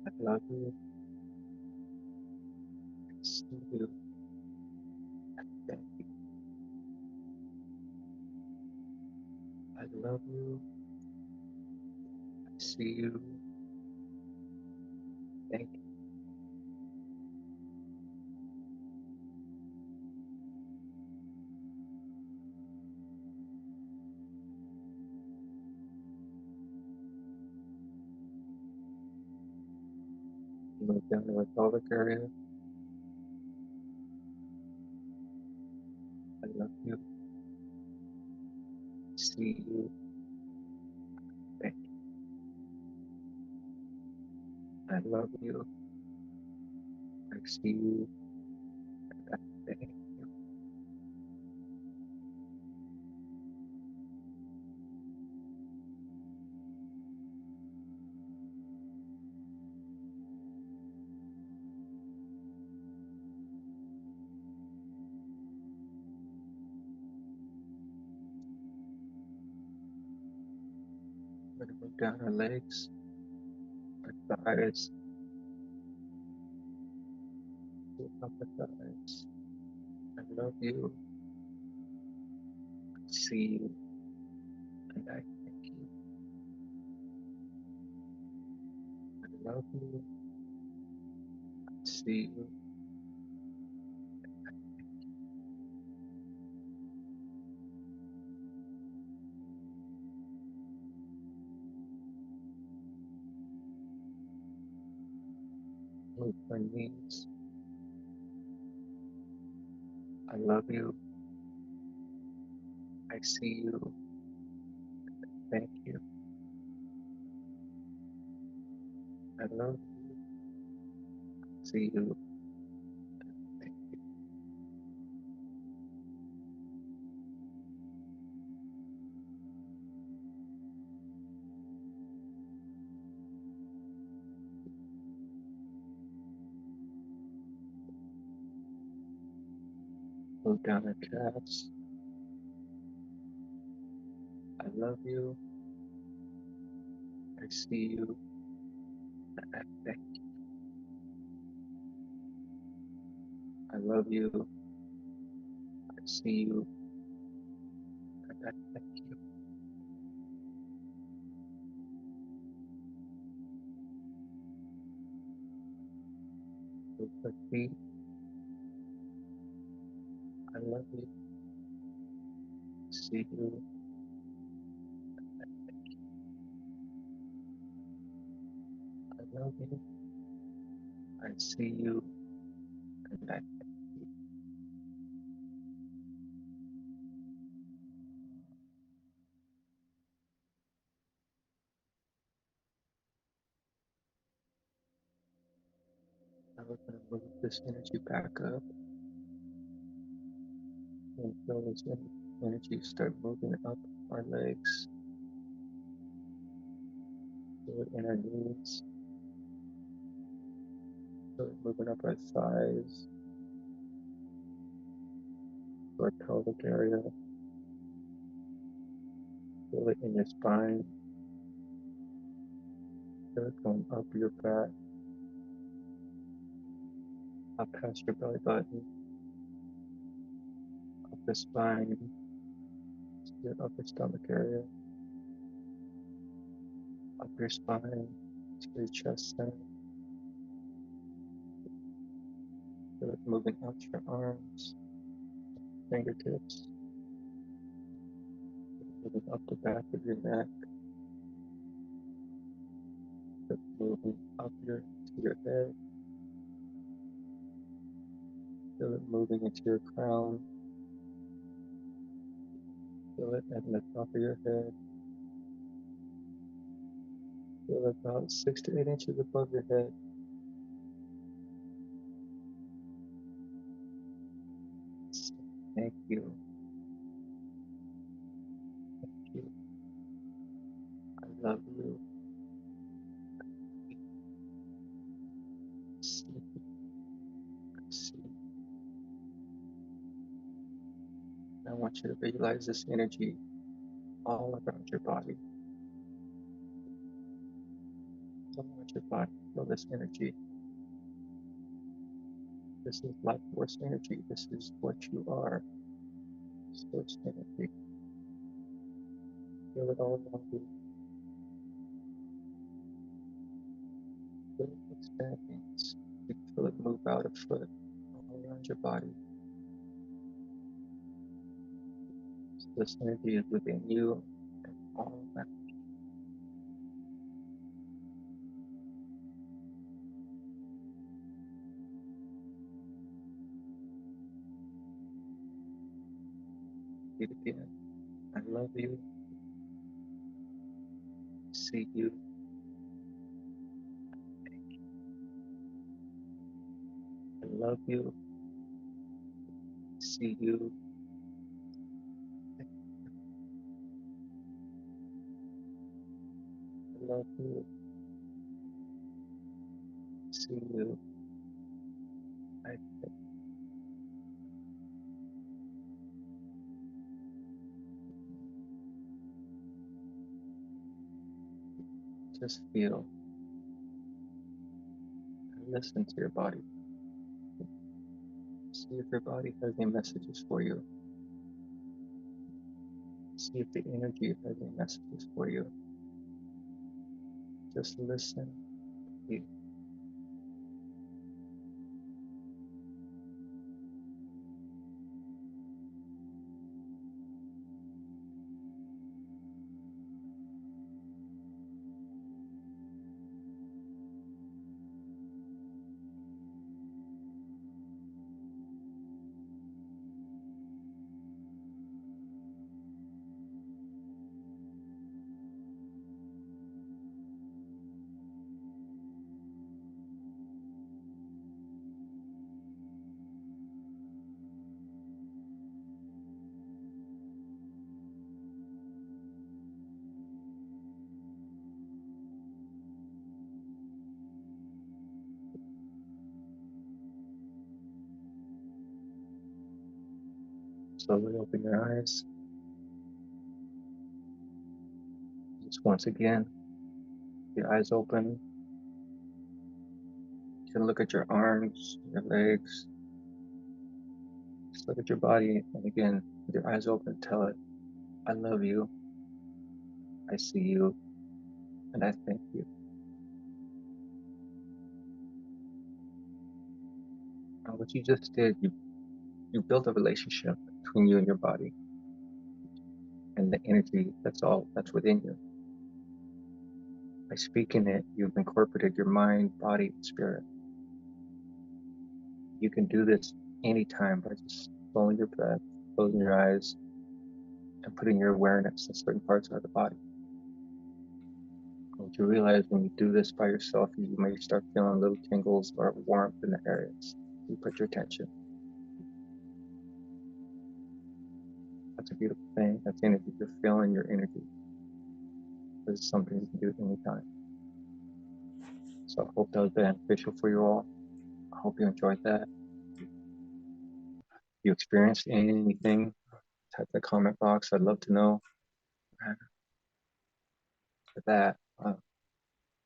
[SPEAKER 5] I love you. I see you. Thank you. I love you. I see you. Thank you. Move down to the pelvic area. I love you. I see you. Thank you. I love you. I see you. Thank you. I'm gonna move down our legs, our thighs, the upper thighs. I love you. I see you. And I thank you. I love you. I see you. Move my knees. I love you. I see you. Thank you. I love you. See you. Thank you. Move down our calves. I love you. I see you. And I thank you. I love you. I see you. And I thank you. Move my feet. I love you. See you. I love you. I see you. And I now we're going to move this energy back up and feel this energy start moving up our legs, Feel it in our knees. Feel it moving up our thighs, our pelvic area. Feel it in your spine. Feel it going up your back, up past your belly button, up the spine, to your upper stomach area, up your spine, to your chest center. Feel it moving out your arms, fingertips, moving up the back of your neck, feel it moving up to your head, feel it moving into your crown, feel it at the top of your head, feel it about 6 to 8 inches above your head. Thank you. Thank you. I love you. See, see. I want you to visualize this energy all around your body. All around your body. Feel this energy. This is life force energy. This is what you are. Source energy. Feel it all around you. Feel it expanding. You can feel it move out a foot all around your body. So this energy is within you and all around. Repeat again. I love you. See you. I love you. See you. I love you. See you. I just feel and listen to your body. See if your body has any messages for you. See if the energy has any messages for you. Just listen. You slowly open your eyes. Just once again, your eyes open. You can look at your arms, your legs. Just look at your body, and again, with your eyes open, tell it, I love you. I see you, and I thank you. And what you just did, you built a relationship between you and your body, and the energy that's within you. By speaking it, you've incorporated your mind, body, and spirit. You can do this anytime by just slowing your breath, closing your eyes, and putting your awareness in certain parts of the body. What you realize when you do this by yourself, you may start feeling little tingles or warmth in the areas. You put your attention. That's a beautiful thing. That's energy. You're feeling your energy. This is something you can do anytime. So I hope that was beneficial for you all. I hope you enjoyed that. You experienced anything? Type the comment box. I'd love to know. For that,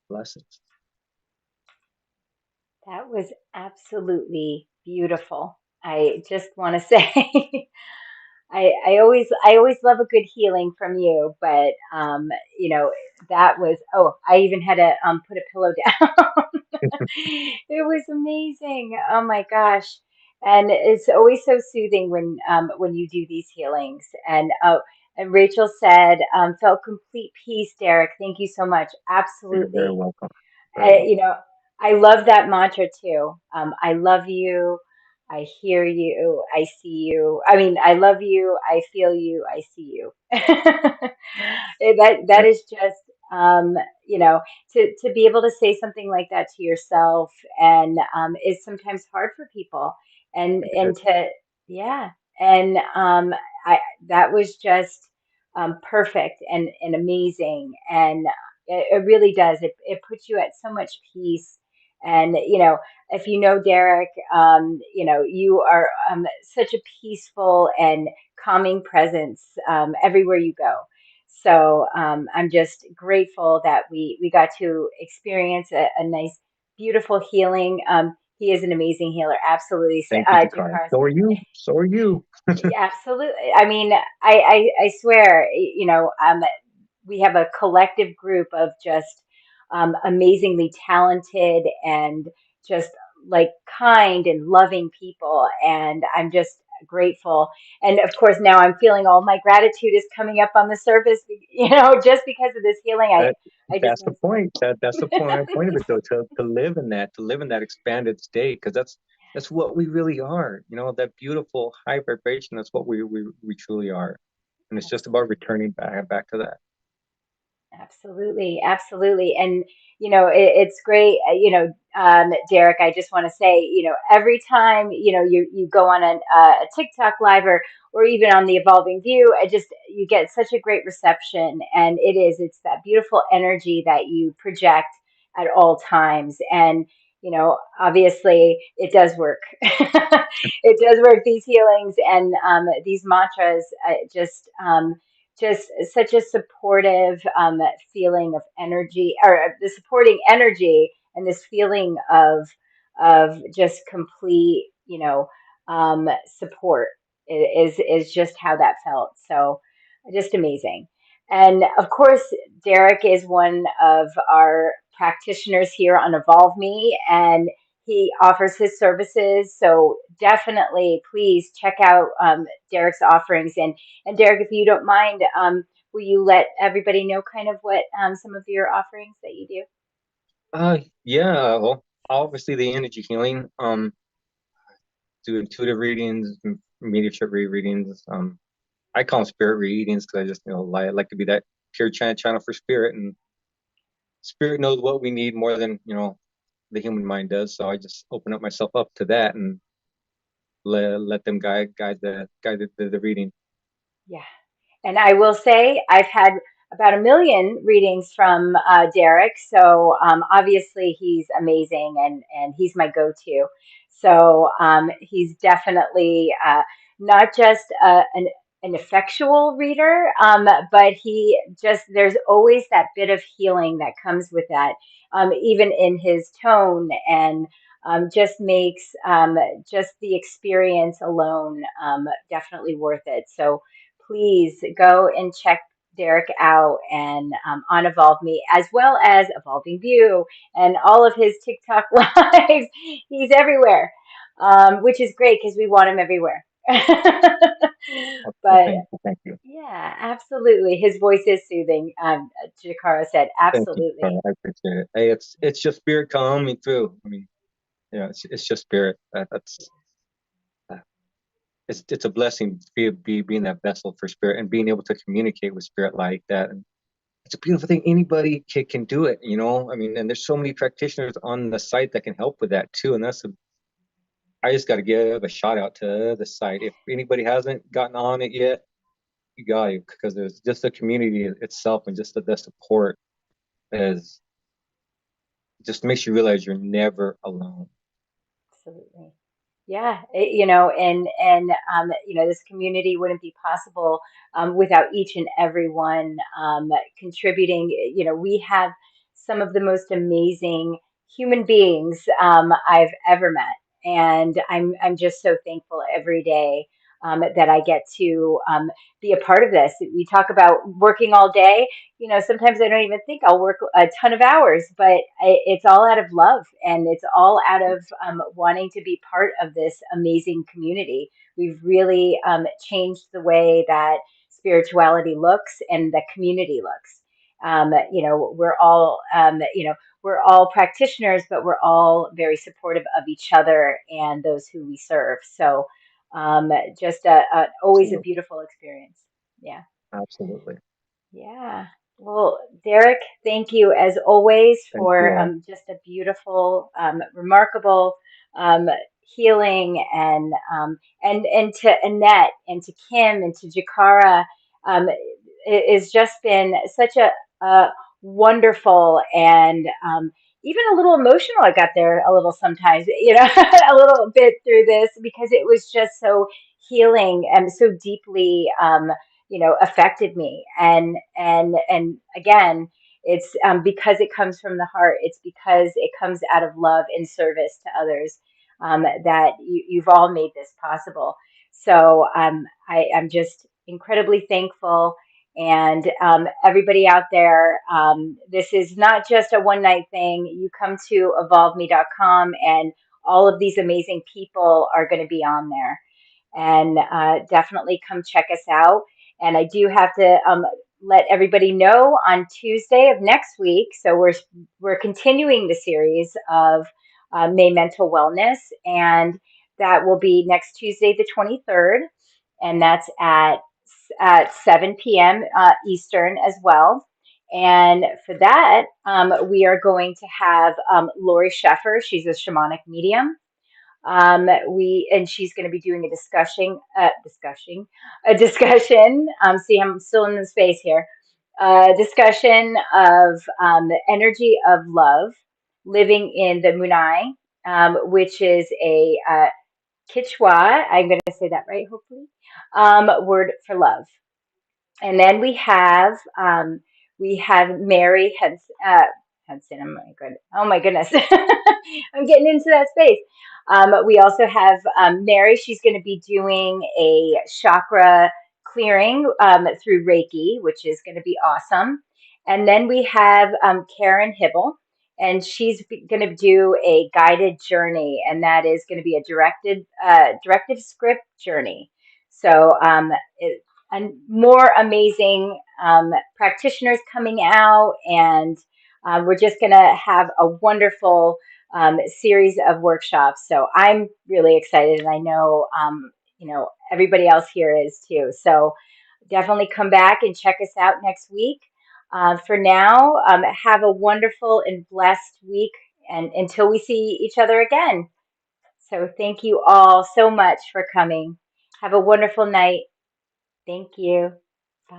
[SPEAKER 5] blessings.
[SPEAKER 2] That was absolutely beautiful. I just want to say, I always love a good healing from you, but you know, that was, oh, I even had to put a pillow down. It was amazing. Oh my gosh. And it's always so soothing when you do these healings. And Rachel said, felt complete peace, Derek. Thank you so much.
[SPEAKER 5] You're very
[SPEAKER 2] Absolutely.
[SPEAKER 5] welcome. Very welcome.
[SPEAKER 2] You know, I love that mantra too. I love you. I hear you. I see you. I mean, I love you. I feel you. I see you. That
[SPEAKER 5] Yeah,
[SPEAKER 2] is just, you know, to be able to say something like that to yourself and is sometimes hard for people. And to yeah, and I that was just perfect and amazing and it really does. It puts you at so much peace. And, you know, if you know Derek, you know, you are such a peaceful and calming presence everywhere you go. So I'm just grateful that we got to experience a nice, beautiful healing. He is an amazing healer. Absolutely.
[SPEAKER 5] thank you, Jakar.
[SPEAKER 2] Jakar,
[SPEAKER 5] So are you. So are you.
[SPEAKER 2] absolutely. I mean, I swear, you know, we have a collective group of just amazingly talented and just like kind and loving people. And I'm just grateful. And of course, now I'm feeling all my gratitude is coming up on the surface, you know, just because of this healing.
[SPEAKER 5] That
[SPEAKER 2] I just
[SPEAKER 5] that's the
[SPEAKER 2] want
[SPEAKER 5] point. That's the point of it though, to live in that expanded state, because that's what we really are. You know, that beautiful high vibration, that's what we truly are. And it's just about returning back to that.
[SPEAKER 2] Absolutely, absolutely. And, you know, it's great. Derek, I just want to say, you know, every time, you know, you go on a TikTok live or even on the Evolving View, you get such a great reception. And it's that beautiful energy that you project at all times. And, you know, obviously it does work. It does work, these healings and these mantras, just such a supportive feeling of energy or the supporting energy and this feeling of just complete support is just how that felt. So just amazing. And of course, Derek is one of our practitioners here on Evolve Me, and he offers his services. So definitely, please check out Derek's offerings. And Derek, if you don't mind, will you let everybody know kind of what some of your offerings that you do?
[SPEAKER 5] Yeah, well, obviously the energy healing, do intuitive readings, mediumship readings. I call them spirit readings because I just, like to be that pure channel for spirit, and spirit knows what we need more than, the human mind does. So I just open up myself up to that and let them guide the reading.
[SPEAKER 2] Yeah. And I will say I've had about 1 million readings from Derek. So obviously he's amazing and he's my go-to. So he's definitely not just an effectual reader, but there's always that bit of healing that comes with that, even in his tone and just makes just the experience alone definitely worth it. So please go and check Derek out and on Evolve Me, as well as Evolving View and all of his TikTok lives. He's everywhere, which is great because we want him everywhere.
[SPEAKER 5] Well,
[SPEAKER 2] But
[SPEAKER 5] thank you.
[SPEAKER 2] yeah, absolutely. His voice is soothing. Jakara said,
[SPEAKER 5] Thank you, Carla.
[SPEAKER 2] absolutely.
[SPEAKER 5] I appreciate it. Hey, it's just spirit coming through. I mean, it's just spirit. Uh, it's a blessing to being that vessel for spirit and being able to communicate with spirit like that. And it's a beautiful thing. Anybody can do it, I mean, and there's so many practitioners on the site that can help with that too. And I just got to give a shout out to the site. If anybody hasn't gotten on it yet, you got to, because there's just the community itself and just the support is just makes you realize you're never alone.
[SPEAKER 2] Absolutely. Yeah, this community wouldn't be possible without each and every one contributing. We have some of the most amazing human beings I've ever met, and I'm just so thankful every day that I get to be a part of this. We talk about working all day. Sometimes I don't even think I'll work a ton of hours, but it's all out of love, and it's all out of wanting to be part of this amazing community. We've really changed the way that spirituality looks and the community looks. We're all practitioners, but we're all very supportive of each other and those who we serve. So just always a
[SPEAKER 5] Absolutely.
[SPEAKER 2] beautiful experience. Yeah.
[SPEAKER 5] Absolutely.
[SPEAKER 2] Yeah. Well, Derek, thank you as always
[SPEAKER 5] Thank you
[SPEAKER 2] for
[SPEAKER 5] all.
[SPEAKER 2] just a beautiful, remarkable um, healing, and to Annette and to Kim and to Jakara. It's just been such a wonderful and even a little emotional. I got there a little sometimes, a little bit through this because it was just so healing and so deeply. Affected me, and again, it's because it comes from the heart. It's because it comes out of love and service to others, that you've all made this possible. So I'm just incredibly thankful. And everybody out there, this is not just a one night thing. You come to evolveme.com, and all of these amazing people are going to be on there, and definitely come check us out. And I do have to let everybody know on Tuesday of next week. So we're continuing the series of May Mental Wellness, and that will be next Tuesday, the 23rd, and that's at 7 p.m. Eastern as well. And for that, we are going to have Lori Sheffer. She's a shamanic medium, and she's going to be doing a discussion. See, I'm still in the space here. Discussion of the energy of love, living in the Munai, which is a Kichwa. I'm going to say that right, hopefully. Word for love. And then we have Mary Hudson. Oh my goodness, I'm getting into that space. We also have Mary. She's going to be doing a chakra clearing through Reiki, which is going to be awesome. And then we have Karen Hibble, and she's going to do a guided journey, and that is going to be a directive script journey. So and more amazing practitioners coming out, and we're just going to have a wonderful series of workshops. So I'm really excited, and I know everybody else here is too. So definitely come back and check us out next week. For now, have a wonderful and blessed week, and until we see each other again. So thank you all so much for coming. Have a wonderful night. Thank you. Bye.